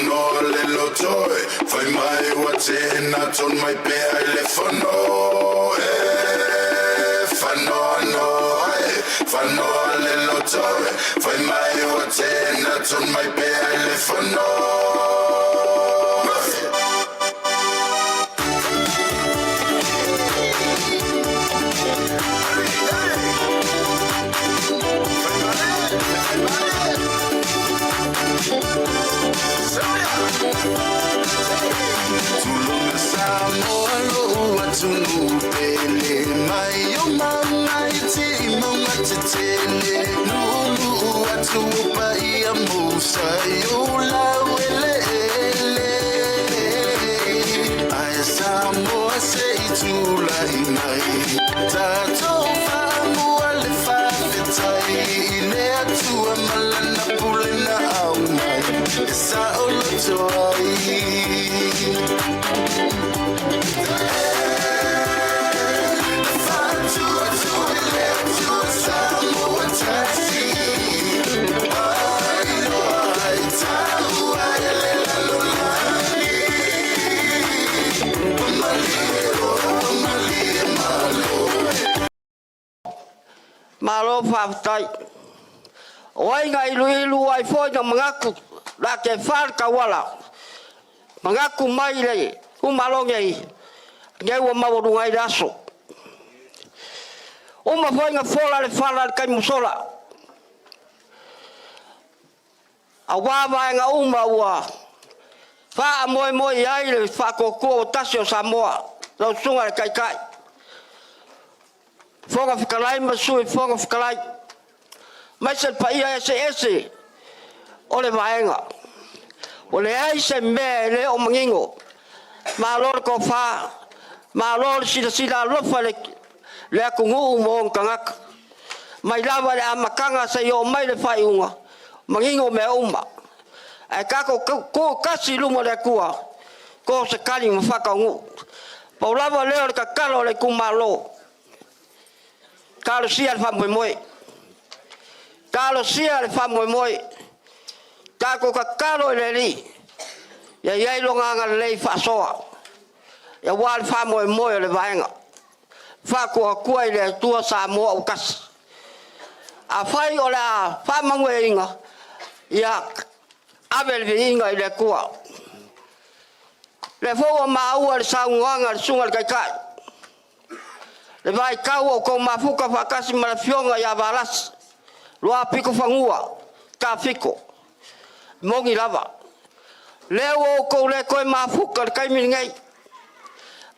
S2: Whanoa le lotoe, whai mai wa tēnā ton mai pēa I le whanoa. Whanoa noa e, whanoa le lotoe, whai mai wa tēnā ton mai pēa I le whanoa. Tulunga Samoa loa tunu pele mai o mama I te maunga te tele nulu atu pa ia musa I o lauele ele Aia Samoa se I tulai mai Tato whamua le whawhetai I le atua malana pule na au mai E sa o loto ai
S7: Malo whawtai. Oi nga ilu ai foi na mangaku. La ke whar ka wala. Mangaku mai le. Umalo ngei. Ngei wa mawaru ngai raso. Uma foi nga fola le whala kai musola. Awawa nga uma ua. Wha moe moe ai le wha koko o tasio Samoa. Lau sunga le kai kai. Fonga fikalai masui fonga fikalai. Mai se pa ia ese. Ole vaenga. Ole ai se me le o mangingo. Ma lor ko fa. Ma lor sila lofa le kungu mo kangak. Mai lava le amakanga se yo mai le fai unga. Mangingo me uma. Ai kako ko kasi lumo le kua. Ko se kali mo faka ngu. Paulava leo le kakalo le kumalo. Kalau sia le famoi moi. Kalau sia le famoi moi. Kako kakalo le li. Ya yai longa nga le fasoa. Ya wal famoi moi le vaenga. Fa ko le tua Samoa ukas. A fai ola famangwe inga. Ya abel inga le kua. Le fo ma ua le saunga le sunga le kai. Le vai kau ko mafuka fakasi malafionga ya balas. Loa piko fangua. Ka fiko. Mongi lava. Leo ko le koe mafuka le kaimi ngai.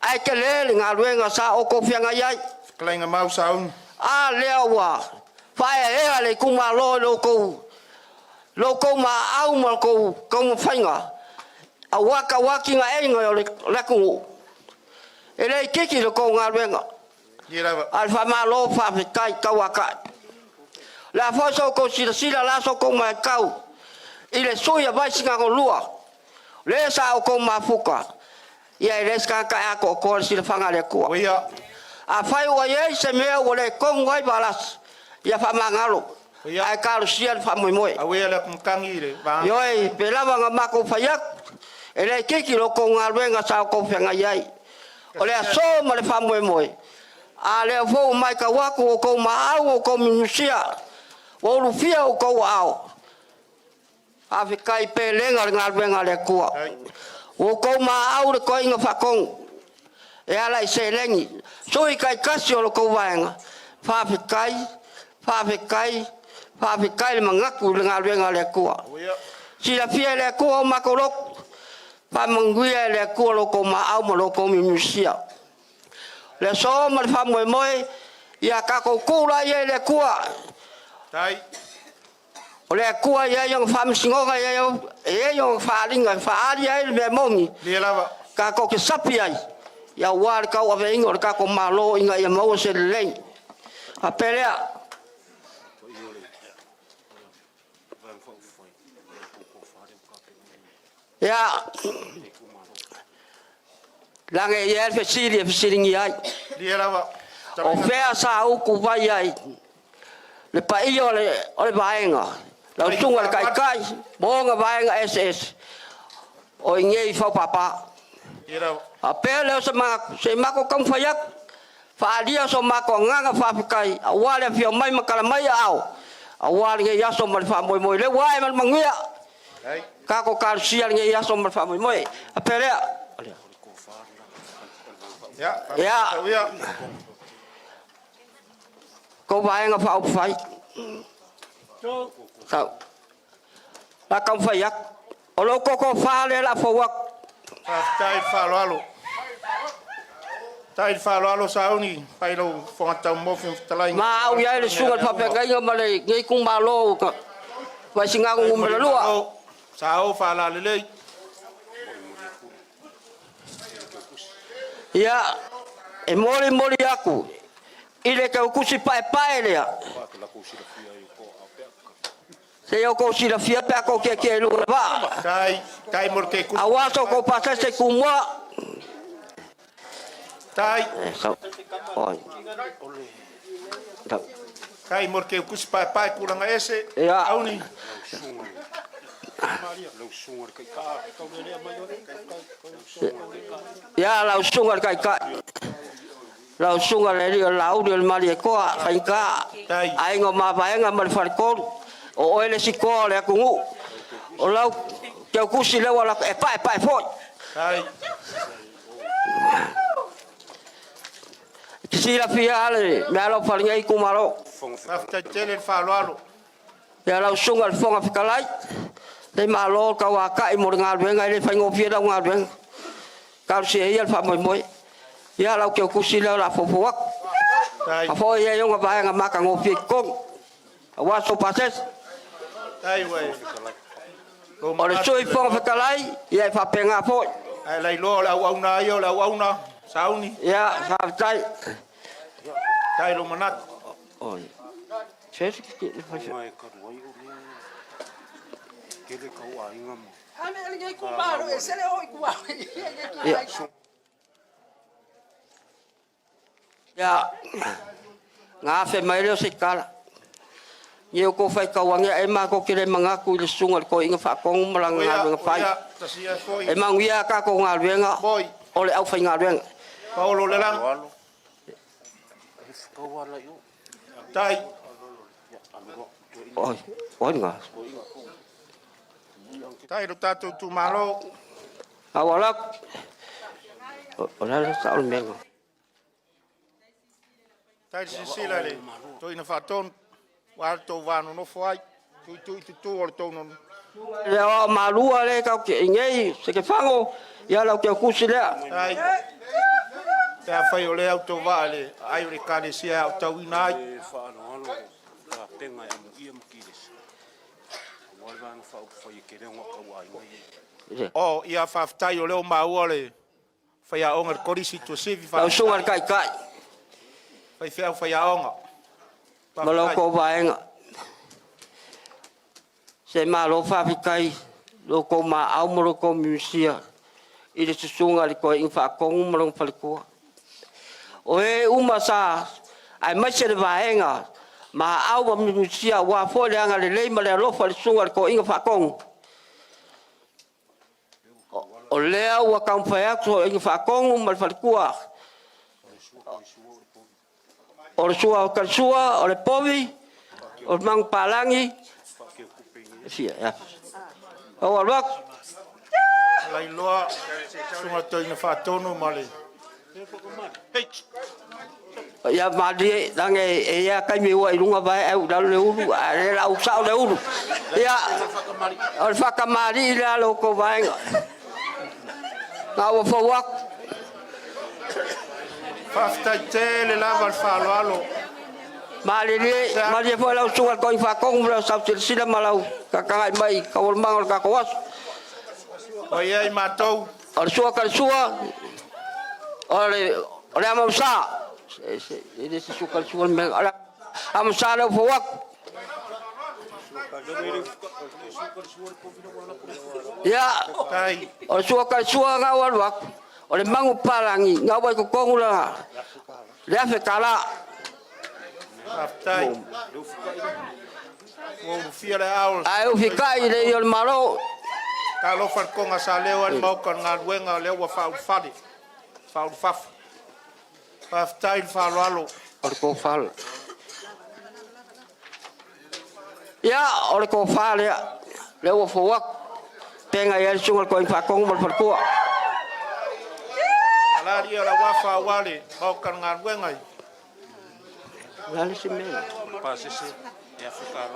S7: Ai ke le ngā ruenga sa o ko fianga yai.
S1: Klainga mau saun.
S7: A leo wa. Fai ea le kumalo loko. Loko ma au ma ko fainga. A waka waki nga enga o le lakungu. Ele kiki loko ngā ruenga. Alfa malo fa kai kawaka. La foso ko sila la so ko mai kau. Ile soya vai singa ko lua. Le sa ko mafuka. Ya ile ska ka ko sila fanga le ko.
S1: Oia.
S7: A fai o ye se me o le kon wai balas. Ya fa mangalo. Ai ka sia fa moi moi.
S1: Awe le kumkangi le.
S7: Yoi pelava nga mako fayak. Ele kiki lo ko ngalwenga sa ko fanga yai. Ole so mo le fa moi moi. Ale fo mai ka waku ko mau ko minusia o lufia o ko ao ave kai pelenga ngalwenga le kua o ko mau le ko inga fakong e ala se lengi so I kai kasi o ko vaenga fa kai mangaku le ngalwenga le kua si la fia le kua makolok pa manguia le kua lo ko mau mo lo ko minusia le so mal fa moi ya ka ko kula ye le kua
S1: Tai.
S7: ole kua ye yang fam singoga ye yang fa linga fa ali ye me mongi
S1: Le lava.
S7: ka ko ke sapi ai ya war ka o ve ingo ka ko malo inga ye mo se le a pelea ya lange ye fe siri ai
S1: Le lava.
S7: o fea sa o ku vai ai le pai o le vaenga la tunga le kai kai bonga vaenga ss o ingei fa papa
S1: Ira,
S7: a pele se mako kam fayak fa dia so mako nganga fa fikai a wale fio mai makala mai au a wale nge yaso mal fa moi moi le wai mal mangia
S1: ai,
S7: ka ko kar sial nge yaso mal fa moi moi a pele
S1: ya,
S7: ya
S1: ya,
S7: ko vai nga fa fai ka la kam fayak o lo ko fa le la fo wak
S1: Tai whalo alo sauni, pai lau whangatau mofi talai.
S7: ma au ya le sungal fa pe ngai ngale ngai kung malo ka vai singa kung mala lua
S1: Sao whala lelei.
S7: ya e mori mori aku ile ka kusi pai le se yo ko si la fia pe ko ke lu ba
S1: Tai morke kus.
S7: awaso ko pasa se kumwa
S1: Tai,
S7: oi
S1: kai morke kus pai kuranga ese.
S7: Ya.
S1: Auni.
S7: ya la sungal kai ka la sungal le la u le mali ko ai ka ai ngo ma ba nga mal far ko o ele si ko le ku o la ke ku si le wala e pai fo
S1: Tai,
S7: si la fia ale me alo far ngai ku malo
S1: afta tele whalo alo.
S7: ya la sungal fonga fikalai dei malo ka wa ka i mo ngal we ngai le fa ngo fia da ngal we ka si e fa moi ya la ke ku si le la fo wak
S1: Tai,
S7: a fo ye yo ba nga ma ka ngo fi ko wa so pases
S1: tai wai.
S7: o le soi fonga fikalai ya fa penga fo
S1: Ai lai lo la wauna yo la wauna. Sauni,
S7: ya sa tai
S1: tai lo manat.
S7: oi ses ki fa ya nga fe mai le se kala ye ko fai ka wangia e ma ko kire manga ku le sungal ko inga fa ko malang nga nga fai
S1: Tasia foi.
S7: e mang wia ka ko nga nga
S1: Boy,
S7: ole au fai nga nga
S1: Paulo lelang. Tai,
S7: oi nga
S1: tai lo tato tu malo.
S7: awalak ora sa ol mengo
S1: Tai sisila le. Toi na faton. Wa to vanu no foi. Tu or to no.
S7: le o malua le ka ke ngei se ke fango ya la ke kusile
S1: Tai. Te fai o le auto vale. Ai le kale sia auto winai. Oh, ia faftai o leo maua le. Fai a onga korisi tu sivi
S7: la
S1: fa.
S7: sungal kai kai
S1: Fai fea fai a onga.
S7: malo ko vaenga se malo fa fikai lo ko ma au mo ko musia ile se sungal ko in fa ko mo fa ko o e uma sa ai mai se vaenga ma au mo musia wa fo le anga le ma le lo fa sungal ko in fa ko o le wa kam fa ya ko in fa ko mo fa ko o le sua ka sua o le povi o mang palangi sia ya o alok
S1: Lai loa. Sunga toi na fatono male.
S7: ya madi dange e ya kai mi wa ilunga vai au dal le ulu ale au sa le ulu ya o fa kamari la lo ko vai na o fo wak
S1: Faftai tele lava al falo alo.
S7: mali fo la sunga ko fa ko mo sa sila malau ka ka mai ka ol mangol ka ko was
S1: O ia i matou.
S7: o sua ka sua ole am sa ele se su ka sua me ala am sa le fo wak ya
S1: Tai.
S7: o sua ka sua nga wal wak o le mangu palangi nga wai ko kongula le afe kala
S1: Faftai. Wo fia le aul.
S7: ai o fikai le yo malo
S1: Ka lo farkonga sa leo al mau kan ngā ruenga leo wa whau whare. Whau whafu. Whaftai whalo.
S7: Ore ko whale. Ia, ore ko whale ia. Leo wa whawak. Tenga ia sungal ko in whakong mal whakua.
S1: Alari ala wafa wale. Mau kan ngā ruenga i.
S7: Lali si mea.
S6: Pasisi ya fukara.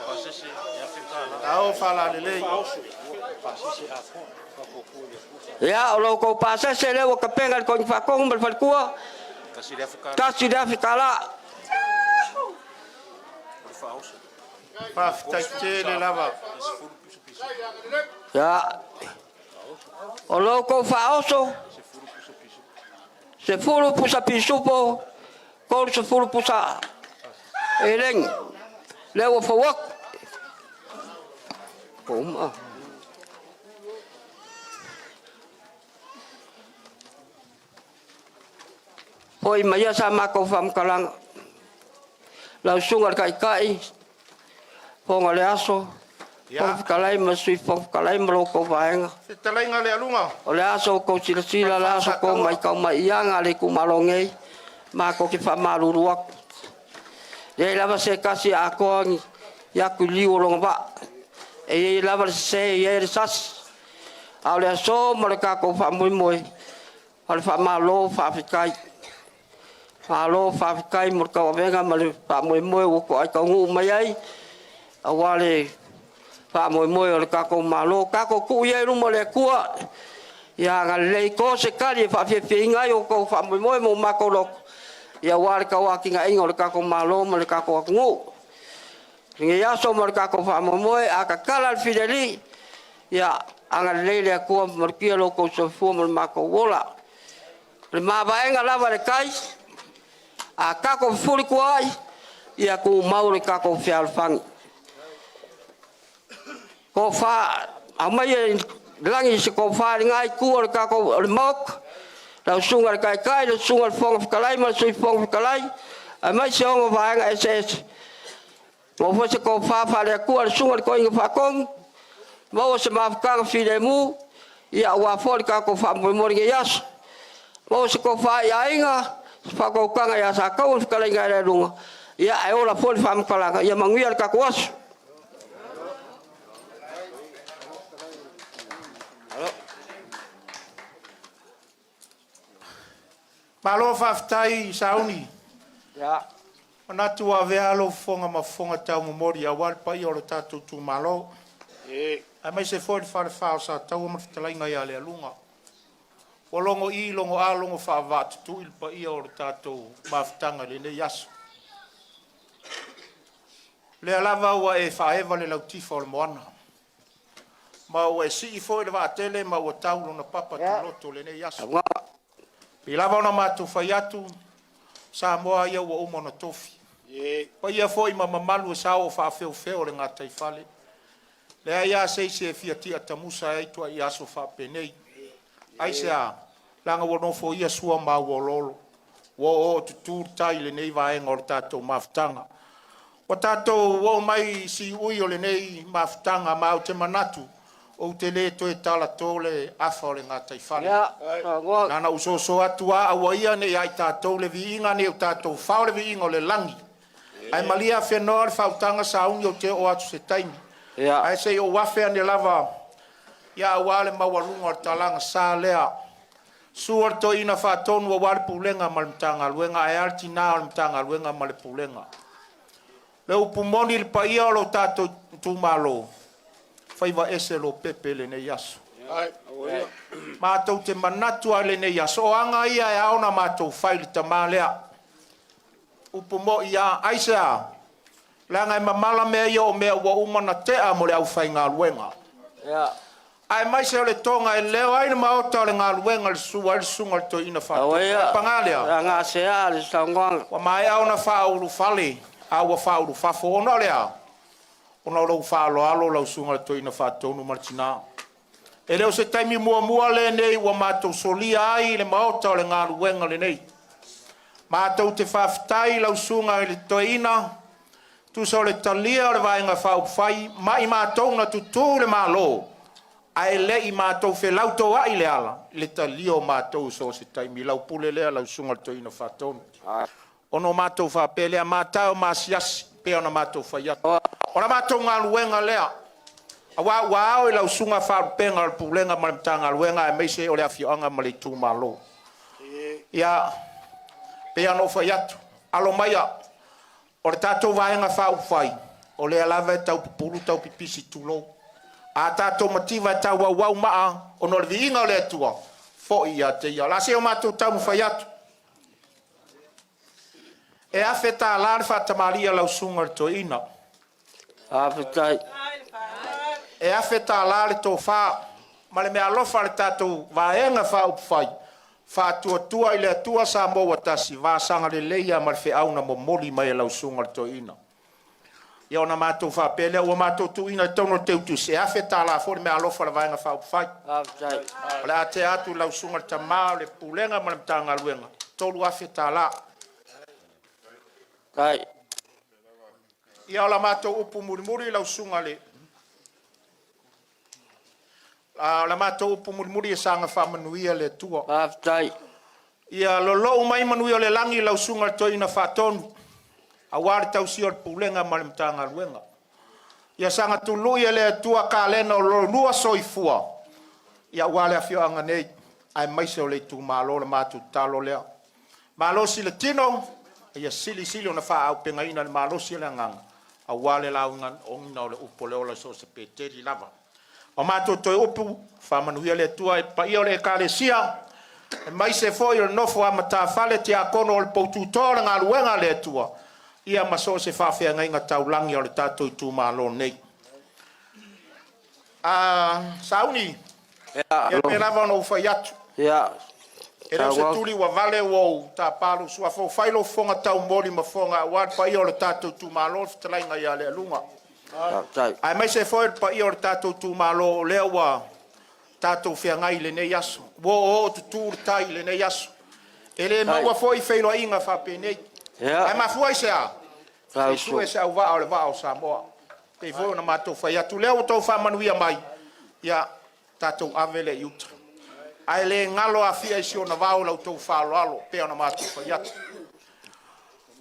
S6: Pasisi ya fukara.
S1: Ao whala lelei.
S6: Pasisi apa?
S7: Ia, o lo ko pasa se leo ka penga ko in whakong mal whakua.
S6: Kasi ya fukara.
S7: Kasi da fikala.
S1: Whaftai te le lava.
S7: Ya. O lo ko whaoso. Se furu pusa pisupo. Ko se furu pusa. Eleng. Leo whawak. Puma. Hoi maya sama ko fam kalang. Lau sungar kai. Ponga le aso. Pong kalai masui pong kalai maloko vaenga.
S1: Se talainga le alunga.
S7: O le aso ko sila la aso ko mai kau mai ianga le kumalongei. Ma ko ki fa maluruak. Le lava se kasi ako ngi. Ya ku liu longa ba. E lava se ye sas. Au le aso malaka ko fa moi. Al fa malo fa fikai. Fa fikai murka venga mal fa moi ko ai ko ngu mai ai. Awale fa moi o kako malo kako ku ye lu mo le kua ya ga le ko se kali fa fe ngai o ko fa moi mo makolo ya wal ka wa kinga ingo le kako malo mo le kako ngu ngi ya so mo le kako fa moi aka kala fideli ya anga le ku mo ki lo ko so fu mo mako wola le ma ba enga la le kai a kako fuli kuai ya ku mau le kako fi alfang ko fa amai langi se ko fa ngai ku or ka ko mok la sungal kai la sungal fong kalai ma sui fong kalai amai se ngo va ngai ss mo fo se ko fa le ku or sungal ko ngi fa kong mo se ma ka fi le mu ya wa fo ka ko fa mo ngi yas mo se ko fa ya inga fa ko ka ya sa ko kalai ngai le lunga ya ai ola fo fa kala ya manguia ka ko was
S1: Malo whaftai sauni.
S7: ya
S1: Ona tua vealo fonga ma fonga tau mori a wal pai o le tātou tu malo. Ai mai se fōi whare whao sa tau ma whatalainga ia le alunga. O longo I, longo a, longo whaavatu tu il pai o le tātou mawhtanga le ne yasu. Le alava ua e whaewa le lautifo le moana. Ma ua e si I fōi le wātele ma ua tau lona papa tu loto le ne yasu. Pi lava ona mātou whai atu, sa moa ia ua umona tofi. Pa ia fōi ma mamalu e sao whaafeo le ngā taifale. Lea ia seise e fia tia tamusa e tua I aso whaapenei. Aise a, langa wanofo ia sua ma ua lolo. Wa o tutūr tai le nei vaenga o le tātou mawhtanga. Wa tātou wa mai si ui o le nei mawhtanga ma o te manatu. O te le to e tala tole afa o le ngā taifale. Nana usoso atua awa ia ne ai tātou le viinga ne o tātou whao le viinga o le langi. Ai malia whenua le whautanga sa ungi o te o atu se taimi. Ai se o wafea ne lava ia awale mawalunga o talanga sa lea. Suar to ina whaatonu wa wale pulenga ma le mtanga luenga. Ai alti nā o le mtanga luenga ma le pulenga. Le upumoni le paia o lo tātou tumalo. Whaiva ese lo pepe le ne yaso. Mātou te manatu a le ne yaso. O anga ia e aona mātou whaili ta mālea. Upu mo ia aise a. Langa e mamala mea ia o mea ua umana te a mo le au whai ngā luenga. Ai mai se o le tonga e leo aina maota o le ngā luenga le sunga le to ina whātou. Pangalea.
S7: Ngā sea le saungonga.
S1: Wa mai aona whauru whale. Aua whauru whafo ono lea. Ona o lau whaaloalo lau sunga le toina whātonu martina. E leo se taimi mua le nei ua mātou solia ai le maota o le ngā luenga le nei. Mātou te whawhitai lau sunga i le toina. Tu so le talia o le vaenga whauwhai. Mai mātou na tutu le mālo. Ai le i mātou whelau tō ai le ala. Le talia o mātou so se taimi. Lau pule lea lau sunga le toina whatonu. Ono mātou whapelea mātou māsiasi. Pea na mātou whaiata. Ora mātou ngā luenga lea. Awa wao ila usunga wharupenga le pulenga malimtanga luenga e meise o le awhioanga ma le ITUMALO. Ia, pea no whaiatu. Alo maia, o le tātou vaenga whauwhai. O le alava e tau pupulu, tau pipisi tulo. A tātou mativa e tau wau maa, o no le viinga o le atua. Fo ia te ia. La se o mātou tau mu whaiatu. E awheta la le whatamaria lau sunga le toina.
S7: Awhetai.
S1: E awheta la le tō wha. Ma le mea lofa le tātou vaenga whauwhai. Whātua i le atua sa moa tasi. Vāsanga le leia ma le whiauna mo moli mai lau sunga le toina. Ia ona mātou whapele, ua mātou tuina i tono teutu. Se awheta la fo le mea lofa le vaenga whauwhai.
S7: Awhetai.
S1: Le a te atu lau sunga le tamā le pulenga ma le mtanga luenga. Tolu awheta la.
S7: Tai.
S1: Ia ola mātou upu murimuri lau sunga le. La mātou upu murimuri e sanga whamanuia le tua.
S7: Awhetai.
S1: Ia lolo umai manuia le langi lau sunga le toina whatonu. A wāre tau si o le pulenga ma le mtanga luenga. Ia sanga tului e le tua ka lena o lo lua soifua. Ia wale a whioanga nei. Ai maise o le ITUMALO le mātou talo lea. Malo si le tino. Ia sili ona wha au penga ina le malosi le nganga. A wale laungan ongina o le upo leo la so se peteri lava. O mātou toi upu, whamanuia le tua e pa ia o le ekalesia. E mai se foi o nofo a mata fale te akono o le poututora ngā luenga le tua. Ia maso se whawhia ngai ngā taulangi o le tātou ITUMALO nei. Sauni, ia me lava no ufai atu.
S7: Ia.
S1: E reo se tuli wa vale wou ta palu sua fo failo fonga tau moli ma fonga wad pa io le tātou ITUMALO fitalai ia le alunga.
S7: Awhetai.
S1: Ai mai se foi pa io le tātou ITUMALO lea wa tātou whia ngai le nei aso. Wo o tuturu tai le nei aso. E le maua foi feilo inga whapenei.
S7: Ia.
S1: Ai mafuai se a.
S7: Tau
S1: E sue se au vao le vao sa moa. Pei foi na mātou whai atu leo tau whamanuia mai. Ia tātou avele iuta. Ai le ngalo a fia isi o na vau lau tau whalo alo, pea na mātou whai atu.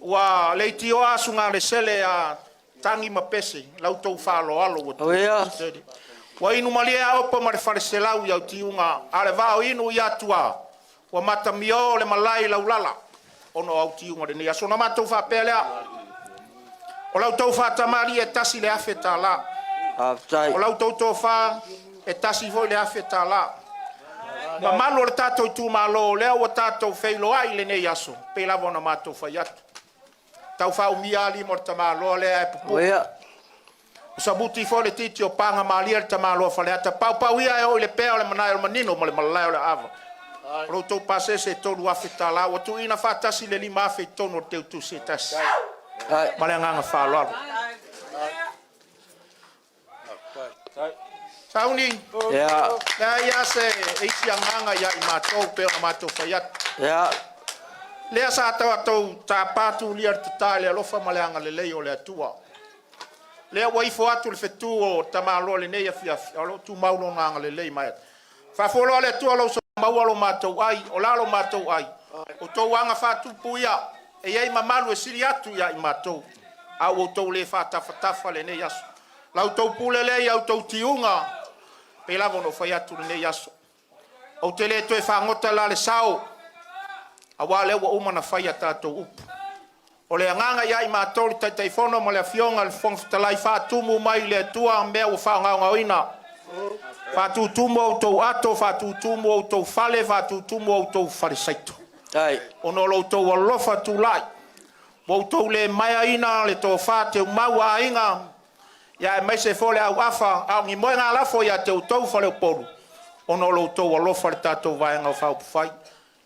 S1: Ua le tio asu ngā le sele a tangi mapese, lau tau whalo alo.
S7: Oia.
S1: Ua inu malia opa ma le whareselau iau tiunga, a le vau inu i atua. Ua mata mio le malai lau lala, ono au tiunga le nia. So na mātou whapelea, o lau tau whatamari e tasi le awheta la.
S7: Awhetai.
S1: O lau tau tau wha e tasi voi le awheta la. Ma malo le tātou ITUMALO lea ua tātou whailo ai le nei aso. Pei lava na mātou whai atu. Tau whau miali mo le tamalo lea e pupu.
S7: Oia.
S1: O sabuti fo le titi o panga malia le tamalo whale ata. Pau ia e o le pea o le manai o le manino mo le malai o le ava. Ro tau pase se tolu awheta la. Wa tu ina whatasi le lima awhi tono o teu tu se tasi. Ma le nganga whalo alo. Sauni.
S7: Ia.
S1: Nā ia se eisi a nganga ia i mātou peo na mātou whai atu.
S7: Ia.
S1: Lea sa tau tā pātu lia te tāle alofa maleanga le lei o le atua. Lea waifo atu le whetu o tamalo le nei a fiafi. Alo tu maulo nganga le lei mai. Whafolo le atua lau so maualo mātou ai, o lalo mātou ai. O tau anga whatupu ia, e iei mamalu e siri atu ia i mātou. Au o tau le whatawhatafa le nei aso. Lau tau pule lei au tau tiunga. Pe lavo no fai atu le nei aso. O te le toe whangota la le sao. A wale ua umana fai a tātou upu. O le anganga ia i mātori tai whono ma le awhionga le whongfitalai whātumu mai le tua mea ua whaongaunga oina. Whātutumu au tau ato, whātutumu au tau whale, whātutumu au tau whare saito.
S7: Tai.
S1: Ono lau tau alofa tu lai. Wau tau le maia ina le tau whāteu maua inga. Ia e mai se fole au afa, au ngi moe ngā lafo ia te utau whale uporu. Ono lo tau alofa le tātou vaenga o whau pufai.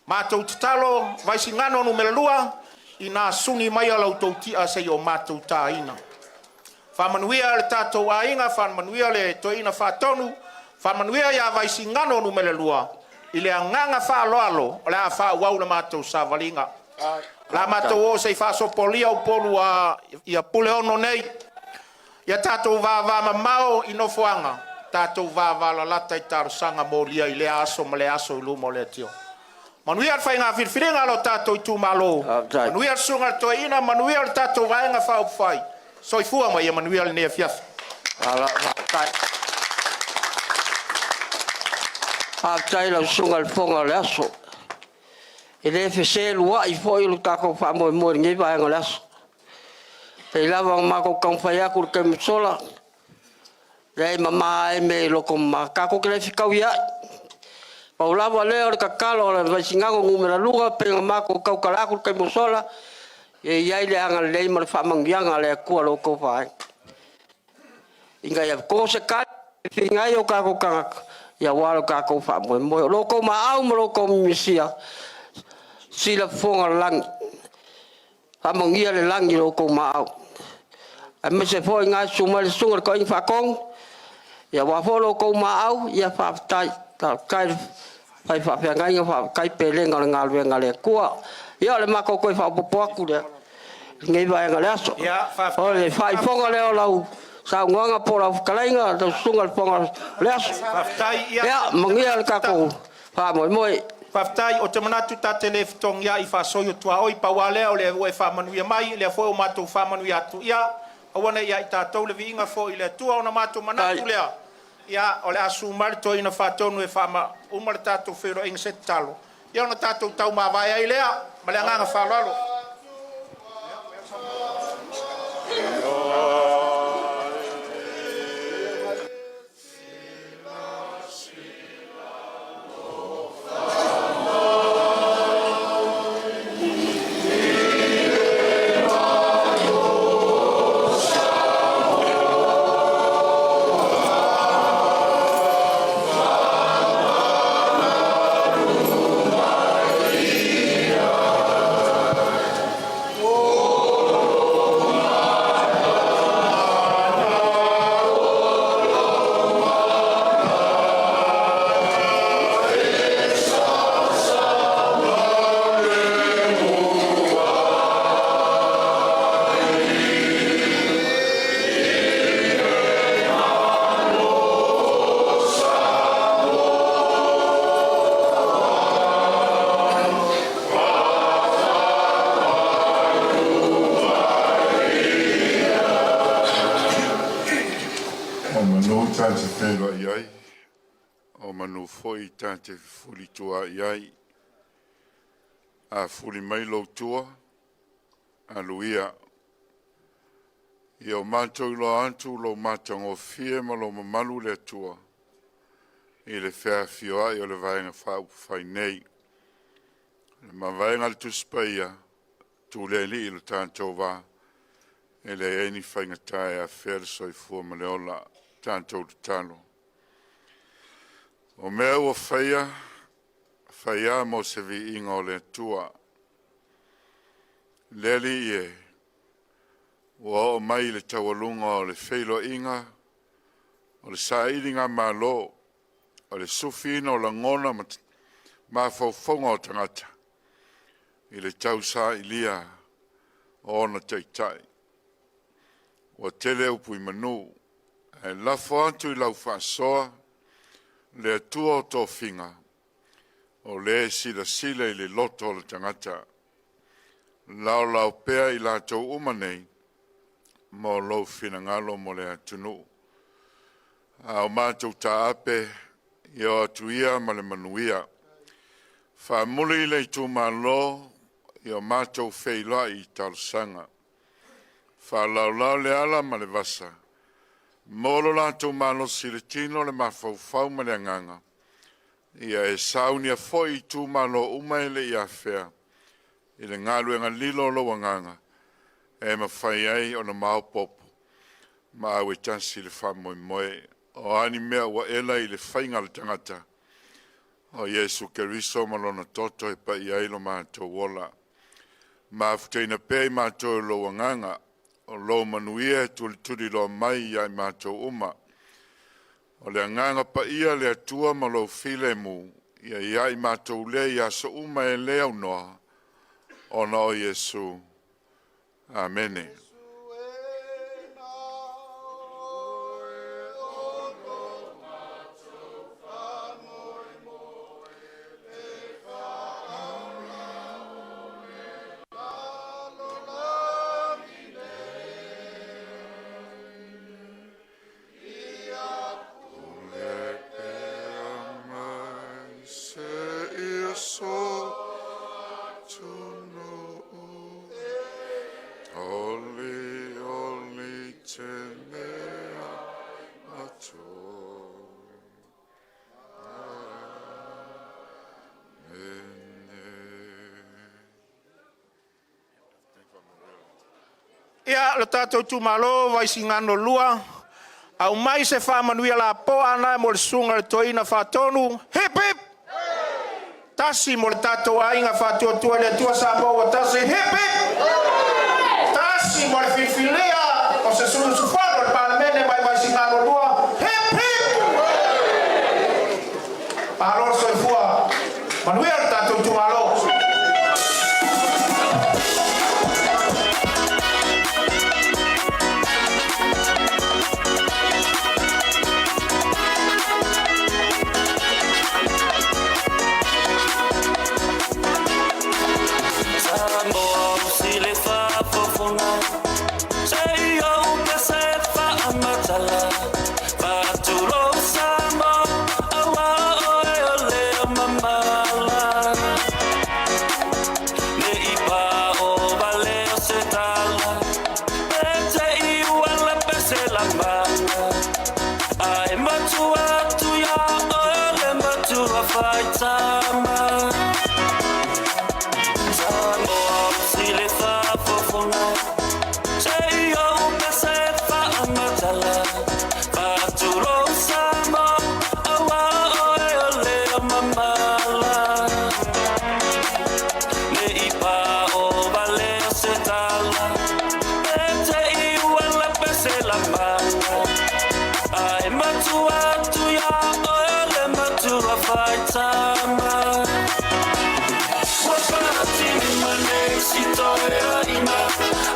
S1: Mātou titalo, VAISIGANO numero 2, i nā suni mai alau tau tia se o mātou tā ina. Whamanuia le tātou a inga, whamanuia le toina whātonu, whamanuia ia VAISIGANO numero 2, i le anganga whāloalo, o le a whāuau le mātou sāwalinga. La mātou o se whaasopolia o polu ia pule ono nei. Ia tātou vāvā mamao I no fuanga. Tātou vāvā la lata I tarusanga mo lia I le aso ma le aso I lumo le tio. Manuia al whainga whirwhiringa lo tātou I tūmalo. Manuia al sunga al toina, manuia al tātou vaenga whauwhai. Soi fua mai ia manuia al nea fiafi.
S7: Hātai lau sunga al whonga le aso. E le whese lua I fo I lu tākou whamoe mori ngai vaenga le aso. Te lava mako kangwhai aku ke musola. Rei mama e me loko makako ke le whikau ia. Pau lava leo le kakalo le vaisingango ngumera luga penga mako kaukalaku ke musola. E iai le anga le ma le whamangianga le kua loko whae. Inga ia kose kai whingai o kako kangaka. Ia walo kako whamoe moe. Loko maau ma loko misia. Sila whonga langi. Whamangia le langi loko maau. A me se fo inga suma le sunga ko inga whakong. Ia wafolo ko maau. Ia whaftai. Kai pai whawhianga inga kai pelenga le ngaluenga le kua. Ia le mako koe whapopoaku le. Ngai vaenga le aso. O le whai whonga leo lau. Sa nganga pora whakalainga. Tau sunga le whonga le aso. Ia mangia le kako. Whamoe moe.
S1: Whaftai o te manatu ta te le whitong ia I whasoio tua oi pa wale o le ue whamanuia mai, le fo o mātou whamanuia atu ia, awana ia I tātou le viinga fo I le tua o na mātou manatu lea. Ia o le asu marito ina whatonu e whama umar tātou whiro inga se talo. Ia o na tātou tau mawai ai lea, ma le anganga whalalo.
S2: Tante whenua iai, o manu foi tante fuli tua iai, a fuli mai lo tua, a luia. I o mātou lo antu lo mātou o fie ma lo mamalu le tua, I le whea fioa I o le vaenga whau whai nei. Le ma vaenga le tuspaia, tu le li I lo tātou wā, e le eni whaingatai a whea soi fua ma le ola, tātou te talo. O mea ua whaia mo se vi inga o le tua. Leli e, ua o mai le tawalunga o le wheilo inga, o le sairinga malo, o le sufina o la ngona ma faufonga o tangata. I le tau sa ilia o ona teitai. Ua tele upu I manu, e lafo atu I lau whaasoa, le atua o tō whinga, o le sila I le loto o le tangata. Lau pea I lātou umanei, mo lau whinangalo mo le atunu. O mātou tā ape, I o atuia ma le manuia. Whaamuli le ITUMALO, I o mātou wheila I talusanga. Whaalau le ala ma le vasa. Molo lātou malo siretino le mawhauwhau ma le anganga. Ia e saunia foi ITUMALO umaele I a whea. I le ngāluenga lilo lo wanganga. E mawhai ai o na maupopo. Ma awe tansi le whamoe moe. O ani mea wa ela I le whainga le tangata. O Yesu Keriso malona toto e pa I ailo mātou wola. Ma afteina pei mātou lo wanganga. O lo manuia e tuli lo mai ai mātou uma. O le anganga pa ia le atua ma lo file mu. Ia iai mātou le ia so uma e lea unoa. Ona o Yesu. Amene.
S1: Ia, le tātou tumalo, vaisigano lua. Au mai se whamanuia la poa ana mo le sunga le toina whatonu. Hip hip! Tasi mo le tātou ainga whatua tua le tua sa maua tasi. Hip hip! Tasi mo le whiwhilea o se sunu sufano le palamene mai vaisigano lua. Hip hip! Paro soe fua. Manuia le tātou tumalo.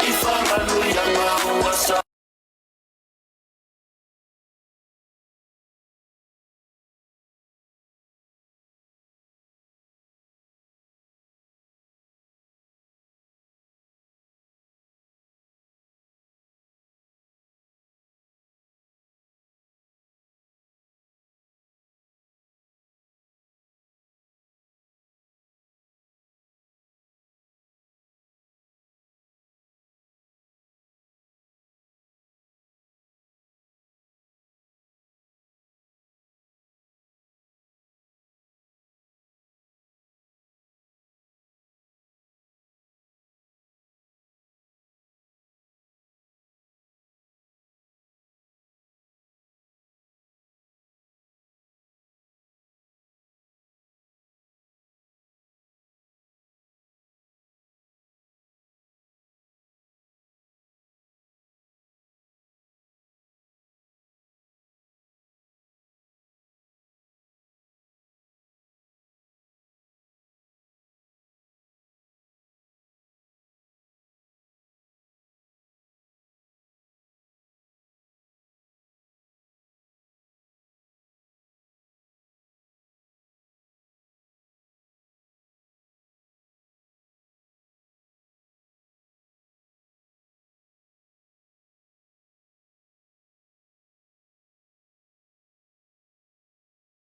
S8: If I'm a